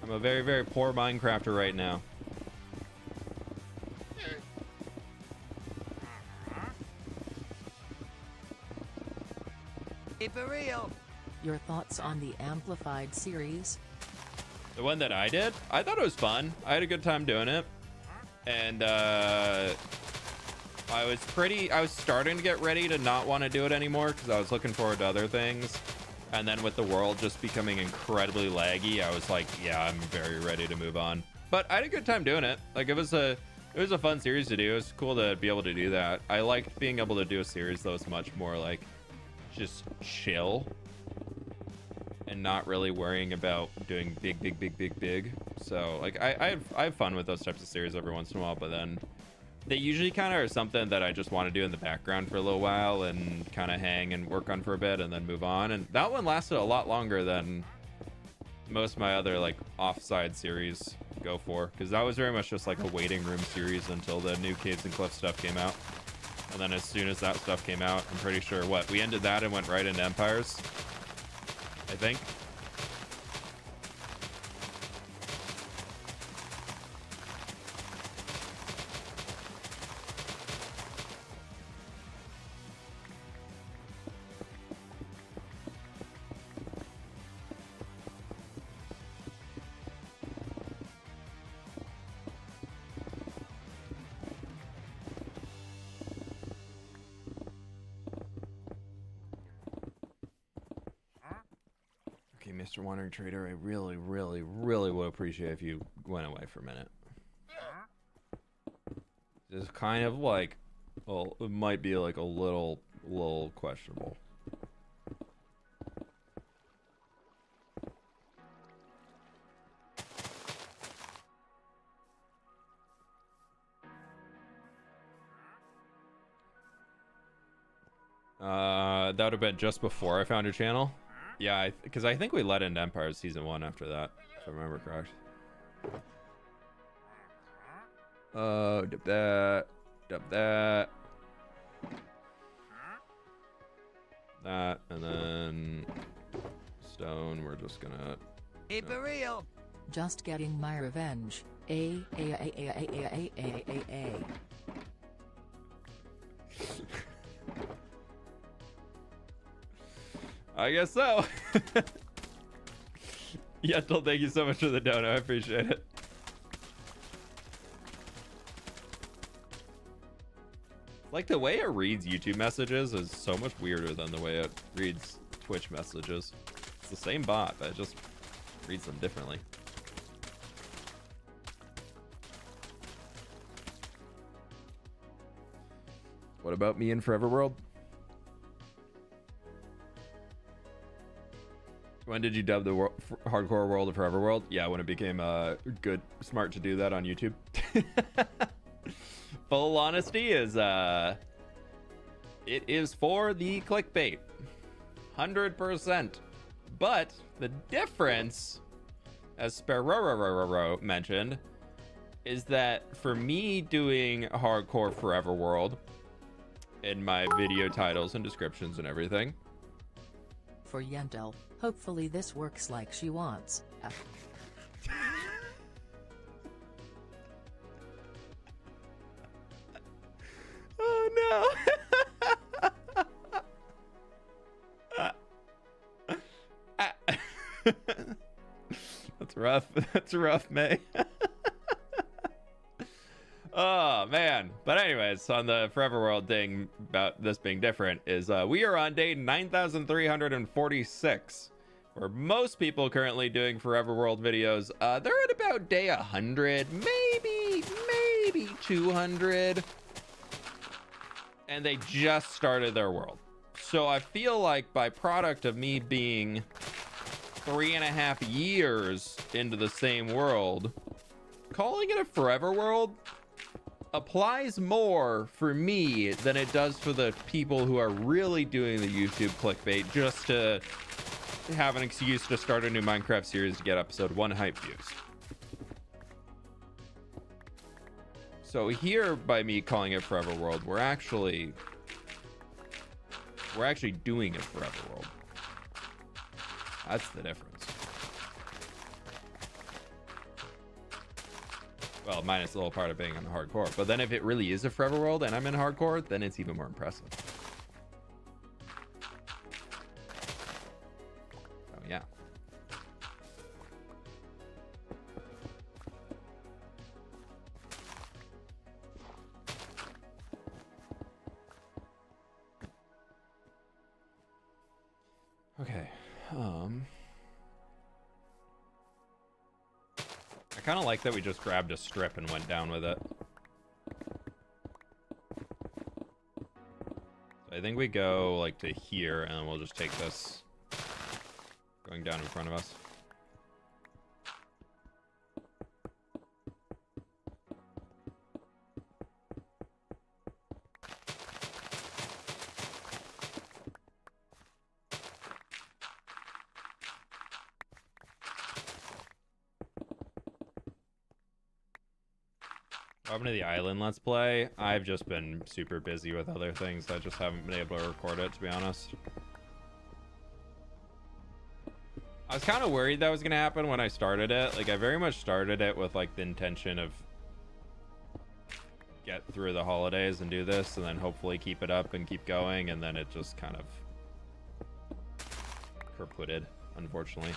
I'm a very, very poor Minecrafter right now. Keep it real. Your thoughts on the Amplified series? The one that I did? I thought it was fun. I had a good time doing it. And, I was starting to get ready to not want to do it anymore because I was looking forward to other things. And then with the world just becoming incredibly laggy, I was like, yeah, I'm very ready to move on. But I had a good time doing it. Like, it was a fun series to do. It was cool to be able to do that. I liked being able to do a series that was much more like just chill and not really worrying about doing big. So like I have fun with those types of series every once in a while, but then they usually kind of are something that I just want to do in the background for a little while and kind of hang and work on for a bit and then move on. And that one lasted a lot longer than most of my other like offside series go for, because that was very much just like a waiting room series until the new Caves and Cliffs stuff came out. And then as soon as that stuff came out, I'm pretty sure we ended that and went right into Empires, I think. Mr. Wandering Trader, I really would appreciate if you went away for a minute. It's kind of like, well, it might be like a little questionable. That would have been just before I found your channel. Yeah, because I think we let in Empires Season 1 after that, if I remember correct. Dip that. That, and then stone, we're just gonna... Keep it real. Just getting my revenge. A. I guess so. Yentel, thank you so much for the dono. I appreciate it. Like, the way it reads YouTube messages is so much weirder than the way it reads Twitch messages. It's the same bot, but it just reads them differently. What about me in Forever World? When did you dub the hardcore world of Forever World? Yeah, when it became smart to do that on YouTube. Full honesty is it is for the clickbait, 100%. But the difference, as Sparrow mentioned, is that for me doing hardcore Forever World in my video titles and descriptions and everything. For Yentel, hopefully this works like she wants. Oh no. That's rough. That's rough, May. Oh man. But anyways, on the Forever World thing about this being different is we are on day 9,346 Or most people currently doing Forever World videos, they're at about day 100, maybe 200. And they just started their world. So I feel like by product of me being 3.5 years into the same world, calling it a Forever World applies more for me than it does for the people who are really doing the YouTube clickbait just to have an excuse to start a new Minecraft series to get episode 1 hype views. So here, by me calling it Forever World, we're actually doing a Forever World. That's the difference. Well, minus the little part of being on hardcore. But then if it really is a Forever World and I'm in hardcore, then it's even more impressive. So yeah. Okay. I kind of like that we just grabbed a strip and went down with it. So I think we go like to here and we'll just take this going down in front of us. Welcome to the island Let's Play. I've just been super busy with other things. I just haven't been able to record it, to be honest. I was kind of worried that was going to happen when I started it. Like, I very much started it with, like, the intention of get through the holidays and do this, and then hopefully keep it up and keep going, and then it just kind of kaputted, unfortunately.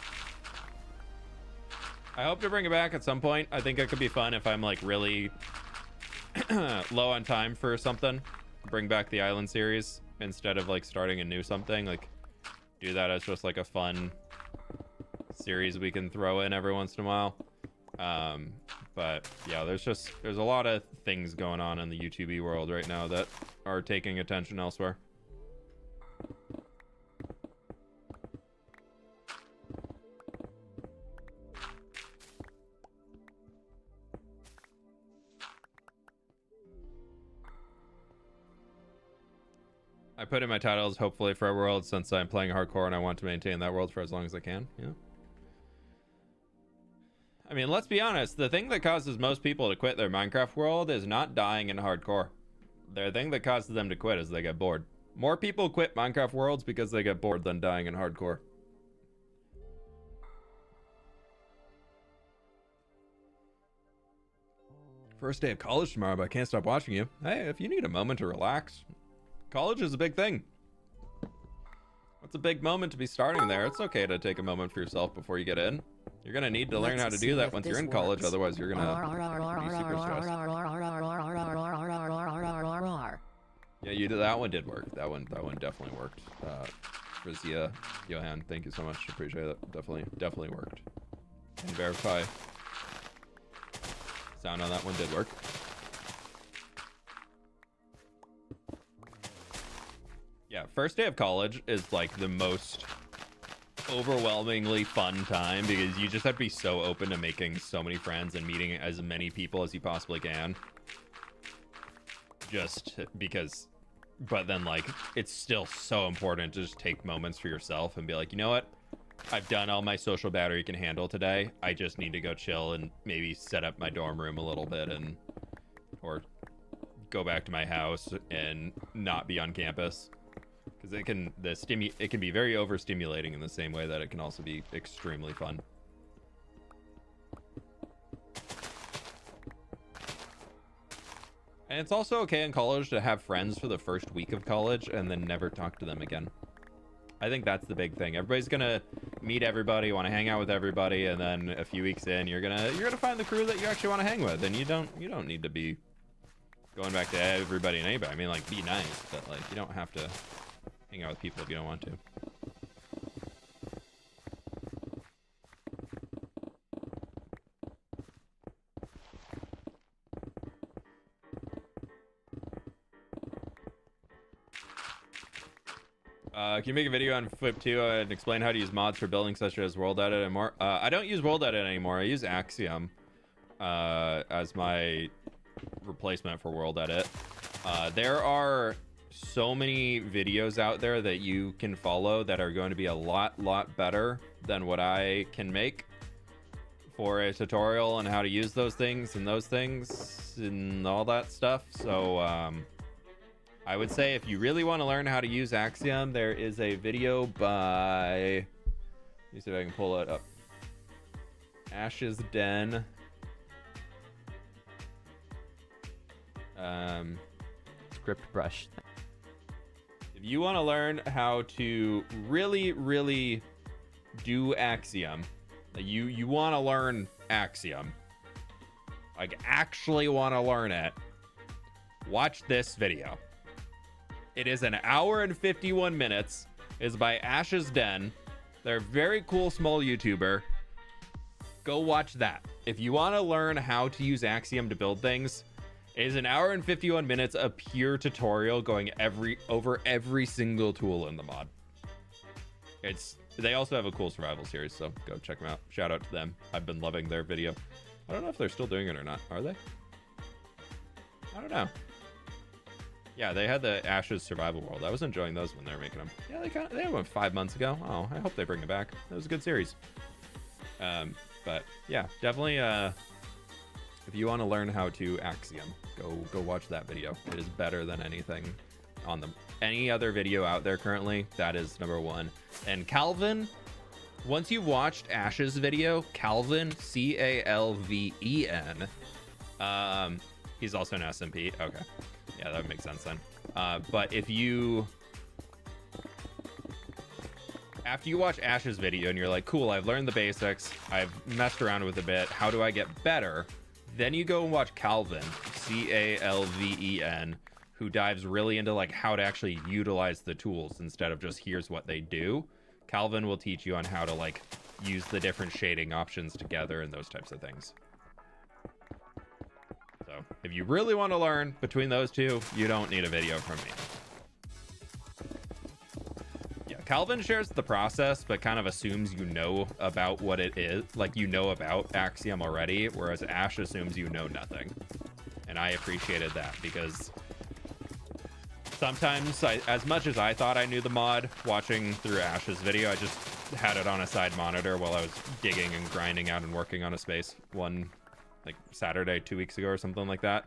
I hope to bring it back at some point. I think it could be fun if I'm, like, really low on time for something. Bring back the island series instead of, like, starting a new something. Like, do that as just, like, a fun series we can throw in every once in a while. But, yeah, there's a lot of things going on in the YouTube world right now that are taking attention elsewhere. I put in my titles, hopefully for a world, since I'm playing hardcore and I want to maintain that world for as long as I can. Yeah. I mean, let's be honest. The thing that causes most people to quit their Minecraft world is not dying in hardcore. The thing that causes them to quit is they get bored. More people quit Minecraft worlds because they get bored than dying in hardcore. First day of college tomorrow, but I can't stop watching you. Hey, if you need a moment to relax, college is a big thing. It's a big moment to be starting there. It's okay to take a moment for yourself before you get in. You're gonna need to learn how to do that once you're in college, otherwise you're gonna be super stressed. Yeah, you did that one. Did work. That one definitely worked. Frizia, Johan, thank you so much. Appreciate it. Definitely worked. And verify. Sound on that one did work. Yeah, first day of college is like the most overwhelmingly fun time because you just have to be so open to making so many friends and meeting as many people as you possibly can. Just because, but then like it's still so important to just take moments for yourself and be like, you know what? I've done all my social battery can handle today. I just need to go chill and maybe set up my dorm room a little bit and or go back to my house and not be on campus. Because it can be very overstimulating in the same way that it can also be extremely fun. And it's also okay in college to have friends for the first week of college and then never talk to them again. I think that's the big thing. Everybody's gonna meet everybody, want to hang out with everybody, and then a few weeks in, you're gonna find the crew that you actually want to hang with, and you don't need to be going back to everybody and anybody. I mean, like, be nice, but like you don't have to hang out with people if you don't want to. Can you make a video on fWhip 2 and explain how to use mods for building such as World Edit and more? I don't use World Edit anymore. I use Axiom as my replacement for World Edit. There are so many videos out there that you can follow that are going to be a lot better than what I can make for a tutorial on how to use those things and all that stuff. So I would say if you really want to learn how to use Axiom, there is a video by, let me see if I can pull it up, Ash's Den. Script brush. If you want to learn how to really do Axiom, you want to learn Axiom, like actually want to learn it, watch this video. It is 1 hour and 51 minutes. It's by Ash's Den. They're a very cool small YouTuber. Go watch that. If you want to learn how to use Axiom to build things, it is 1 hour and 51 minutes of pure tutorial going over every single tool in the mod. They also have a cool survival series, so go check them out. Shout out to them. I've been loving their video. I don't know if they're still doing it or not. Are they? I don't know. Yeah, they had the Ashes Survival World. I was enjoying those when they were making them. Yeah, they had one 5 months ago. Oh, I hope they bring it back. That was a good series. But yeah, definitely. If you want to learn how to Axiom, go watch that video. It is better than anything on any other video out there currently. That is number one. And Calvin, once you've watched Ash's video, Calvin, Calven, he's also an SMP. Okay. Yeah, that would make sense then. But after you watch Ash's video and you're like, cool, I've learned the basics, I've messed around with a bit, how do I get better? Then you go and watch Calvin, Calven, who dives really into like how to actually utilize the tools instead of just here's what they do. Calvin will teach you on how to like use the different shading options together and those types of things. So if you really want to learn between those two, you don't need a video from me. Yeah, Calvin shares the process, but kind of assumes you know about what it is. Like you know about Axiom already, whereas Ash assumes you know nothing. And I appreciated that because sometimes, as much as I thought I knew the mod, watching through Ash's video, I just had it on a side monitor while I was digging and grinding out and working on a space one like Saturday 2 weeks ago or something like that.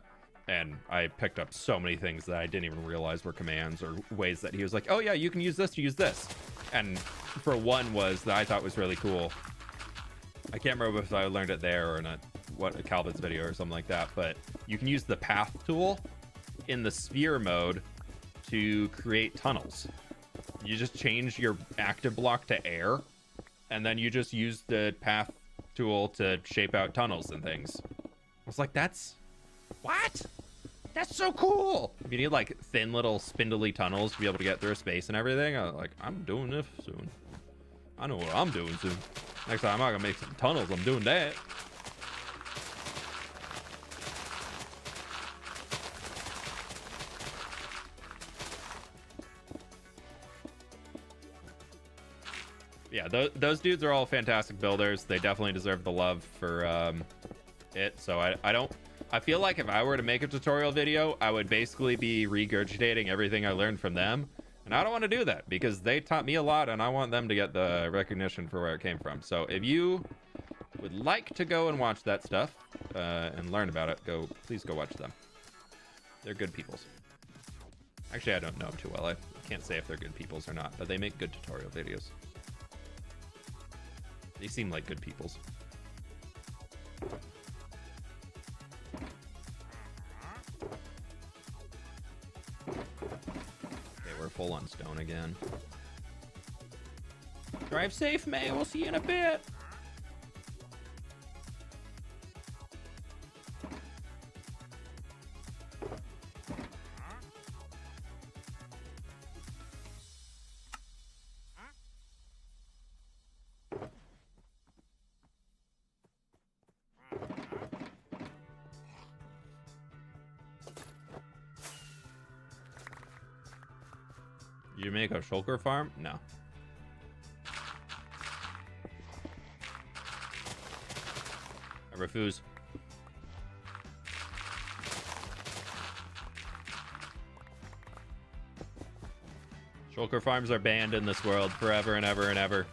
And I picked up so many things that I didn't even realize were commands or ways that he was like, oh yeah, you can use this to use this. And for one was that I thought was really cool. I can't remember if I learned it there or in a Calvin's video or something like that, but you can use the path tool in the sphere mode to create tunnels. You just change your active block to air, and then you just use the path tool to shape out tunnels and things. I was like, that's so cool. If you need like thin little spindly tunnels to be able to get through a space and everything, I was like, I'm doing this soon. I know what I'm doing soon. Next time I'm gonna make some tunnels, I'm doing that. Yeah, those dudes are all fantastic builders. They definitely deserve the love for it. So I feel like if I were to make a tutorial video, I would basically be regurgitating everything I learned from them. And I don't want to do that because they taught me a lot and I want them to get the recognition for where it came from. So if you would like to go and watch that stuff and learn about it, please go watch them. They're good peoples. Actually, I don't know them too well. I can't say if they're good peoples or not, but they make good tutorial videos. They seem like good peoples. Okay, we're full on stone again. Drive safe, May. We'll see you in a bit. You make a shulker farm? No. I refuse. Shulker farms are banned in this world forever and ever and ever.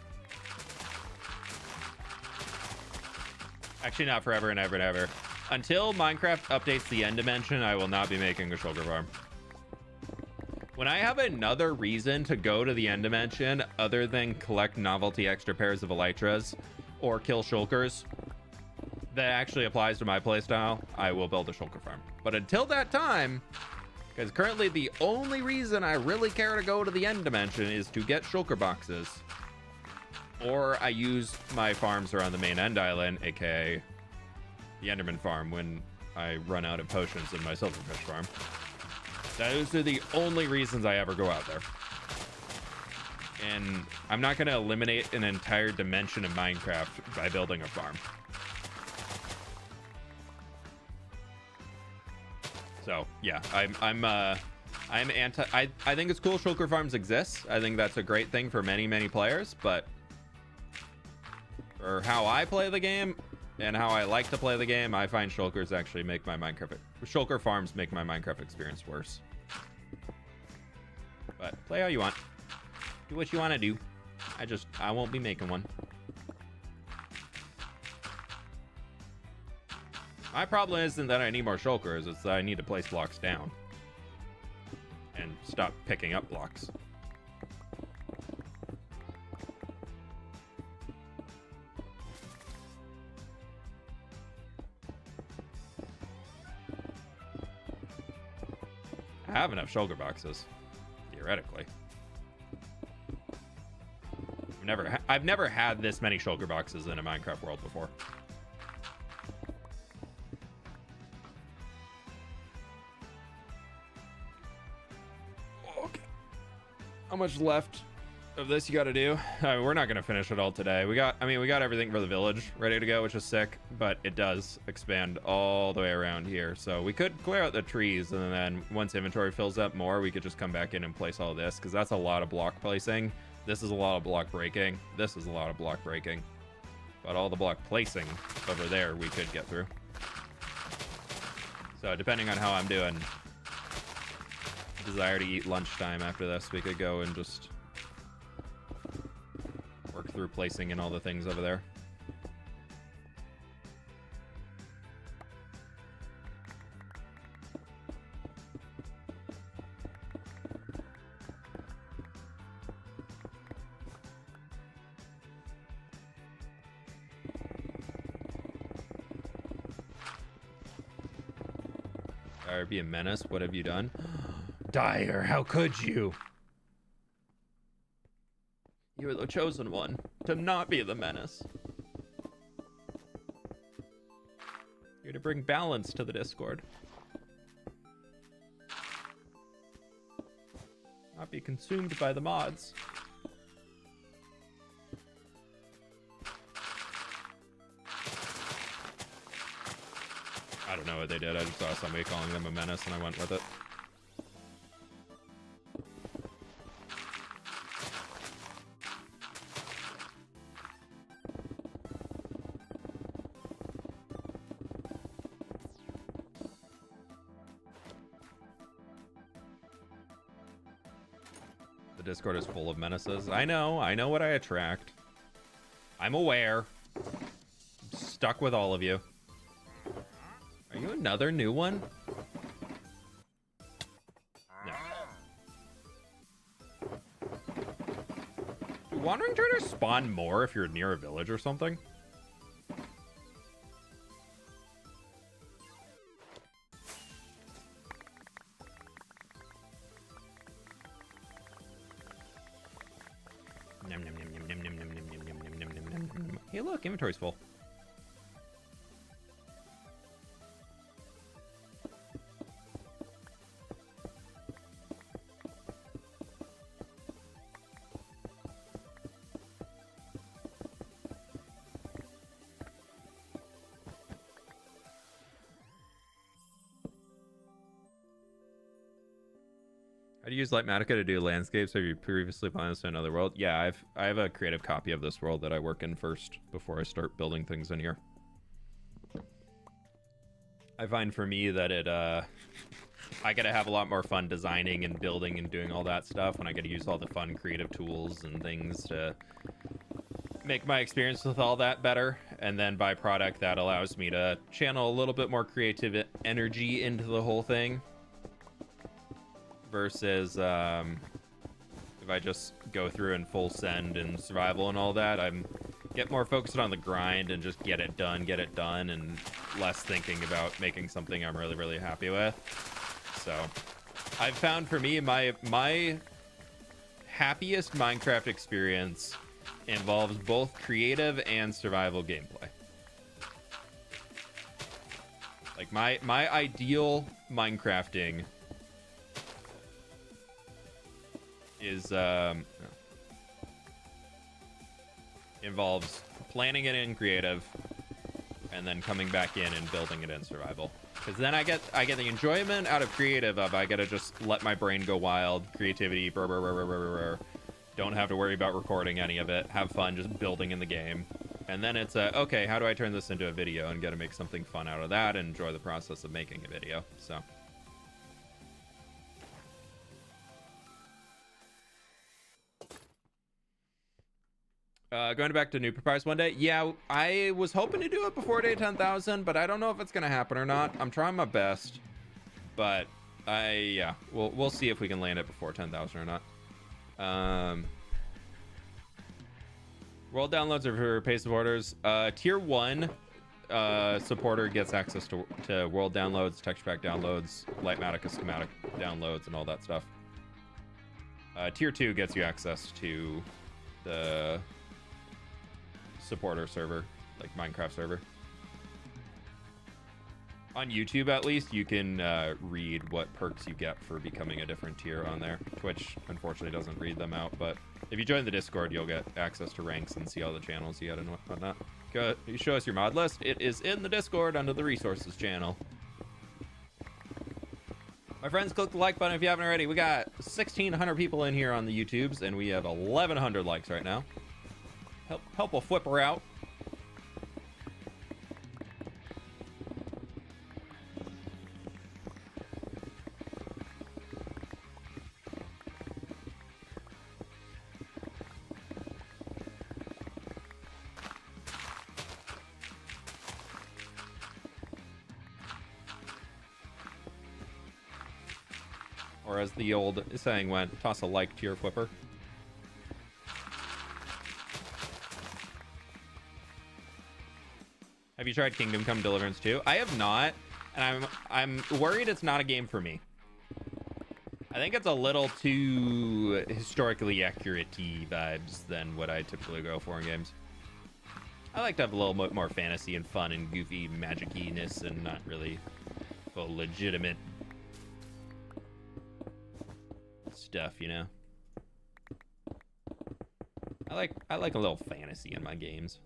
Actually, not forever and ever and ever. Until Minecraft updates the end dimension, I will not be making a shulker farm. When I have another reason to go to the end dimension other than collect novelty extra pairs of elytras or kill shulkers that actually applies to my playstyle, I will build a shulker farm. But until that time, because currently the only reason I really care to go to the end dimension is to get shulker boxes. Or I use my farms around the main end island, aka the Enderman farm, when I run out of potions in my silverfish farm. Those are the only reasons I ever go out there. And I'm not going to eliminate an entire dimension of Minecraft by building a farm. So yeah, I'm anti. I think it's cool shulker farms exist. I think that's a great thing for many players, but for how I play the game and how I like to play the game, I find shulkers actually make my shulker farms make my Minecraft experience worse. But play how you want. Do what you want to do. I won't be making one. My problem isn't that I need more shulkers, it's that I need to place blocks down. And stop picking up blocks. I have enough shulker boxes, theoretically. I've never had this many shulker boxes in a Minecraft world before. Okay. How much left of this you got to do? We're not gonna finish it all today. We got everything for the village ready to go, which is sick, but it does expand all the way around here. So we could clear out the trees, and then once inventory fills up more, we could just come back in and place all this, because that's a lot of block placing. This is a lot of block breaking. This is a lot of block breaking. But all the block placing over there we could get through. So depending on how I'm doing, desire to eat lunchtime after this, we could go and just work through placing in all the things over there. Dire, be a menace. What have you done? Dire, how could you? You are the chosen one to not be the menace. You're to bring balance to the Discord. Not be consumed by the mods. I don't know what they did. I just saw somebody calling them a menace and I went with it. The Discord is full of menaces. I know what I attract. I'm aware. I'm stuck with all of you. Are you another new one? No. Do wandering traders spawn more if you're near a village or something? Nom, nom, nom, nom, nom, nom, nom, nom, nom, nom, nom, nom, nom, nom. Hey, look, inventory's full. I'd use Litematica to do landscapes. Have you previously planned this in another world? Yeah, I have a creative copy of this world that I work in first before I start building things in here. I find for me that I gotta have a lot more fun designing and building and doing all that stuff when I gotta use all the fun creative tools and things to make my experience with all that better. And then by product, that allows me to channel a little bit more creative energy into the whole thing. Versus if I just go through and full send and survival and all that, I'm get more focused on the grind and just get it done, and less thinking about making something I'm really, really happy with. So I've found for me, my happiest Minecraft experience involves both creative and survival gameplay. Like my ideal Minecrafting is involves planning it in creative and then coming back in and building it in survival, because then I get the enjoyment out of creative of I gotta just let my brain go wild, creativity, don't have to worry about recording any of it, have fun just building in the game. And then it's okay, how do I turn this into a video and gotta make something fun out of that and enjoy the process of making a video. So going back to New Prize one day. Yeah, I was hoping to do it before day 10,000, but I don't know if it's gonna happen or not. I'm trying my best, but yeah, we'll see if we can land it before 10,000 or not. World downloads are for pace of orders. Tier 1 supporter gets access to world downloads, texture pack downloads, Litematica schematic downloads, and all that stuff. Tier 2 gets you access to the supporter server, like Minecraft server. On YouTube, at least, you can read what perks you get for becoming a different tier on there. Twitch, unfortunately, doesn't read them out, but if you join the Discord, you'll get access to ranks and see all the channels you had and whatnot. Go, you show us your mod list. It is in the Discord under the resources channel. My friends, click the like button if you haven't already. We got 1,600 people in here on the YouTubes, and we have 1,100 likes right now. Help a flipper out. Or as the old saying went, toss a like to your flipper. Have you tried Kingdom Come Deliverance 2? I have not, and I'm worried it's not a game for me. I think it's a little too historically accurate-y vibes than what I typically go for in games. I like to have a little bit more fantasy and fun and goofy magic-iness and not really full legitimate stuff, you know? I like a little fantasy in my games.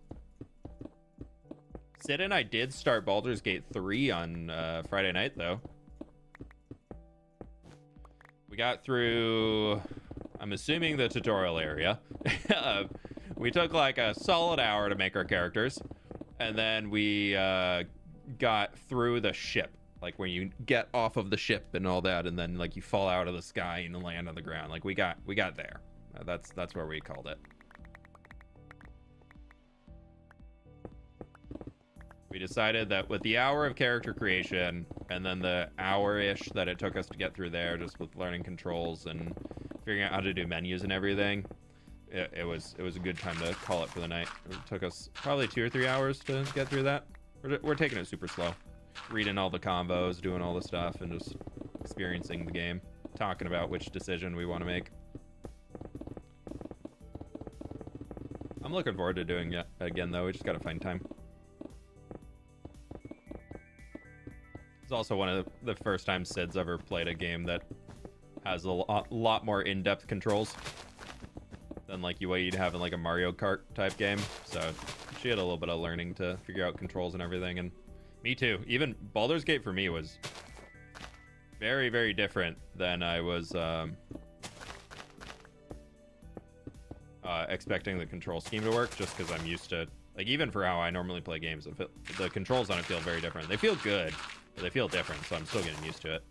Sid and I did start Baldur's Gate 3 on Friday night, though. We got through, I'm assuming, the tutorial area. We took like a solid hour to make our characters, and then we got through the ship, like when you get off of the ship and all that, and then like you fall out of the sky and land on the ground. Like we got there. That's where we called it. We decided that with the hour of character creation and then the hour-ish that it took us to get through there, just with learning controls and figuring out how to do menus and everything, it was a good time to call it for the night. It took us probably 2 or 3 hours to get through that. We're taking it super slow, reading all the combos, doing all the stuff, and just experiencing the game, talking about which decision we want to make. I'm looking forward to doing it again, though. We just gotta find time. It's also one of the first time Sid's ever played a game that has a lot more in-depth controls than like what you'd have in like a Mario Kart type game. So she had a little bit of learning to figure out controls and everything, and me too. Even Baldur's Gate for me was Very, very different than I was expecting the control scheme to work, just because I'm used to, like, even for how I normally play games, the controls on it feel very different. They feel good, but they feel different, so I'm still getting used to it.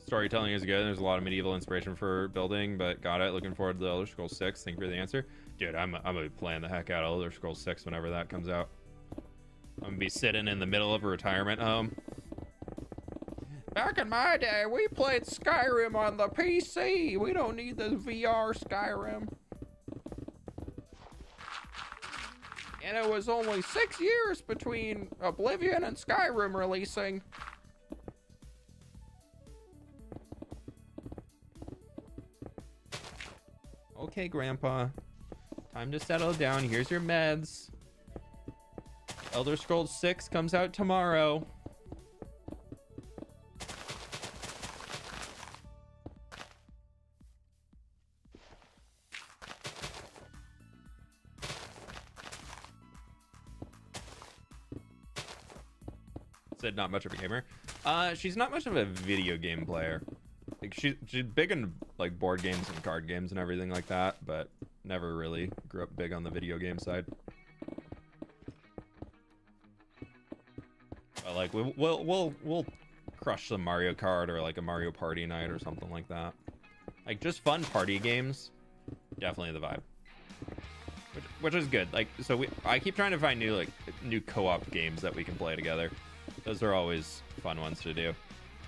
Storytelling is good. There's a lot of medieval inspiration for building, but got it. Looking forward to the Elder Scrolls 6. Thank you for the answer. Dude, I'm gonna be playing the heck out of Elder Scrolls 6 whenever that comes out. I'm gonna be sitting in the middle of a retirement home. Back in my day, we played Skyrim on the PC. We don't need this VR Skyrim. And it was only 6 years between Oblivion and Skyrim releasing. Okay, Grandpa. Time to settle down. Here's your meds. Elder Scrolls 6 comes out tomorrow. Said not much of a gamer. She's not much of a video game player. Like she's big in like board games and card games and everything like that, but never really grew up big on the video game side. But like we'll crush some Mario Kart or like a Mario Party night or something like that. Like just fun party games, definitely the vibe. Which is good. Like so I keep trying to find new co-op games that we can play together. Those are always fun ones to do.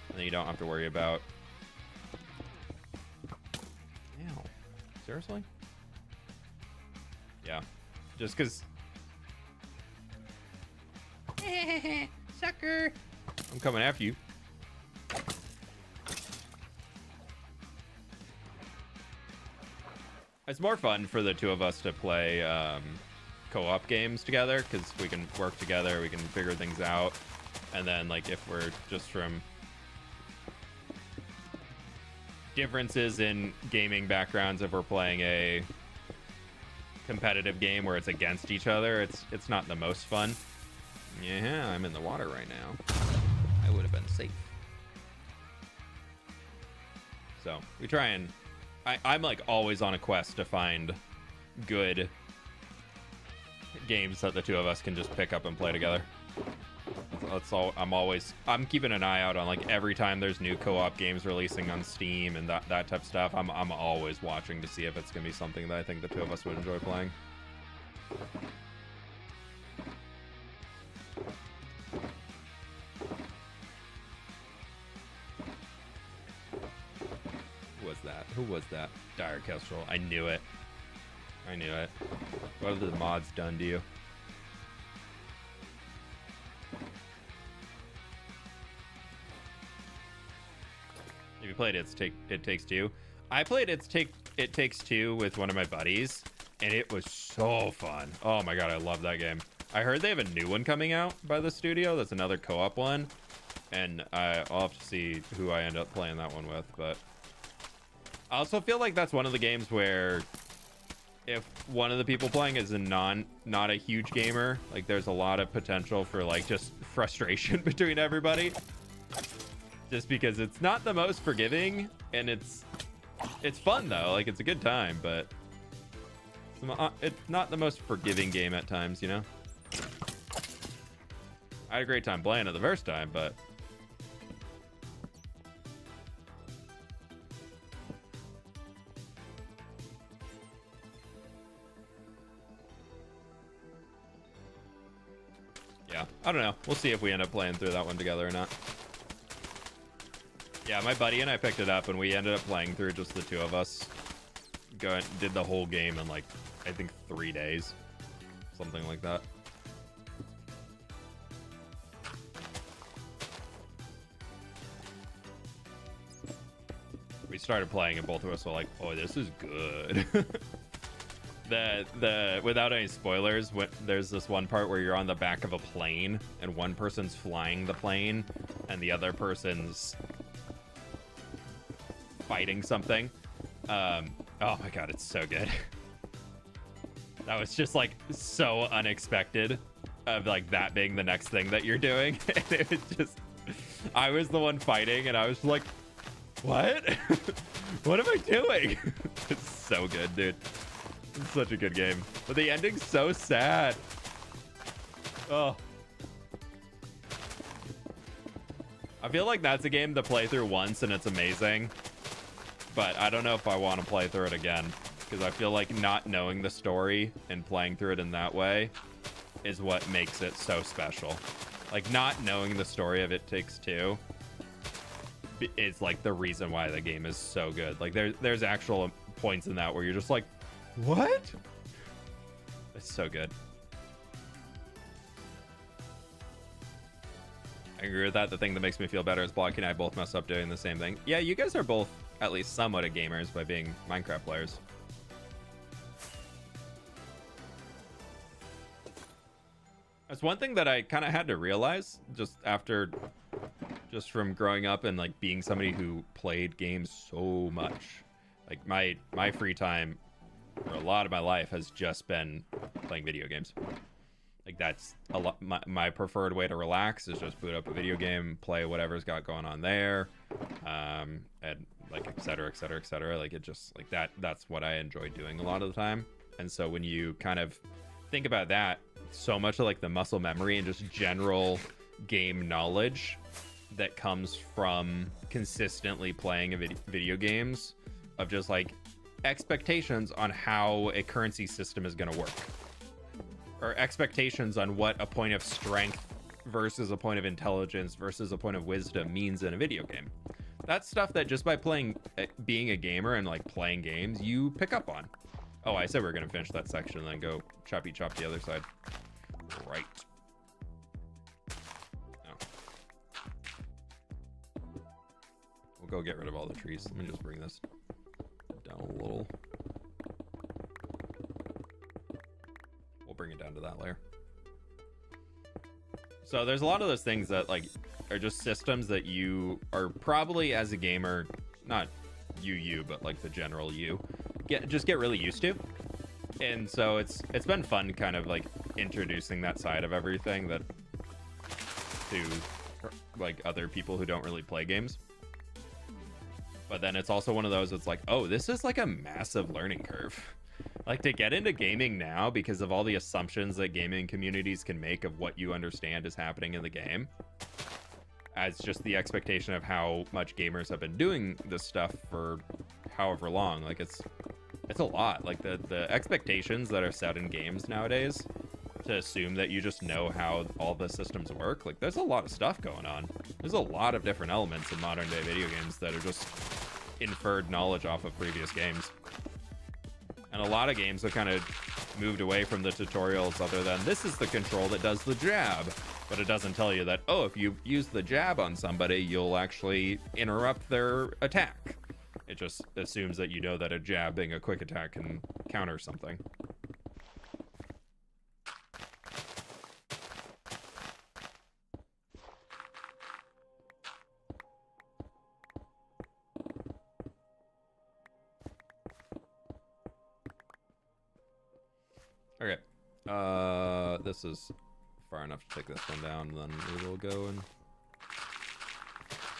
And then you don't have to worry about. Ow. Seriously? Yeah. Just because. Sucker! I'm coming after you. It's more fun for the two of us to play co-op games together because we can work together, we can figure things out. And then, like, if we're just from differences in gaming backgrounds, if we're playing a competitive game where it's against each other, it's not the most fun. Yeah, I'm in the water right now. I would have been safe. So we try and I'm like always on a quest to find good games that the two of us can just pick up and play together. That's all. I'm keeping an eye out on like every time there's new co-op games releasing on Steam and that type of stuff. I'm always watching to see if it's gonna be something that I think the two of us would enjoy playing. Who was that? Dire Kestrel. I knew it. I knew it. What have the mods done to you? Have you played It Takes Two? I played It Takes Two with one of my buddies, and it was so fun. Oh my god, I love that game. I heard they have a new one coming out by the studio. That's another co-op one, and I'll have to see who I end up playing that one with, but I also feel like that's one of the games where if one of the people playing is not a huge gamer, like there's a lot of potential for like just frustration between everybody. Just because it's not the most forgiving, and it's fun though, like it's a good time, but it's not the most forgiving game at times, you know? I had a great time playing it the first time, but yeah, I don't know. We'll see if we end up playing through that one together or not. Yeah, my buddy and I picked it up, and we ended up playing through just the two of us. Did the whole game in, like, I think 3 days. Something like that. We started playing, and both of us were like, oh, this is good. Without any spoilers, there's this one part where you're on the back of a plane, and one person's flying the plane, and the other person's fighting something. Oh my god, it's so good. That was just like so unexpected of like that being the next thing that you're doing. And it was just, I was the one fighting and I was like, what? What am I doing? It's so good, dude. It's such a good game. But the ending's so sad. Oh. I feel like that's a game to play through once and it's amazing. But I don't know if I want to play through it again. Because I feel like not knowing the story and playing through it in that way is what makes it so special. Like, not knowing the story of It Takes Two is like the reason why the game is so good. Like, there's actual points in that where you're just like, what? It's so good. I agree with that. The thing that makes me feel better is Blocky and I both mess up doing the same thing. Yeah, you guys are both at least somewhat of gamers by being Minecraft players. That's one thing that I kind of had to realize just from growing up and like being somebody who played games so much. Like my free time for a lot of my life has just been playing video games. Like that's a lot. My preferred way to relax is just boot up a video game, play whatever's got going on there, and like et cetera, et cetera, et cetera. Like it just like that's what I enjoy doing a lot of the time. And so when you kind of think about that, so much of like the muscle memory and just general game knowledge that comes from consistently playing video games of just like expectations on how a currency system is going to work, or expectations on what a point of strength versus a point of intelligence versus a point of wisdom means in a video game. That's stuff that just by playing, being a gamer and like playing games, you pick up on. Oh, I said we are going to finish that section and then go choppy chop the other side. Right. No. We'll go get rid of all the trees. Let me just bring this down a little. We'll bring it down to that layer. So there's a lot of those things that like are just systems that you are probably as a gamer, not you, but like the general you, get really used to. And so it's been fun kind of like introducing that side of everything that to like other people who don't really play games. But then it's also one of those that's like, oh, this is like a massive learning curve. Like to get into gaming now because of all the assumptions that gaming communities can make of what you understand is happening in the game, as just the expectation of how much gamers have been doing this stuff for however long. Like it's a lot. Like the expectations that are set in games nowadays to assume that you just know how all the systems work. Like there's a lot of stuff going on. There's a lot of different elements in modern day video games that are just inferred knowledge off of previous games. And a lot of games have kind of moved away from the tutorials other than this is the control that does the jab. But it doesn't tell you that, oh, if you use the jab on somebody, you'll actually interrupt their attack. It just assumes that you know that a jab being a quick attack can counter something. Okay. This is far enough to take this one down, and then we will go and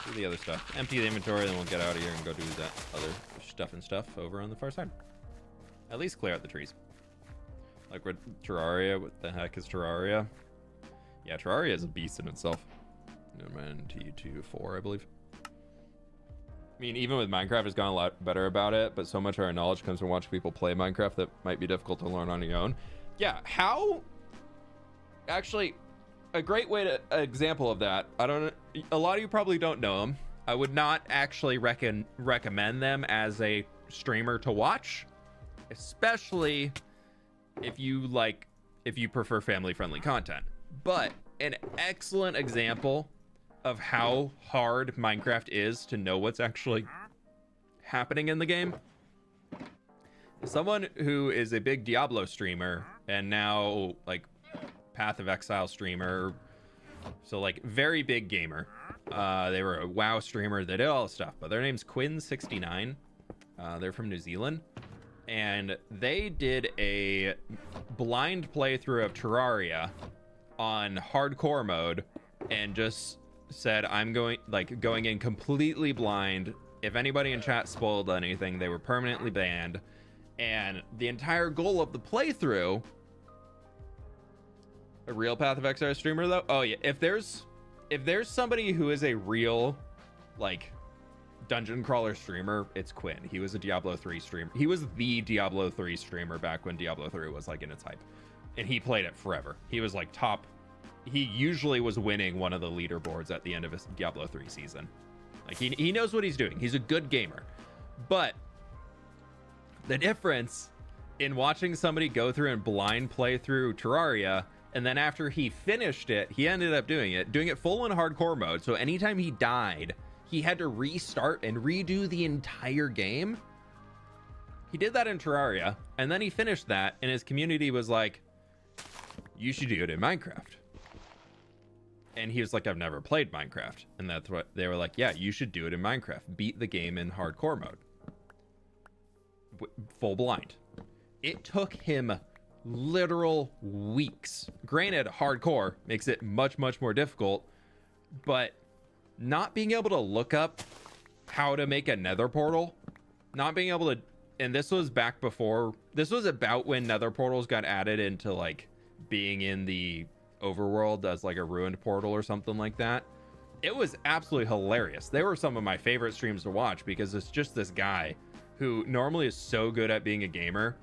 do the other stuff. Empty the inventory, then we'll get out of here and go do that other stuff over on the far side. At least clear out the trees. Like with Terraria, what the heck is Terraria? Yeah, Terraria is a beast in itself. T24, I believe. I mean, even with Minecraft, it's gone a lot better about it, but so much of our knowledge comes from watching people play Minecraft that might be difficult to learn on your own. Yeah, how... Actually, a great way to example of that, a lot of you probably don't know them. I would not actually recommend them as a streamer to watch, especially if you prefer family-friendly content. But an excellent example of how hard Minecraft is to know what's actually happening in the game. Someone who is a big Diablo streamer and now like Path of Exile streamer, so like very big gamer. They were a WoW streamer. They did all this stuff, but their name's Quinn69. They're from New Zealand. and they did a blind playthrough of Terraria on hardcore mode, and just said, I'm going in completely blind. If anybody in chat spoiled anything, they were permanently banned. And the entire goal of the playthrough, a real Path of Exile streamer though, oh yeah, if there's somebody who is a real like dungeon crawler streamer, it's Quinn. He was a Diablo 3 streamer. He was the Diablo 3 streamer back when Diablo 3 was like in its hype, and he played it forever. He was like top. He usually was winning one of the leaderboards at the end of his Diablo 3 season. Like he knows what he's doing. He's a good gamer. But the difference in watching somebody go through and blind play through Terraria, and then after he finished it, he ended up doing it full in hardcore mode. So anytime he died, he had to restart and redo the entire game. He did that in Terraria, and then he finished that, and his community was like, you should do it in Minecraft. And he was like, I've never played Minecraft. And that's what they were like, yeah, you should do it in Minecraft. Beat the game in hardcore mode. Full blind. It took him literal weeks. Granted, hardcore makes it much, much more difficult, but not being able to look up how to make a nether portal, not being able to, and this was back before, this was about when nether portals got added into like being in the overworld as like a ruined portal or something like that. It was absolutely hilarious. They were some of my favorite streams to watch because it's just this guy who normally is so good at being a gamer,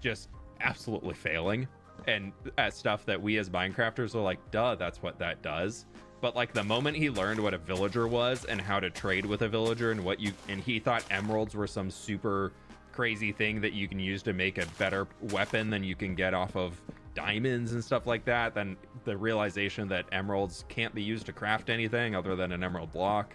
just absolutely failing and at stuff that we as Minecrafters are like, duh, that's what that does. But like the moment he learned what a villager was and how to trade with a villager and he thought emeralds were some super crazy thing that you can use to make a better weapon than you can get off of diamonds and stuff like that, then the realization that emeralds can't be used to craft anything other than an emerald block,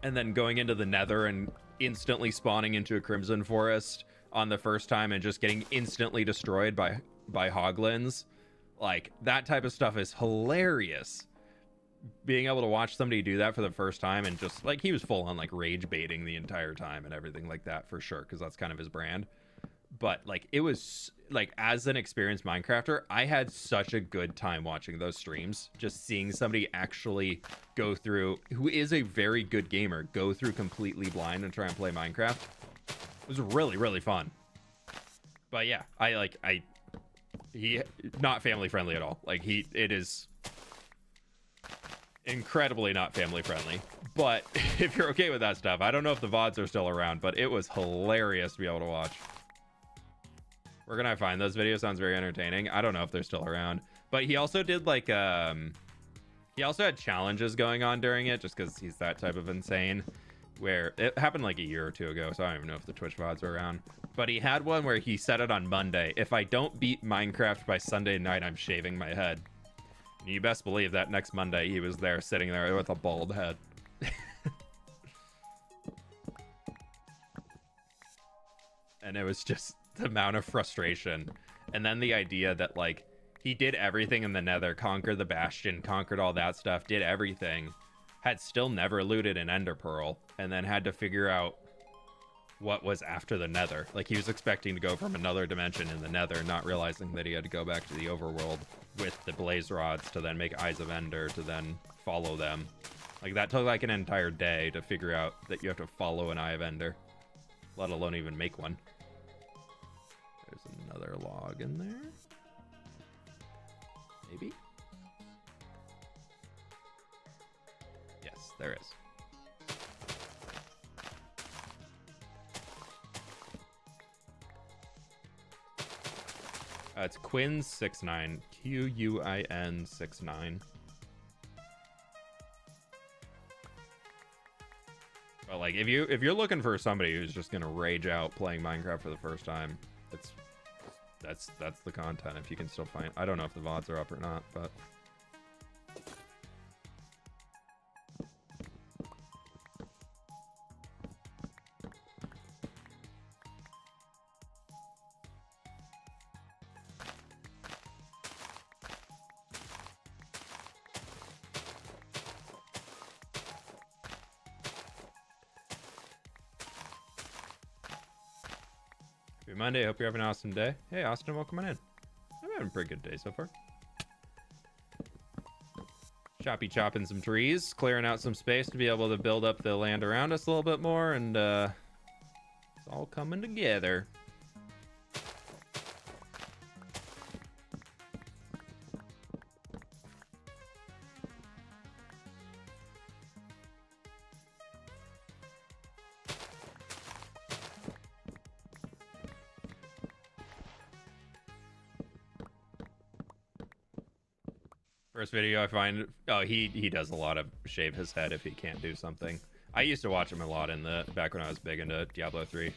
and then going into the nether and instantly spawning into a crimson forest on the first time and just getting instantly destroyed by hoglins, like that type of stuff is hilarious. Being able to watch somebody do that for the first time, and just like he was full on like rage baiting the entire time and everything like that, for sure, because that's kind of his brand. But like it was like, as an experienced Minecrafter, I had such a good time watching those streams, just seeing somebody actually go through, who is a very good gamer, go through completely blind and try and play Minecraft. It was really, really fun. But yeah, he not family friendly at all. Like it is incredibly not family friendly. But if you're okay with that stuff, I don't know if the VODs are still around, but it was hilarious to be able to watch. Where can I find those videos? Sounds very entertaining. I don't know if they're still around, but he also did like he also had challenges going on during it, just because he's that type of insane, where it happened like a year or two ago, so I don't even know if the Twitch VODs are around. But he had one where he said it on Monday: if I don't beat Minecraft by Sunday night, I'm shaving my head. And you best believe that next Monday he was there sitting there with a bald head. And it was just the amount of frustration, and then the idea that like he did everything in the nether, conquered the bastion, conquered all that stuff, did everything, had still never looted an ender pearl, and then had to figure out what was after the nether. Like he was expecting to go from another dimension in the nether, not realizing that he had to go back to the overworld with the blaze rods to then make eyes of ender to then follow them. Like that took like an entire day to figure out that you have to follow an eye of ender, let alone even make one. There's another log in there. Maybe? Yes, there is. It's Quinn69. Quin 69. But like if you're looking for somebody who's just gonna rage out playing Minecraft for the first time, that's the content. If you can still find, I don't know if the VODs are up or not, but Happy Monday. Hope you're having an awesome day. Hey, Austin, welcome on in. I'm having a pretty good day so far. Chopping some trees, clearing out some space to be able to build up the land around us a little bit more, and it's all coming together. First video I find, oh, he does a lot of shave his head if he can't do something. I used to watch him a lot in the back when I was big into Diablo 3.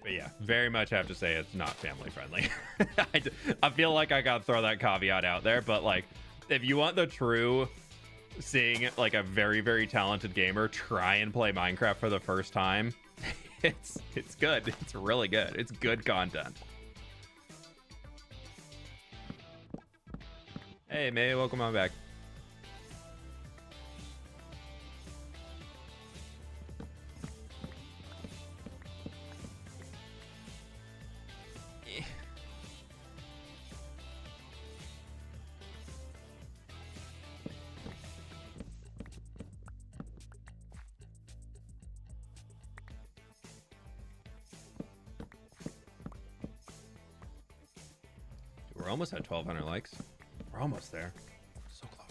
But yeah, very much have to say it's not family friendly. I feel like I gotta throw that caveat out there, but like, if you want the true seeing like a very, very talented gamer try and play Minecraft for the first time, it's good. It's really good. It's good content. Hey, May, welcome on back. We're almost at 1,200 likes. We're almost there. So close.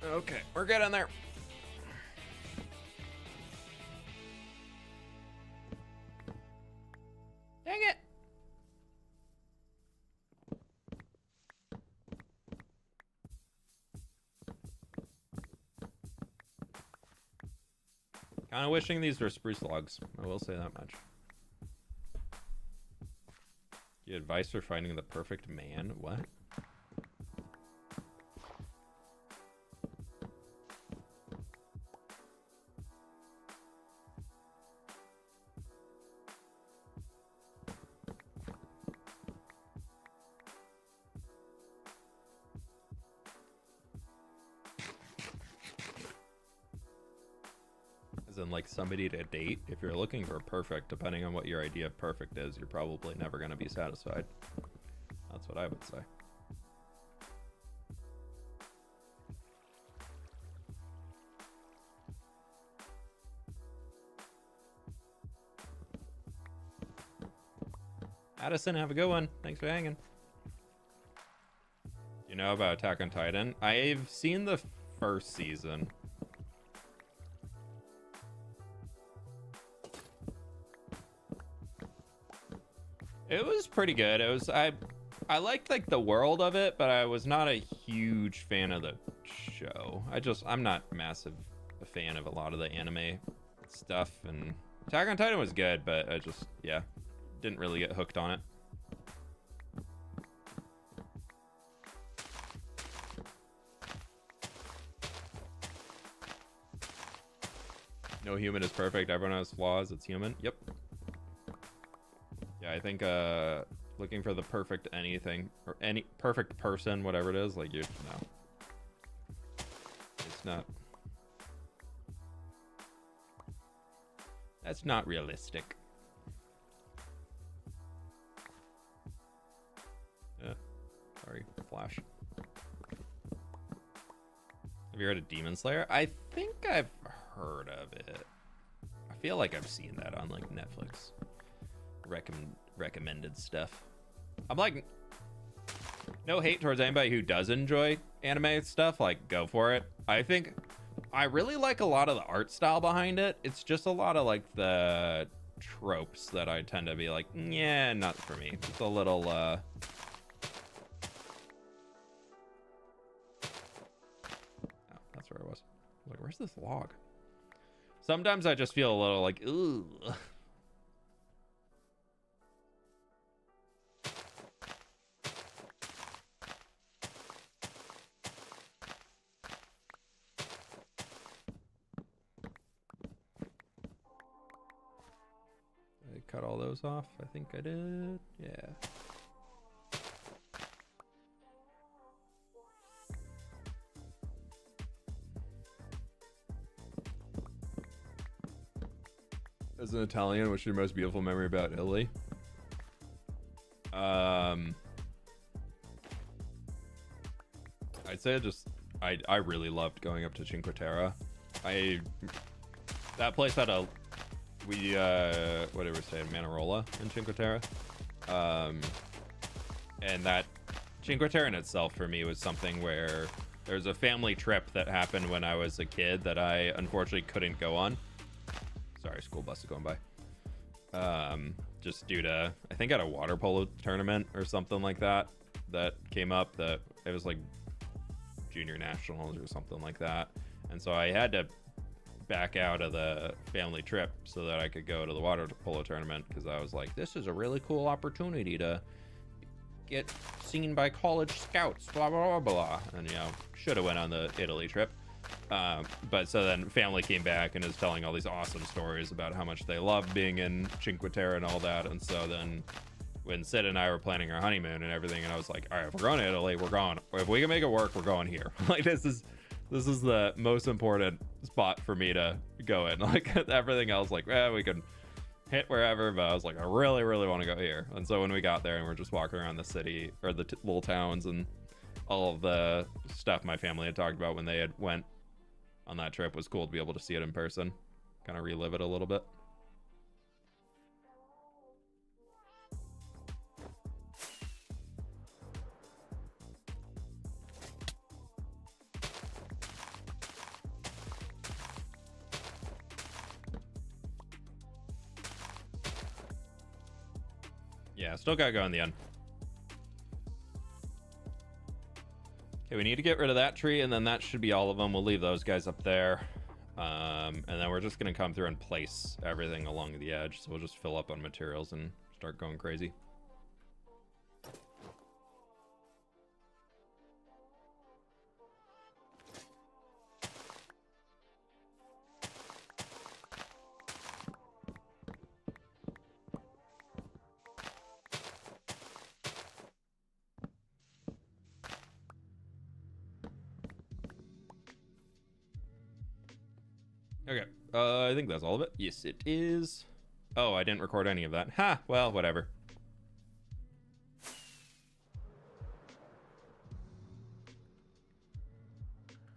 Okay, we're good on there. Dang it. Kind of wishing these were spruce logs. I will say that much. You advice for finding the perfect man? What? Like somebody to date. If you're looking for perfect, depending on what your idea of perfect is, you're probably never going to be satisfied. That's what I would say. Addison, have a good one. Thanks for hanging. You know about Attack on Titan? I've seen the first season. It was pretty good. It was I liked like the world of it, but I was not a huge fan of the show. I'm not massive a fan of a lot of the anime stuff, and Attack on Titan was good, but I just didn't really get hooked on it. No human is perfect. Everyone has flaws. It's human. Yep. Yeah, I think looking for the perfect anything or any perfect person, whatever it is, like no. It's not. That's not realistic. Yeah. Sorry, Flash. Have you heard of Demon Slayer? I think I've heard of it. I feel like I've seen that on like Netflix. Recommended stuff. I'm like, no hate towards anybody who does enjoy anime stuff, like go for it. I think I really like a lot of the art style behind it. It's just a lot of like the tropes that I tend to be like, yeah, not for me. It's a little, oh, that's where I was. I was like, where's this log? Sometimes I just feel a little like, ooh. Cut all those off. I think I did. Yeah. As an Italian, what's your most beautiful memory about Italy? I'd say I really loved going up to Cinque Terre. That place had a what did we say, Manarola in Cinque Terre, and that Cinque Terre in itself for me was something where there's a family trip that happened when I was a kid that I unfortunately couldn't go on. Sorry, school bus is going by. Just due to, I think, at a water polo tournament or something like that came up, that it was like junior nationals or something like that, and so I had to back out of the family trip so that I could go to the water polo tournament, because I was like, this is a really cool opportunity to get seen by college scouts, blah blah blah blah, and should have went on the Italy trip, but so then family came back and is telling all these awesome stories about how much they love being in Cinque Terre and all that. And so then when Sid and I were planning our honeymoon and everything, and I was like, all right, if we're going to Italy, we're going, if we can make it work, we're going here. Like, this is the most important spot for me to go in. Like, everything else, like, we can hit wherever, but I was like, I really, really want to go here. And so when we got there and we're just walking around the city, or the little towns, and all of the stuff my family had talked about when they had went on that trip, was cool to be able to see it in person, kind of relive it a little bit. Yeah, still gotta go in the end. Okay, we need to get rid of that tree, and then that should be all of them. We'll leave those guys up there. And then we're just gonna come through and place everything along the edge. So we'll just fill up on materials and start going crazy. Okay, I think that's all of it. Yes, it is. Oh, I didn't record any of that. Ha, well, whatever.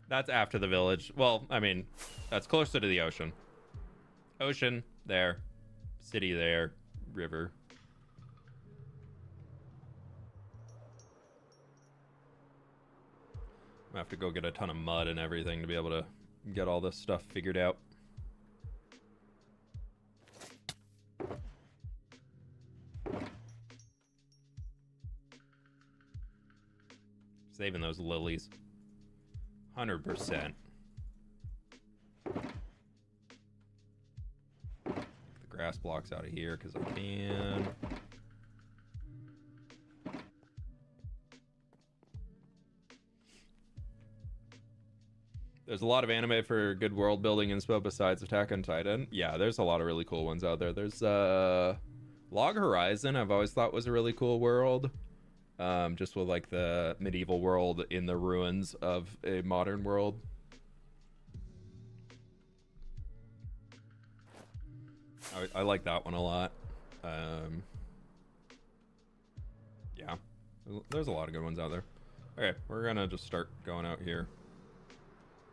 That's after the village. Well, I mean, that's closer to the ocean. Ocean, there. City, there. River. I have to go get a ton of mud and everything to be able to get all this stuff figured out. Saving those lilies. 100%. Get the grass blocks out of here because I can. There's a lot of anime for good world building inspo besides Attack on Titan. Yeah, there's a lot of really cool ones out there. There's Log Horizon, I've always thought was a really cool world. Just with like the medieval world in the ruins of a modern world. I like that one a lot. Yeah, there's a lot of good ones out there. Okay, we're gonna just start going out here.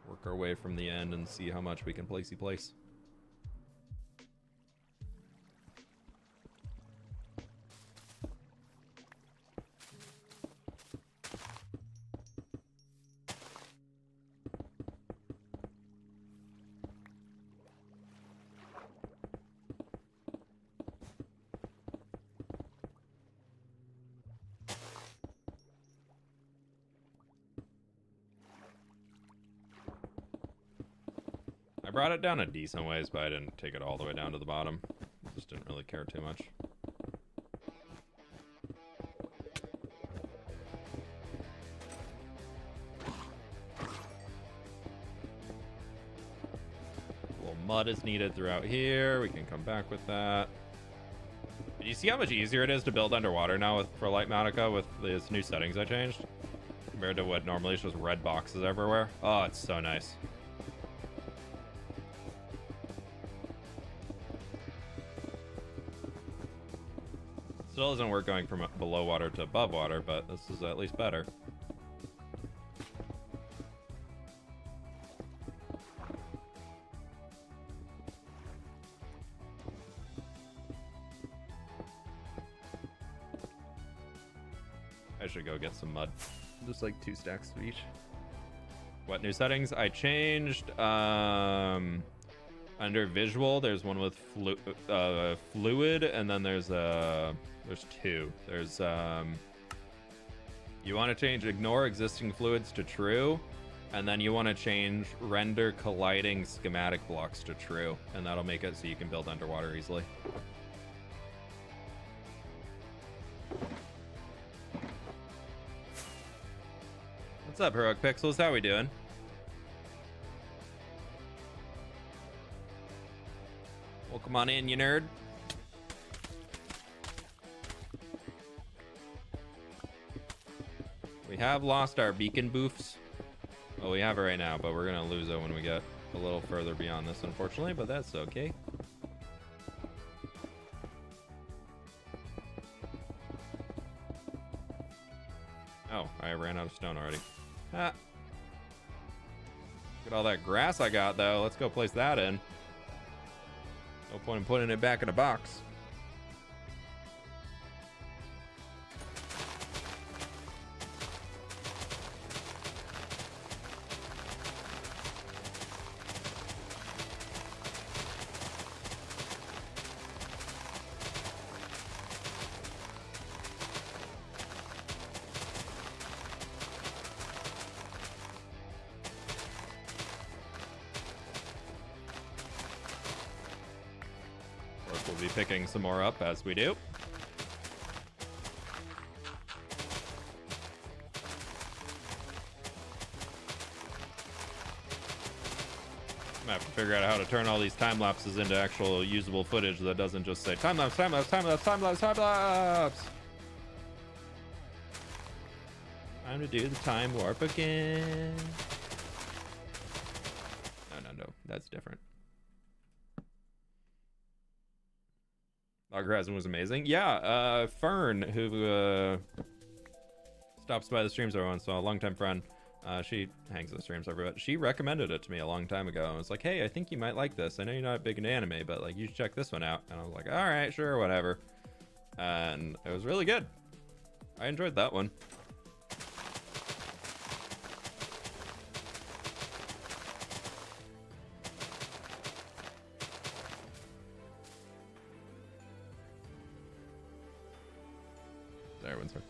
Work our way from the end and see how much we can placey place. brought it down a decent ways, but I didn't take it all the way down to the bottom. Just didn't really care too much. A little mud is needed throughout here. We can come back with that. Do you see how much easier it is to build underwater now for Litematica with these new settings I changed? Compared to what normally is just red boxes everywhere. Oh, it's so nice. Still doesn't work going from below water to above water, but this is at least better. I should go get some mud. Just like 2 stacks of each. What new settings? I changed under visual. There's one with fluid, and then there's 2. There's you want to change ignore existing fluids to true, and then you want to change render colliding schematic blocks to true, and that'll make it so you can build underwater easily. What's up, Heroic Pixels? How we doing? Welcome on in, you nerd. We have lost our beacon boofs. Well, we have it right now, but we're gonna lose it when we get a little further beyond this, unfortunately, but that's okay. Oh, I ran out of stone already. Ah. Look at all that grass I got, though. Let's go place that in. No point in putting it back in a box. We'll be picking some more up as we do. I'm gonna have to figure out how to turn all these time lapses into actual usable footage that doesn't just say time lapse, time lapse, time lapse, time lapse, time lapse. Time to do the time warp again. No, that's different. Log Horizon was amazing. Yeah, Fern, who stops by the streams every once in a while, a longtime friend. She hangs the streams every bit. She recommended it to me a long time ago. And was like, hey, I think you might like this. I know you're not big into anime, but like you should check this one out. And I was like, all right, sure, whatever. And it was really good. I enjoyed that one. There, Winsor.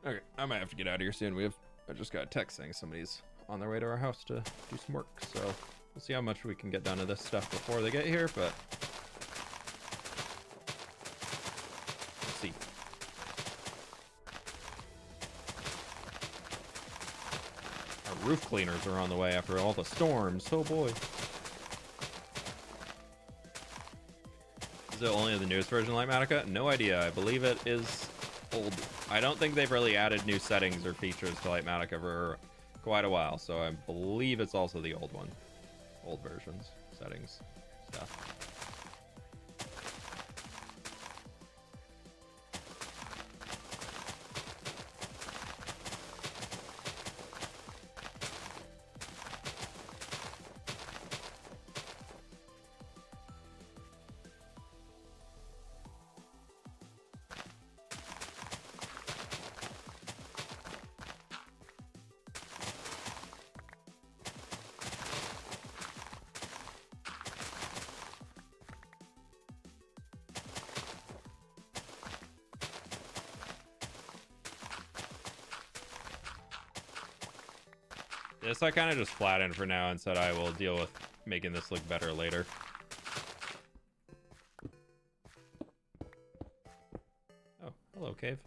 Okay, I might have to get out of here soon. I just got a text saying somebody's on their way to our house to do some work, so we'll see how much we can get done of this stuff before they get here, but we'll see. Our roof cleaners are on the way after all the storms. Oh boy. Is it only the newest version of Litematica? No idea. I believe it is old. I don't think they've really added new settings or features to Litematica for quite a while, so I believe it's also the old one. Old versions, settings, stuff. This I kind of just flattened for now and said I will deal with making this look better later. Oh, hello, cave.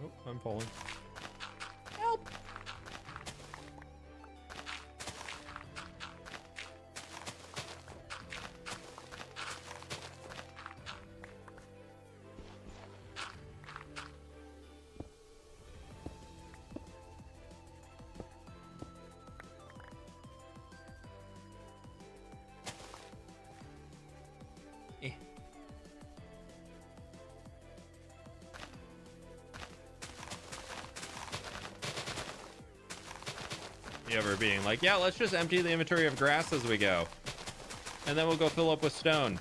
Oh, I'm falling. Help! Ever being like, yeah, let's just empty the inventory of grass as we go, and then we'll go fill up with stone.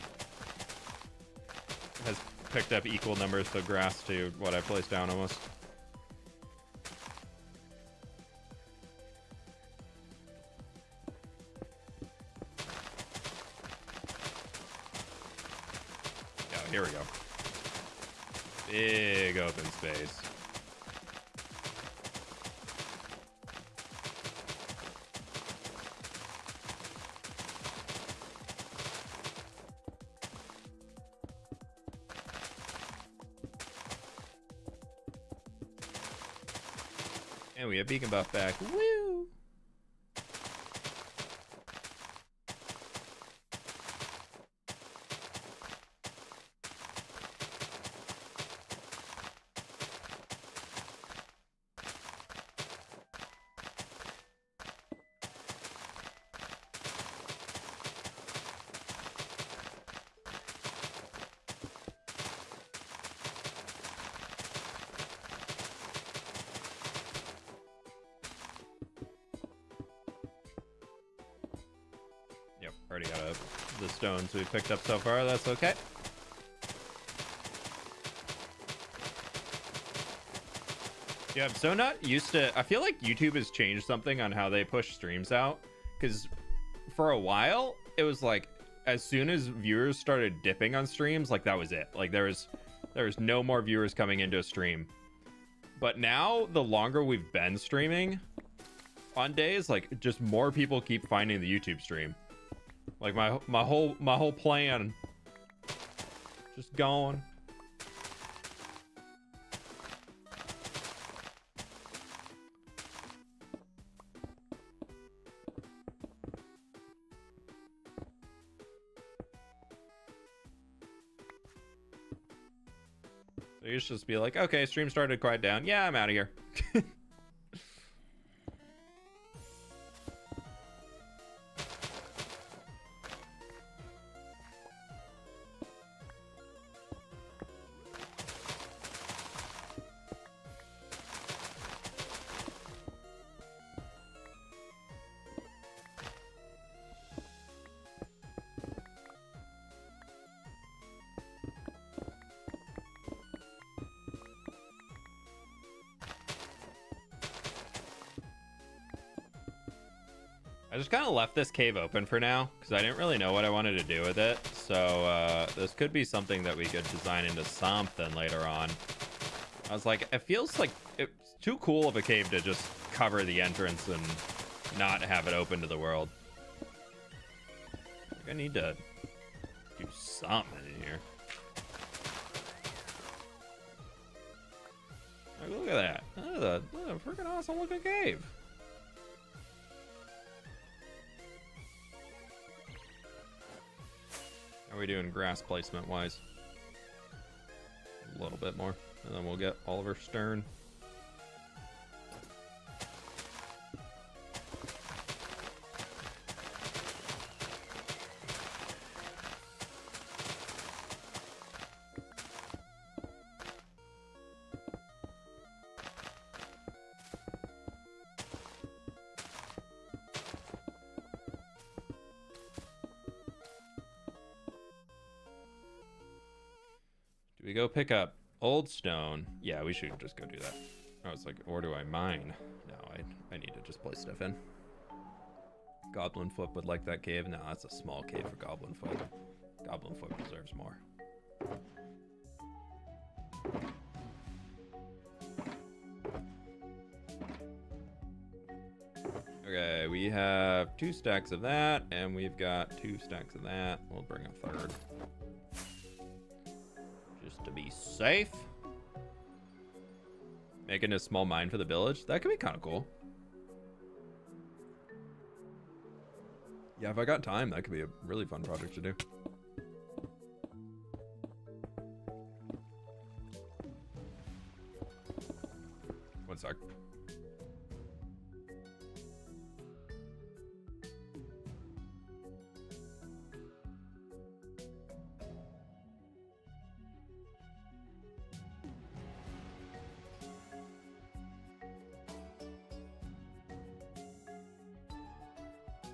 Has picked up equal numbers of grass to what I placed down almost. Yeah, here we go. Big open space. And we have beacon buff back. Woo! Already got the stones we picked up so far. That's okay. Yeah, I'm so not used to... I feel like YouTube has changed something on how they push streams out. Because for a while, it was like, as soon as viewers started dipping on streams, like that was it. Like there was no more viewers coming into a stream. But now, the longer we've been streaming on days, like just more people keep finding the YouTube stream. Like my whole plan just going. So you should just be like, okay, stream started, quiet down. Yeah, I'm out of here. I just kind of left this cave open for now because I didn't really know what I wanted to do with it. So this could be something that we could design into something later on. I was like, it feels like it's too cool of a cave to just cover the entrance and not have it open to the world. I need to do something in here. Like, look at that. That is a freaking awesome looking cave. How are we doing grass placement wise? A little bit more, and then we'll get Oliver Stern. Do we go pick up old stone? Yeah, we should just go do that. I was like, or do I mine? No, I need to just place stuff in. Goblin Foot would like that cave. No, that's a small cave for Goblin Foot. Goblin Foot deserves more. Okay, we have 2 stacks of that, and we've got 2 stacks of that. We'll bring a third. Just to be safe. Making a small mine for the village. That could be kind of cool. Yeah, if I got time, that could be a really fun project to do. One sec.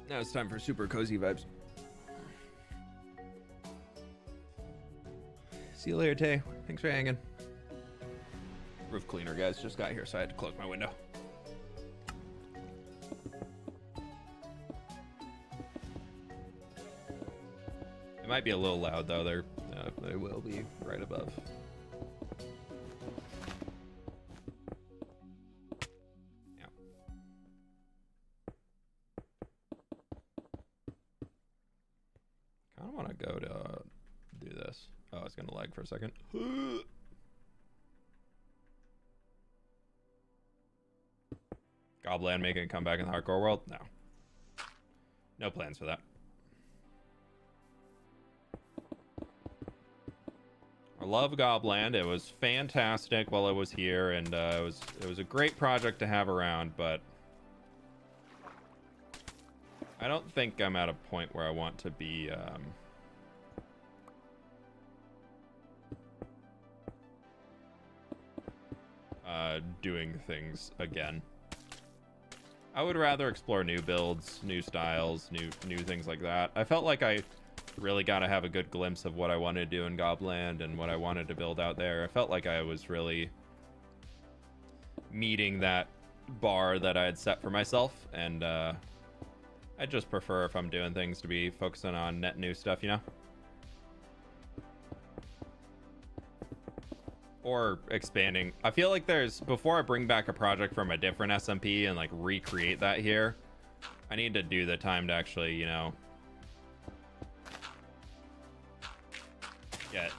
Now it's time for super cozy vibes. See you later, Tay. Thanks for hanging. Roof cleaner guys just got here, so I had to close my window. It might be a little loud though. They will be right above. Go to do this. Oh, it's gonna lag for a second. Gobland making a comeback in the hardcore world? No. No plans for that. I love Gobland. It was fantastic while it was here, and it was a great project to have around, but I don't think I'm at a point where I want to be doing things again. I would rather explore new builds, new styles, new things like that. I felt like I really got to have a good glimpse of what I wanted to do in Gobland and what I wanted to build out there. I felt like I was really meeting that bar that I had set for myself, and I just prefer, if I'm doing things, to be focusing on net new stuff, you know? Or expanding. I feel like before I bring back a project from a different SMP and like recreate that here, I need to do the time to actually, you know, get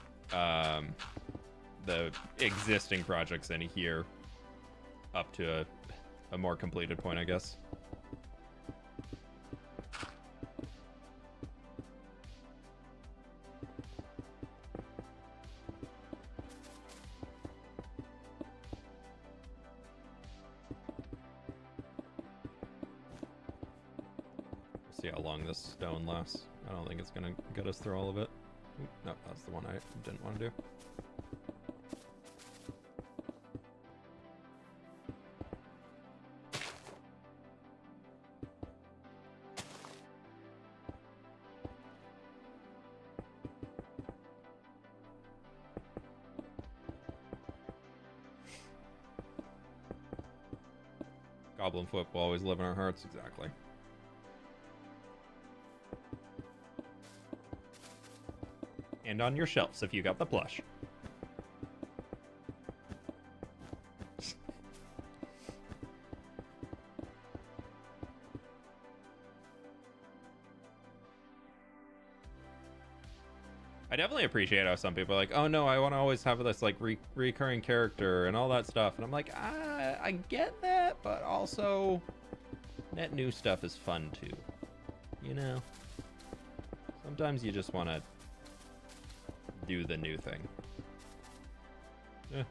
the existing projects in here up to a more completed point, I guess. See how long this stone lasts. I don't think it's gonna get us through all of it. Oop, no, that's the one I didn't want to do. Goblin Foot will always live in our hearts, exactly. And on your shelves if you got the plush. I definitely appreciate how some people are like, oh no, I want to always have this like recurring character and all that stuff. And I'm like, I get that, but also net new stuff is fun too. You know? Sometimes you just want to do the new thing. Yeah.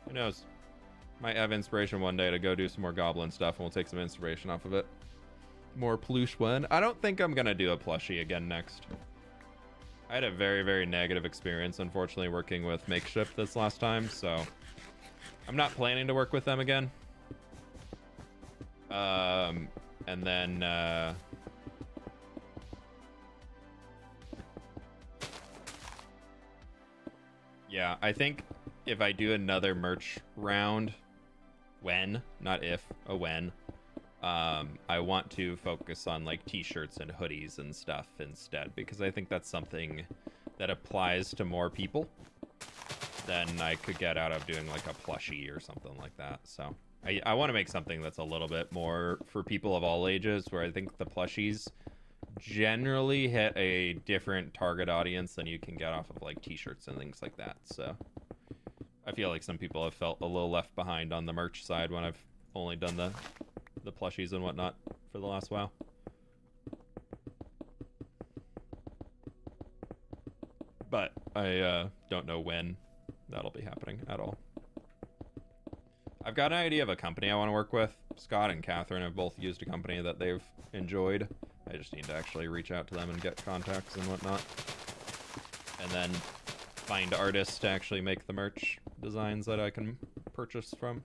Who knows? Might have inspiration one day to go do some more goblin stuff, and we'll take some inspiration off of it. More plush one. I don't think I'm gonna do a plushie again next. I had a very, very negative experience, unfortunately, working with Makeshift this last time, so I'm not planning to work with them again. And then yeah, I think if I do another merch round, when, not if, a when, I want to focus on like t-shirts and hoodies and stuff instead, because I think that's something that applies to more people than I could get out of doing like a plushie or something like that. So I want to make something that's a little bit more for people of all ages, where I think the plushies generally hit a different target audience than you can get off of like t-shirts and things like that. So I feel like some people have felt a little left behind on the merch side when I've only done the plushies and whatnot for the last while. But I don't know when that'll be happening at all. I've got an idea of a company I want to work with. Scott and Catherine have both used a company that they've enjoyed. I just need to actually reach out to them and get contacts and whatnot. And then find artists to actually make the merch designs that I can purchase from.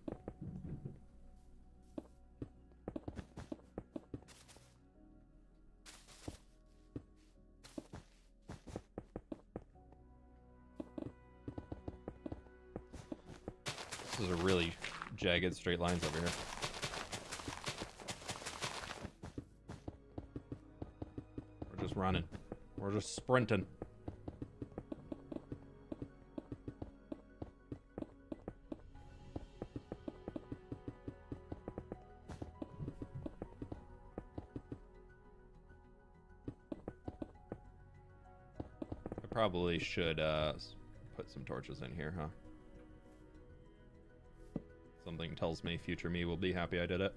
This is a really jagged straight lines over here. We're just running. We're just sprinting. I probably should put some torches in here, huh? Something tells me future me will be happy I did it.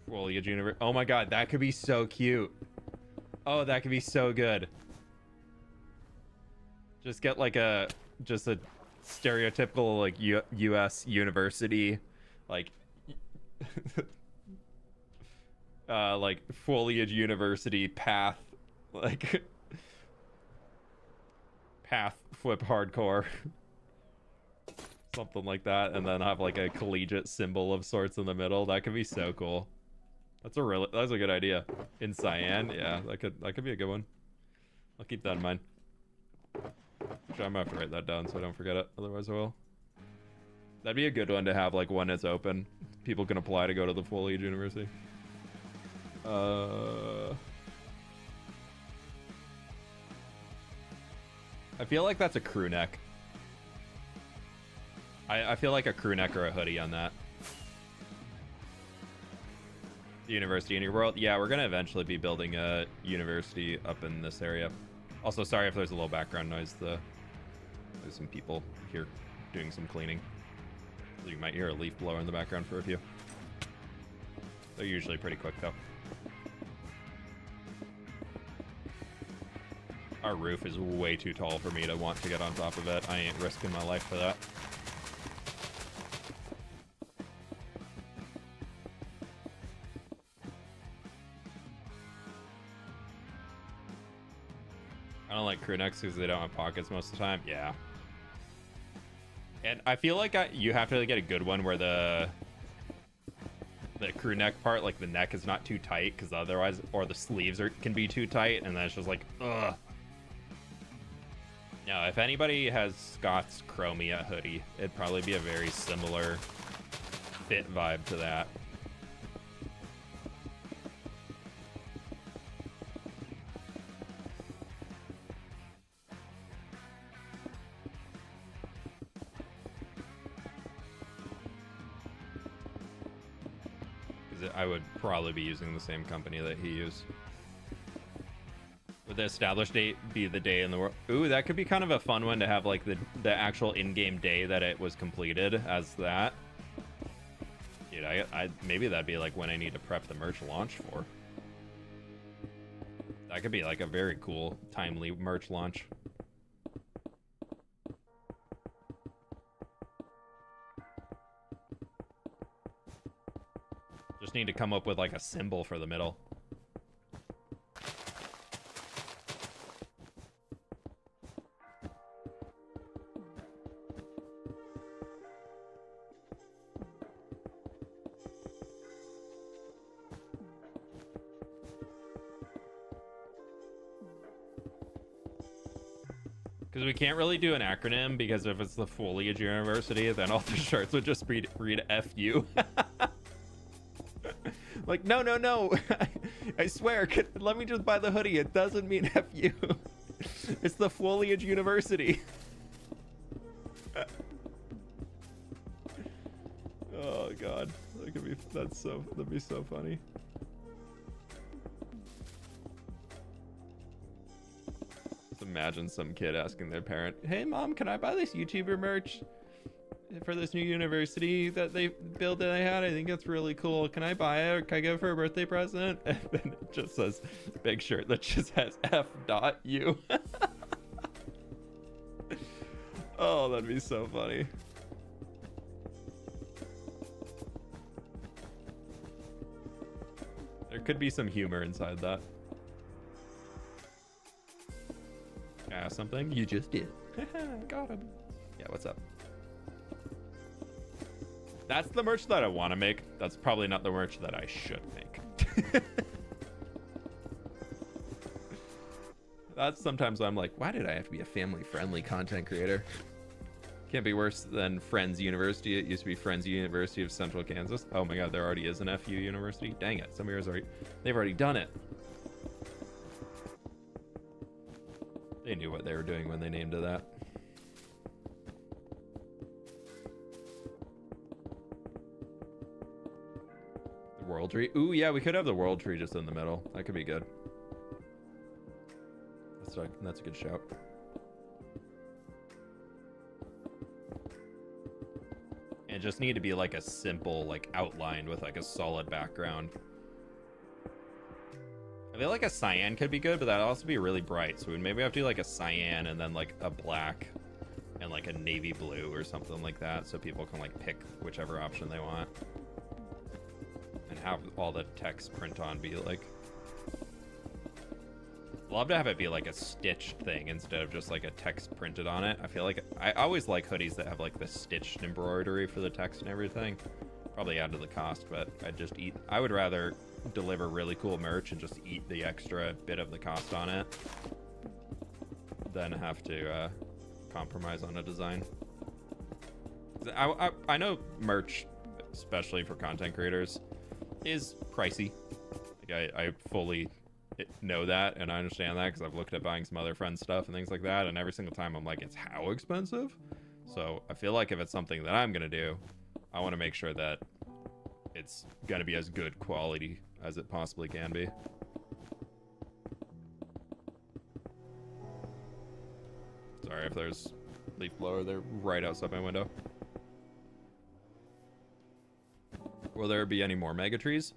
Foliage universe. Oh my god, that could be so cute. Oh, that could be so good. Just get like a stereotypical like US university like like foliage university path, like path fWhip hardcore. Something like that, and then have like a collegiate symbol of sorts in the middle. That could be so cool. That's a good idea. In cyan, yeah, that could be a good one. I'll keep that in mind. Actually, I'm gonna have to write that down so I don't forget it, otherwise I will. That'd be a good one to have, like, when it's open. People can apply to go to the Foliage University. I feel like that's a crew neck. I feel like a crew neck or a hoodie on that. The university in your world. Yeah, we're gonna eventually be building a university up in this area. Also, sorry if there's a little background noise. There's some people here doing some cleaning. You might hear a leaf blower in the background for a few. They're usually pretty quick, though. Our roof is way too tall for me to want to get on top of it. I ain't risking my life for that. I don't like crew necks because they don't have pockets most of the time. Yeah. And I feel like you have to get a good one where the crew neck part, like the neck is not too tight, because otherwise, or the sleeves can be too tight, and then it's just like, ugh. Now, if anybody has Scott's Chromia hoodie, it'd probably be a very similar fit vibe to that. I would probably be using the same company that he used. Would the established date be the day in the world? Ooh, that could be kind of a fun one to have, like the actual in-game day that it was completed as that. Dude, I maybe that'd be like when I need to prep the merch launch for. That could be like a very cool, timely merch launch. Just need to come up with like a symbol for the middle. Because we can't really do an acronym, because if it's the Foliage University, then all the shirts would just read FU. Like, no, no, no. I swear, let me just buy the hoodie. It doesn't mean FU. It's the Foliage University. Oh god, that'd be so funny. Just imagine some kid asking their parent, "Hey mom, can I buy this YouTuber merch for this new university that they built that I had? I think it's really cool. Can I buy it, or can I get it for a birthday present?" And then it just says, big shirt that just has F.U. Oh, that'd be so funny. There could be some humor inside that. Something? You just did. Got him. Yeah, what's up? That's the merch that I want to make. That's probably not the merch that I should make. That's sometimes I'm like, why did I have to be a family-friendly content creator? Can't be worse than Friends University. It used to be Friends University of Central Kansas. Oh my god, there already is an FU University. Dang it, they've already done it. They knew what they were doing when they named it that. The World Tree. Ooh, yeah, we could have the World Tree just in the middle. That could be good. That's a good shout. And it just need to be like a simple, like outlined with like a solid background. I feel like a cyan could be good, but that'd also be really bright. So we'd maybe have to do like a cyan and then like a black and like a navy blue or something like that, so people can like pick whichever option they want. And have all the text print on be like... Love to have it be like a stitched thing instead of just like a text printed on it. I feel like I always like hoodies that have like the stitched embroidery for the text and everything. Probably add to the cost, but I would rather deliver really cool merch and just eat the extra bit of the cost on it than have to compromise on a design. I know merch, especially for content creators, is pricey. Like I fully know that, and I understand that because I've looked at buying some other friends' stuff and things like that, and every single time I'm like, it's how expensive? So I feel like if it's something that I'm gonna do, I want to make sure that it's gonna be as good quality as it possibly can be. Sorry if there's leaf blower there right outside my window. Will there be any more mega trees?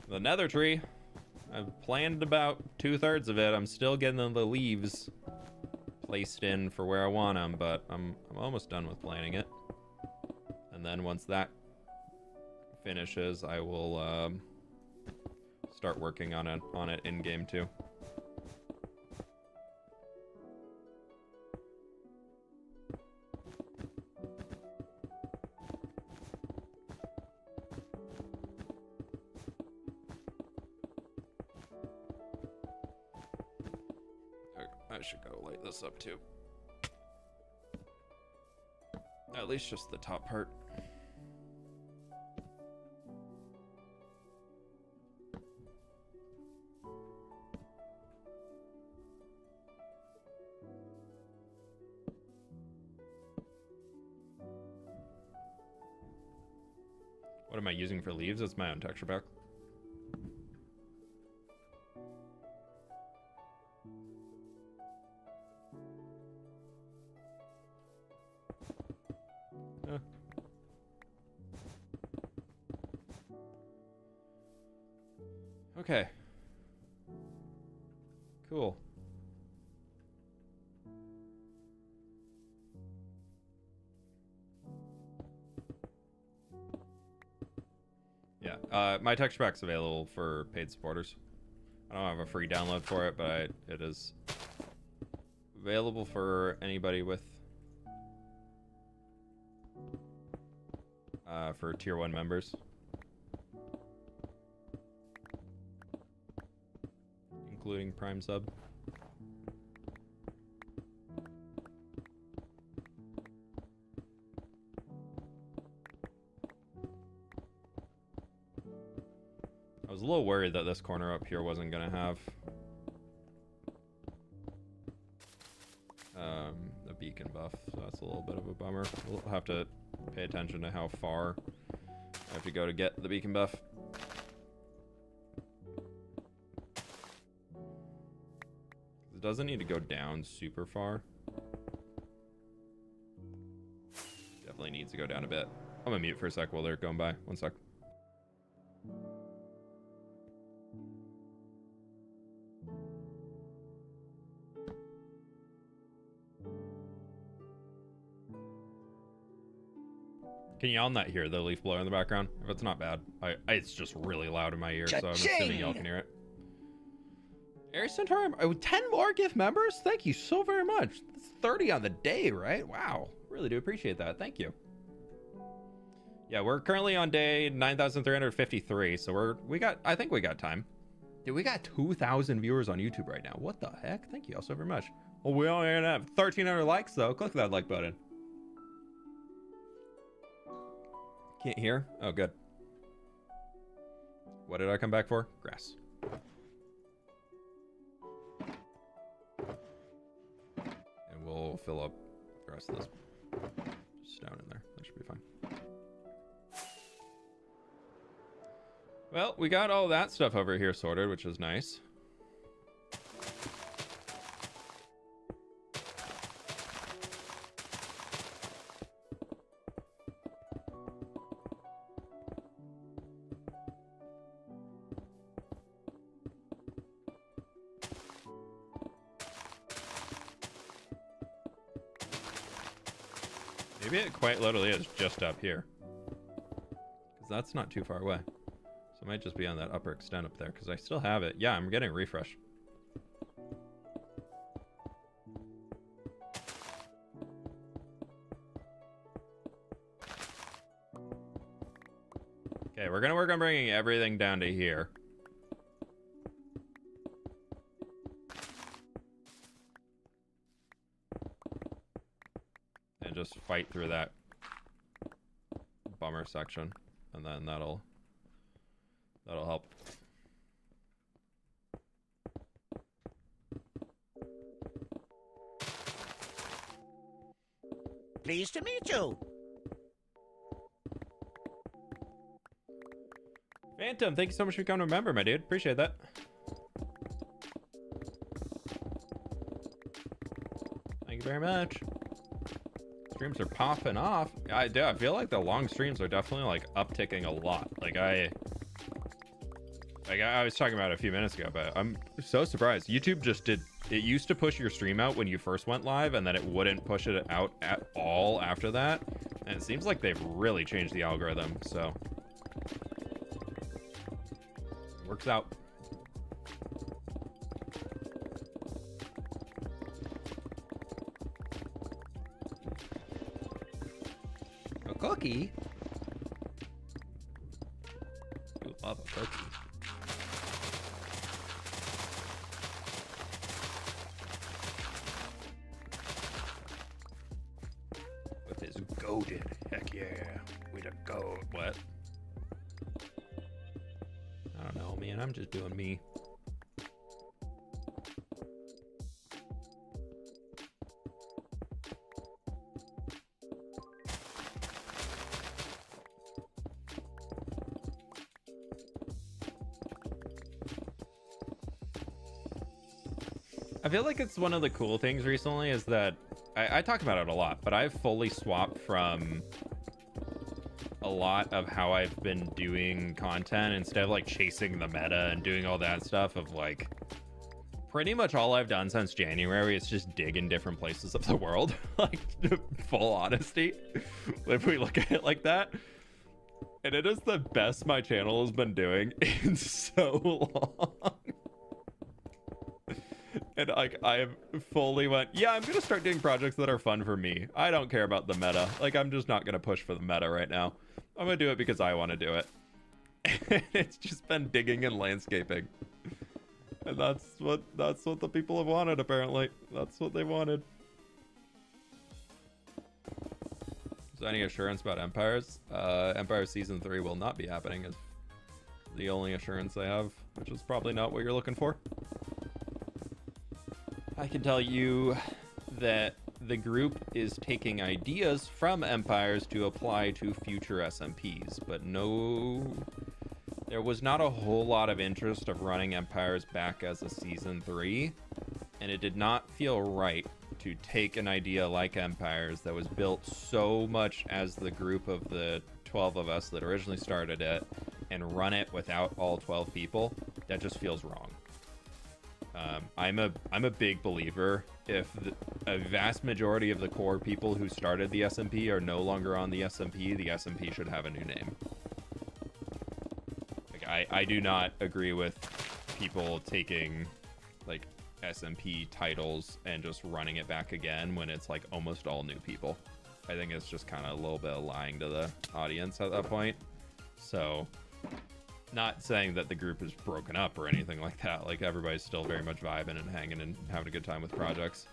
The nether tree, I've planned about 2/3 of it. I'm still getting the leaves placed in for where I want them, but I'm almost done with planning it. And then once that finishes, I will start working on it in game too. I should go light this up too. At least just the top part. What am I using for leaves? It's my own texture pack. Okay. Cool. Yeah, my texture pack's available for paid supporters. I don't have a free download for it, but it is available for anybody with for tier 1 members, including Prime sub. was a little worried that this corner up here wasn't gonna have a beacon buff, so that's a little bit of a bummer. We'll have to pay attention to how far I have to go to get the beacon buff. It doesn't need to go down super far. Definitely needs to go down a bit. I'm gonna mute for a sec while they're going by. One sec. Can y'all not hear the leaf blower in the background? If it's not bad, it's just really loud in my ear, so I'm assuming y'all can hear it. Air Centaurium, 10 more gift members? Thank you so very much. That's 30 on the day, right? Wow, really do appreciate that. Thank you. Yeah, we're currently on day 9,353, so I think we got time. Dude, we got 2,000 viewers on YouTube right now. What the heck? Thank you all so very much. Well, we only have 1,300 likes, though. Click that like button. Can't hear? Oh, good. What did I come back for? Grass. And we'll fill up the rest of this stone in there. That should be fine. Well, we got all that stuff over here sorted, which is nice. Maybe it quite literally is just up here, because that's not too far away. So it might just be on that upper extent up there, because I still have it. Yeah, I'm getting a refresh. Okay, we're gonna work on bringing everything down to here. And just fight through that bummer section, and then that'll help. Pleased to meet you. Phantom, thank you so much for becoming a member, my dude. Appreciate that. Thank you very much. Streams are popping off. I feel like the long streams are definitely like upticking a lot. Like I was talking about it a few minutes ago, but I'm so surprised. YouTube just did. It used to push your stream out when you first went live, and then it wouldn't push it out at all after that. And it seems like they've really changed the algorithm. So it works out. A cookie? You love a cookie. With his goated. Heck yeah. Way to go. What? I don't know, man. I'm just doing me. I feel like it's one of the cool things recently is that I talk about it a lot, but I've fully swapped from a lot of how I've been doing content instead of like chasing the meta and doing all that stuff of like pretty much all I've done since January is just dig in different places of the world. Like full honesty, if we look at it like that. And it is the best my channel has been doing in so long. And like I have fully went, yeah, I'm gonna start doing projects that are fun for me. I don't care about the meta. Like I'm just not gonna push for the meta right now. I'm gonna do it because I want to do it. And it's just been digging and landscaping. And that's what the people have wanted, apparently. That's what they wanted. Is there any assurance about Empires? Empire Season 3 will not be happening, as the only assurance I have, which is probably not what you're looking for. I can tell you that the group is taking ideas from Empires to apply to future SMPs, but no, there was not a whole lot of interest of running Empires back as a Season 3, and it did not feel right to take an idea like Empires that was built so much as the group of the 12 of us that originally started it and run it without all 12 people. That just feels wrong. I'm a big believer if a vast majority of the core people who started the SMP are no longer on the SMP should have a new name. Like I do not agree with people taking like SMP titles and just running it back again when it's like almost all new people. I think it's just kind of a little bit of lying to the audience at that point. So, not saying that the group is broken up or anything like that. Like, everybody's still very much vibing and hanging and having a good time with projects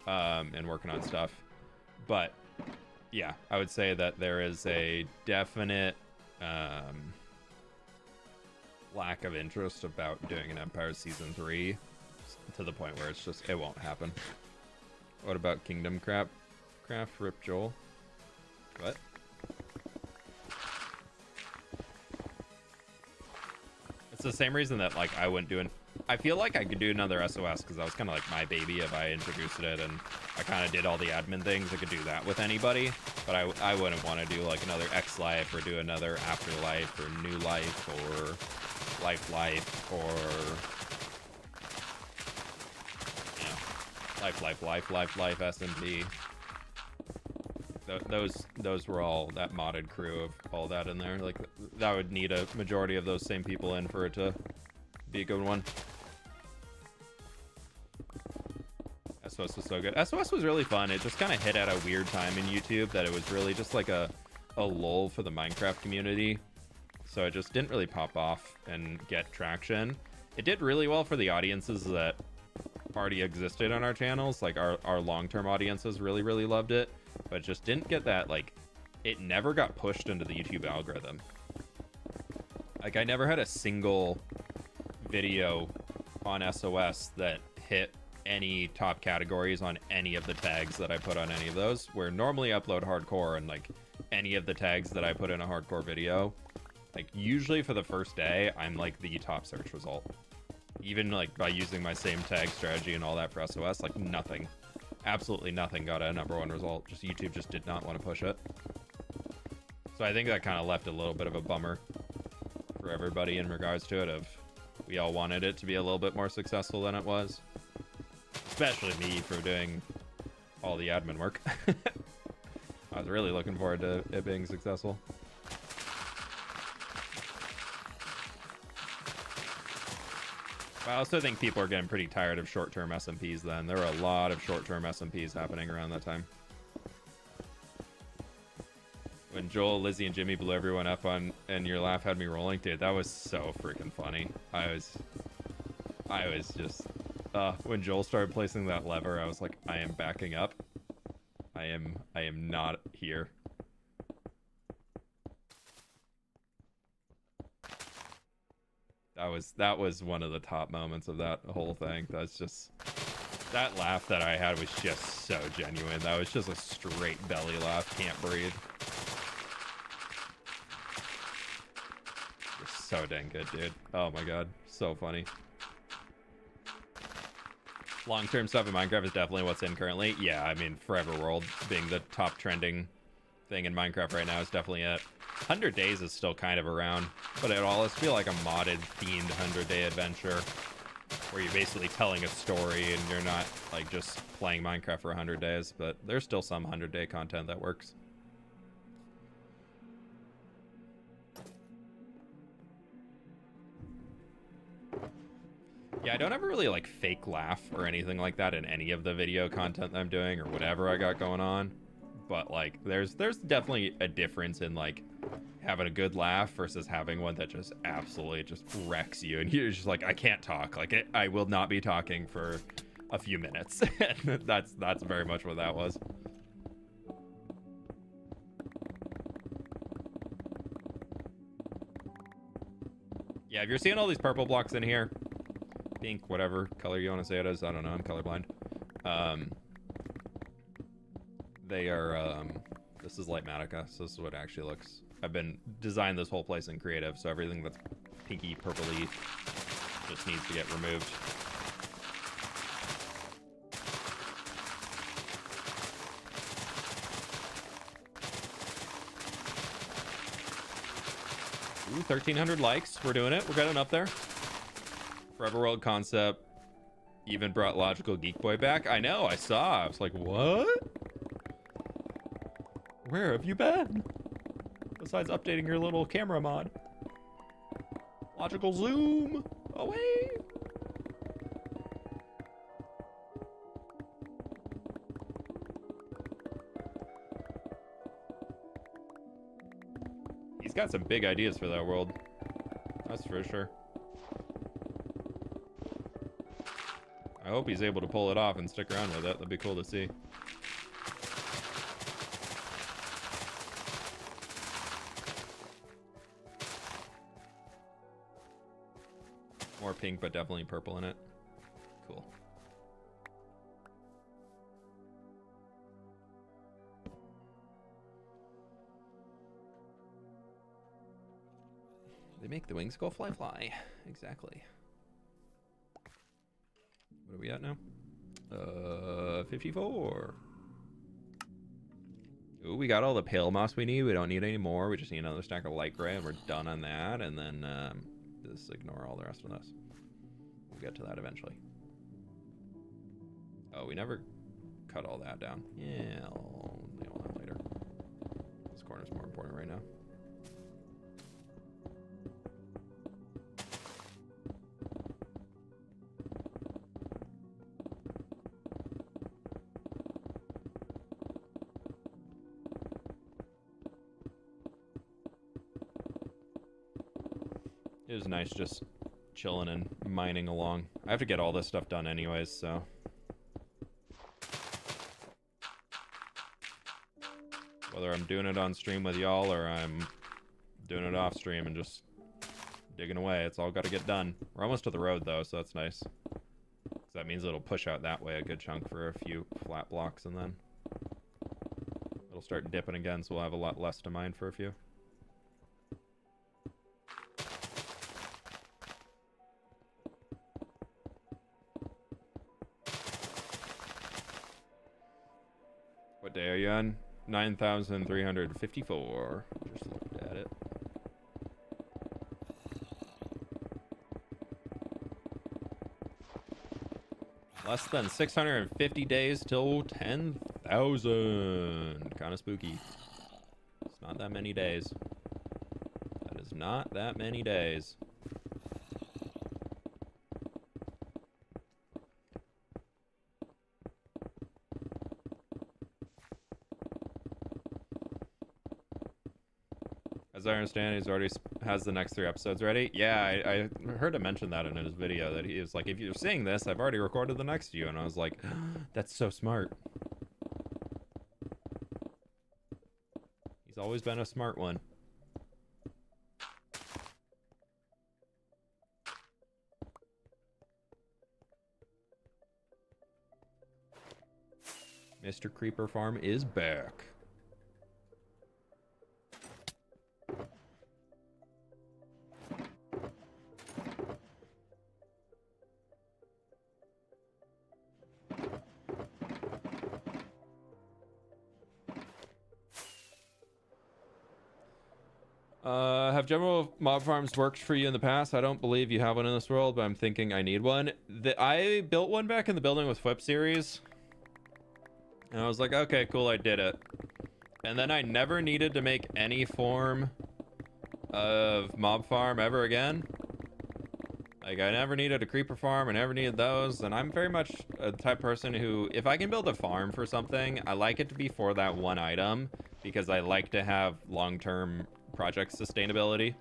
and working on stuff. But, yeah, I would say that there is a definite lack of interest about doing an Empire Season 3 to the point where it's just, it won't happen. What about Kingdom Craft Rip Joel? What? It's the same reason that like I wouldn't do I feel like I could do another SOS because that was kind of like my baby if I introduced it and I kind of did all the admin things. I could do that with anybody, but I wouldn't want to do like another X Life or do another Afterlife or New Life or Life or Life SMP. Those were all that modded crew of all that in there. Like that would need a majority of those same people in for it to be a good one. SOS was so good. SOS was really fun. It just kind of hit at a weird time in YouTube that it was really just like a lull for the Minecraft community. So it just didn't really pop off and get traction. It did really well for the audiences that already existed on our channels. Like our long-term audiences really, really loved it. But it just didn't get that, like, it never got pushed into the YouTube algorithm. Like, I never had a single video on SOS that hit any top categories on any of the tags that I put on any of those, where normally I upload hardcore and, like, any of the tags that I put in a hardcore video, like, usually for the first day, I'm, like, the top search result. Even, like, by using my same tag strategy and all that for SOS, like, nothing. Absolutely nothing got a #1 result. Just YouTube just did not want to push it. So I think that kind of left a little bit of a bummer for everybody in regards to it. Of we all wanted it to be a little bit more successful than it was, especially me for doing all the admin work. I was really looking forward to it being successful. I also think people are getting pretty tired of short-term SMPs then. There were a lot of short-term SMPs happening around that time. When Joel, Lizzie, and Jimmy blew everyone up on and your laugh had me rolling, dude, that was so freaking funny. I was just when Joel started placing that lever, I was like, I am backing up. I am not here. That was one of the top moments of that whole thing. That's just, that laugh that I had was just so genuine. That was just a straight belly laugh. Can't breathe. Just so dang good, dude. Oh my god, so funny. Long-term stuff in Minecraft is definitely what's in currently. Yeah, I mean, Forever World being the top trending thing in Minecraft right now is definitely it. 100 Days is still kind of around, but it always feel like a modded themed 100-day adventure where you're basically telling a story and you're not like just playing Minecraft for 100 days, but there's still some 100-day content that works. Yeah, I don't ever really like fake laugh or anything like that in any of the video content that I'm doing or whatever I got going on. But like there's definitely a difference in like having a good laugh versus having one that just absolutely just wrecks you and you're just like, I can't talk. Like I will not be talking for a few minutes. that's very much what that was. Yeah, if you're seeing all these purple blocks in here, pink, whatever color you want to say it is, I don't know, I'm colorblind. They are, this is Litematica, so this is what it actually looks. I've been designed this whole place in creative, so everything that's pinky, purpley just needs to get removed. Ooh, 1,300 likes. We're doing it. We're getting up there. Forever World concept. Even brought Logical Geek Boy back. I know. I saw. I was like, what? Where have you been? Besides updating your little camera mod. Logical zoom. Away. He's got some big ideas for that world. That's for sure. I hope he's able to pull it off and stick around with it. That'd be cool to see. More pink, but definitely purple in it. Cool. They make the wings go fly fly. Exactly. What are we at now? 54. Ooh, we got all the pale moss we need. We don't need any more. We just need another stack of light gray, and we're done on that. And then just ignore all the rest of this. We'll get to that eventually. Oh, we never cut all that down. Yeah, I'll deal with that later. This corner's more important right now. It was nice just chilling and mining along. I have to get all this stuff done anyways, so. Whether I'm doing it on stream with y'all or I'm doing it off stream and just digging away, it's all got to get done. We're almost to the road though, so that's nice. 'Cause that means it'll push out that way a good chunk for a few flat blocks, and then it'll start dipping again, so we'll have a lot less to mine for a few. What day are you on? 9,354. Just looked at it. Less than 650 days till 10,000. Kind of spooky. It's not that many days. That is not that many days. As I understand, he's already has the next 3 episodes ready. Yeah, I heard him mention that in his video, that he was like, if you're seeing this, I've already recorded the next few. And I was like, that's so smart. He's always been a smart one. Mr. Creeper Farm is back. Have general mob farms worked for you in the past? I don't believe you have one in this world, but I'm thinking I need one. I built one back in the building with fWhip series. And I was like, okay, cool, I did it. And then I never needed to make any form of mob farm ever again. Like, I never needed a creeper farm, I never needed those. And I'm very much a type of person who, if I can build a farm for something, I like it to be for that one item, because I like to have long-term project sustainability.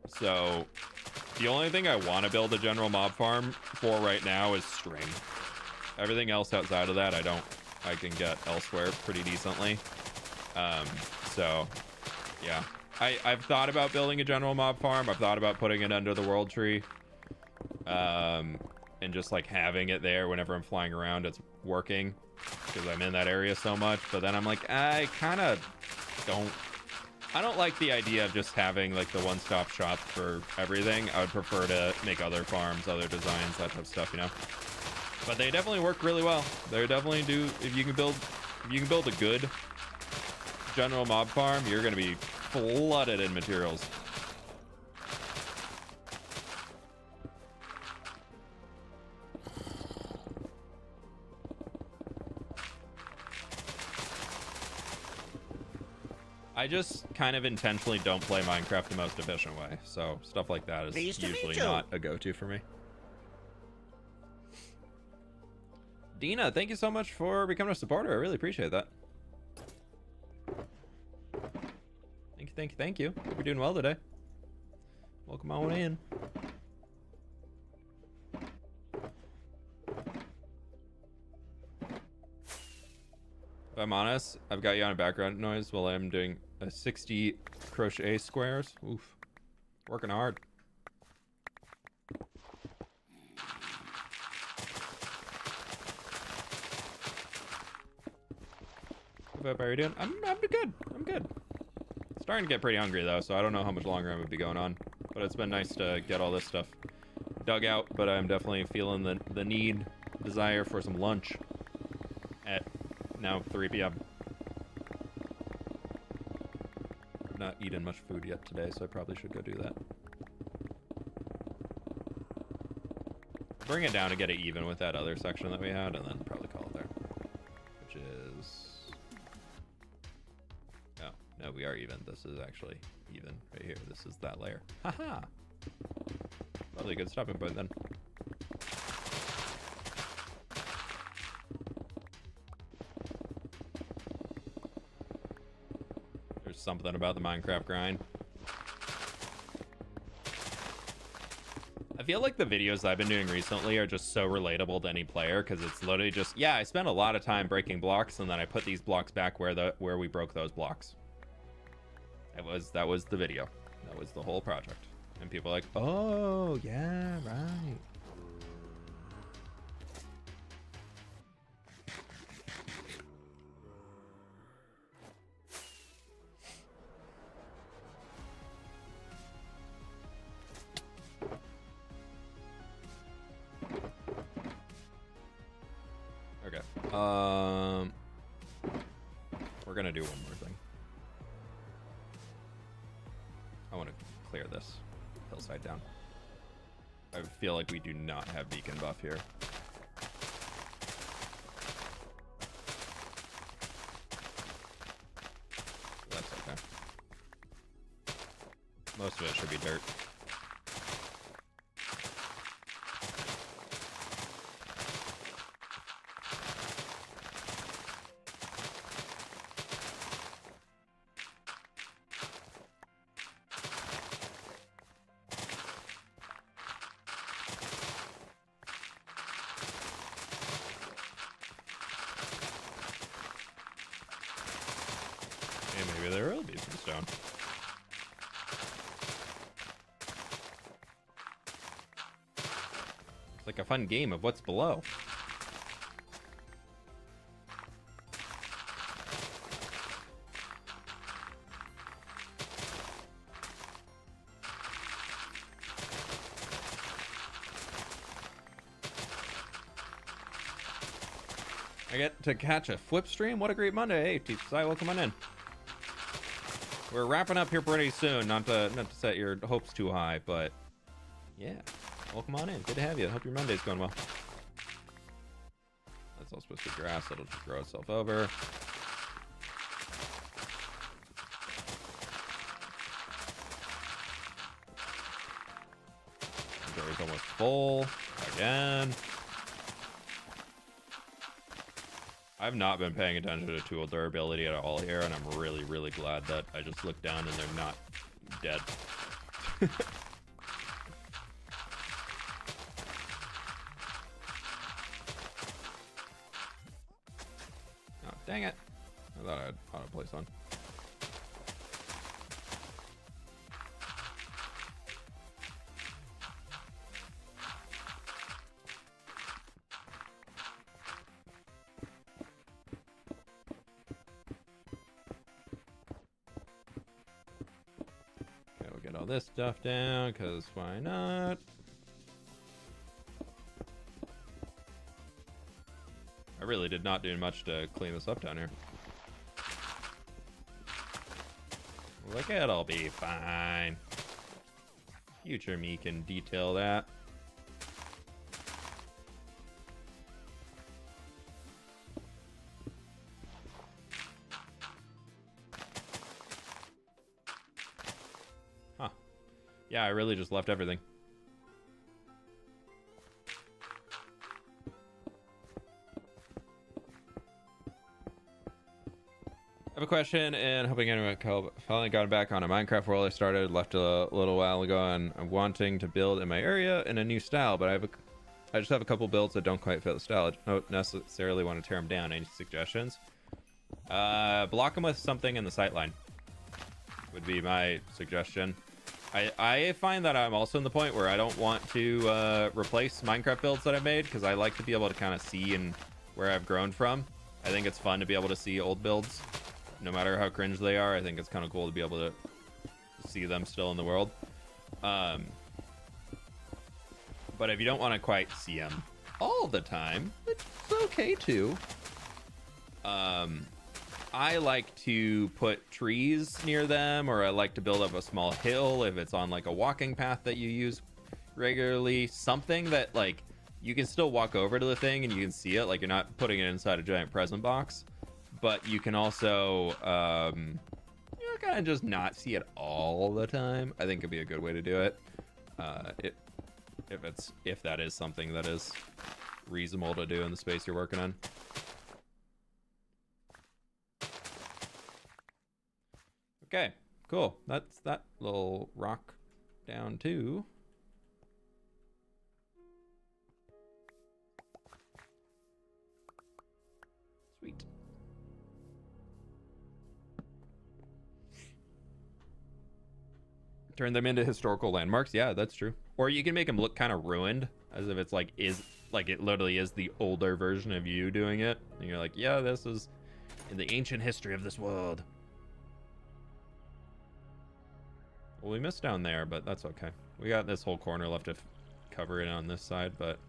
So the only thing I want to build a general mob farm for right now is string. Everything else outside of that, I can get elsewhere pretty decently. So yeah, I've thought about building a general mob farm. I've thought about putting it under the world tree. And just like having it there whenever I'm flying around, it's working because I'm in that area so much. But then I'm like, I don't like the idea of just having like the one-stop shop for everything. I would prefer to make other farms, other designs, that type of stuff, you know. But they definitely work really well. They definitely do. If you can build a good general mob farm, you're gonna be flooded in materials. I just kind of intentionally don't play Minecraft the most efficient way, so stuff like that is usually not a go-to for me. Dina, thank you so much for becoming a supporter. I really appreciate that. Thank you. Hope you're doing well today. Welcome on in. If I'm honest, I've got you on a background noise while I'm doing a 60 crochet squares. Oof. Working hard. How are you doing? I'm good. I'm good. Starting to get pretty hungry though, so I don't know how much longer I'm gonna be going on. But it's been nice to get all this stuff dug out, but I'm definitely feeling the desire for some lunch at now 3 p.m. I've not eaten much food yet today, so I probably should go do that. Bring it down to get it even with that other section that we had, and then probably call it there. Which is... Oh, no, we are even. This is actually even right here. This is that layer. Haha! Probably a good stopping point then. There's something about the Minecraft grind. I feel like the videos I've been doing recently are just so relatable to any player because it's literally just, yeah, I spent a lot of time breaking blocks and then I put these blocks back where we broke those blocks. That was the video. That was the whole project. And people are like, oh, yeah, right. Okay. We're gonna do one more thing. I want to clear this hillside down. I feel like we do not have beacon buff here. That's okay. Most of it should be dirt. Maybe there will be some stone. It's like a fun game of what's below. I get to catch a fWhip stream? What a great Monday. Hey, T-Sai, welcome on in. We're wrapping up here pretty soon, not to set your hopes too high, but yeah, welcome on in. Good to have you. I hope your Monday's going well. That's all supposed to be grass. It'll just grow itself over. Inventory's almost full again. I've not been paying attention to tool durability at all here, and I'm really, really glad that I just looked down and they're not dead. Oh, dang it. I thought I had auto place on. all this stuff down, because why not? I really did not do much to clean this up down here. Look, it'll be fine. Future me can detail that. Huh. Yeah, I really just left everything. I have a question, and hoping anyone can help. Finally gotten back on a Minecraft world I started, left a little while ago, and I'm wanting to build in my area in a new style, but I just have a couple builds that don't quite fit the style. I don't necessarily want to tear them down. Any suggestions? Block them with something in the sightline would be my suggestion. I find that I'm also in the point where I don't want to replace Minecraft builds that I've made, because I like to be able to kind of see and where I've grown from. I think it's fun to be able to see old builds. No matter how cringe they are, I think it's kind of cool to be able to see them still in the world. But if you don't want to quite see them all the time, it's okay too. I like to put trees near them, or I like to build up a small hill if it's on like a walking path that you use regularly. Something that like you can still walk over to the thing and you can see it, like you're not putting it inside a giant present box. But you can also, kind of just not see it all the time. I think it'd be a good way to do it. If that is something that is reasonable to do in the space you're working on. Okay, cool. That's that little rock down too. Sweet. Turn them into historical landmarks. Yeah, that's true. Or you can make them look kind of ruined, as if it's like it literally is the older version of you doing it. And you're like, yeah, this is in the ancient history of this world. Well, we missed down there, but that's okay. We got this whole corner left to cover it on this side, but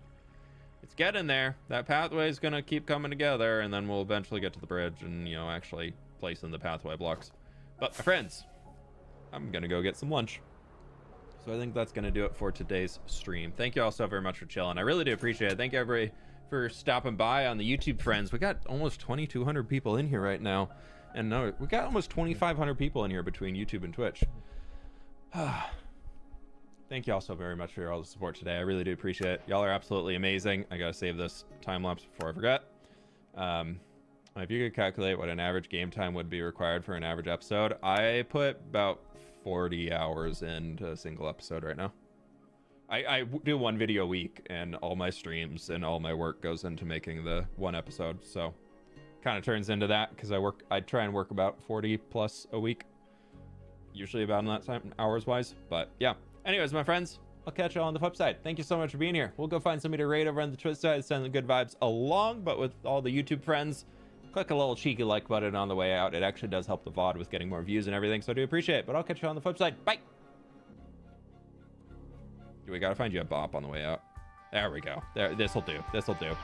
it's getting there. That pathway is going to keep coming together, and then we'll eventually get to the bridge and, actually place in the pathway blocks. But my friends, I'm going to go get some lunch. So I think that's going to do it for today's stream. Thank you all so very much for chilling. I really do appreciate it. Thank you, everybody, for stopping by on the YouTube friends. We got almost 2,200 people in here right now. And no, we got almost 2,500 people in here between YouTube and Twitch. Thank you all so very much for all the support today. I really do appreciate it. Y'all are absolutely amazing. I got to save this time lapse before I forget. If you could calculate what an average game time would be required for an average episode, I put about 40 hours into a single episode right now. I do one video a week, and all my streams and all my work goes into making the one episode. So kind of turns into that, because I try and work about 40 plus a week, usually about in that time hours wise. But yeah, anyways, my friends, I'll catch you all on the flip side. Thank you so much for being here. We'll go find somebody to raid over on the Twitch side, send the good vibes along. But with all the YouTube friends, click a little cheeky like button on the way out. It actually does help the VOD with getting more views and everything, so I do appreciate it. But I'll catch you on the flip side. Bye! We gotta find you a bop on the way out. There we go. There, this'll do. This'll do.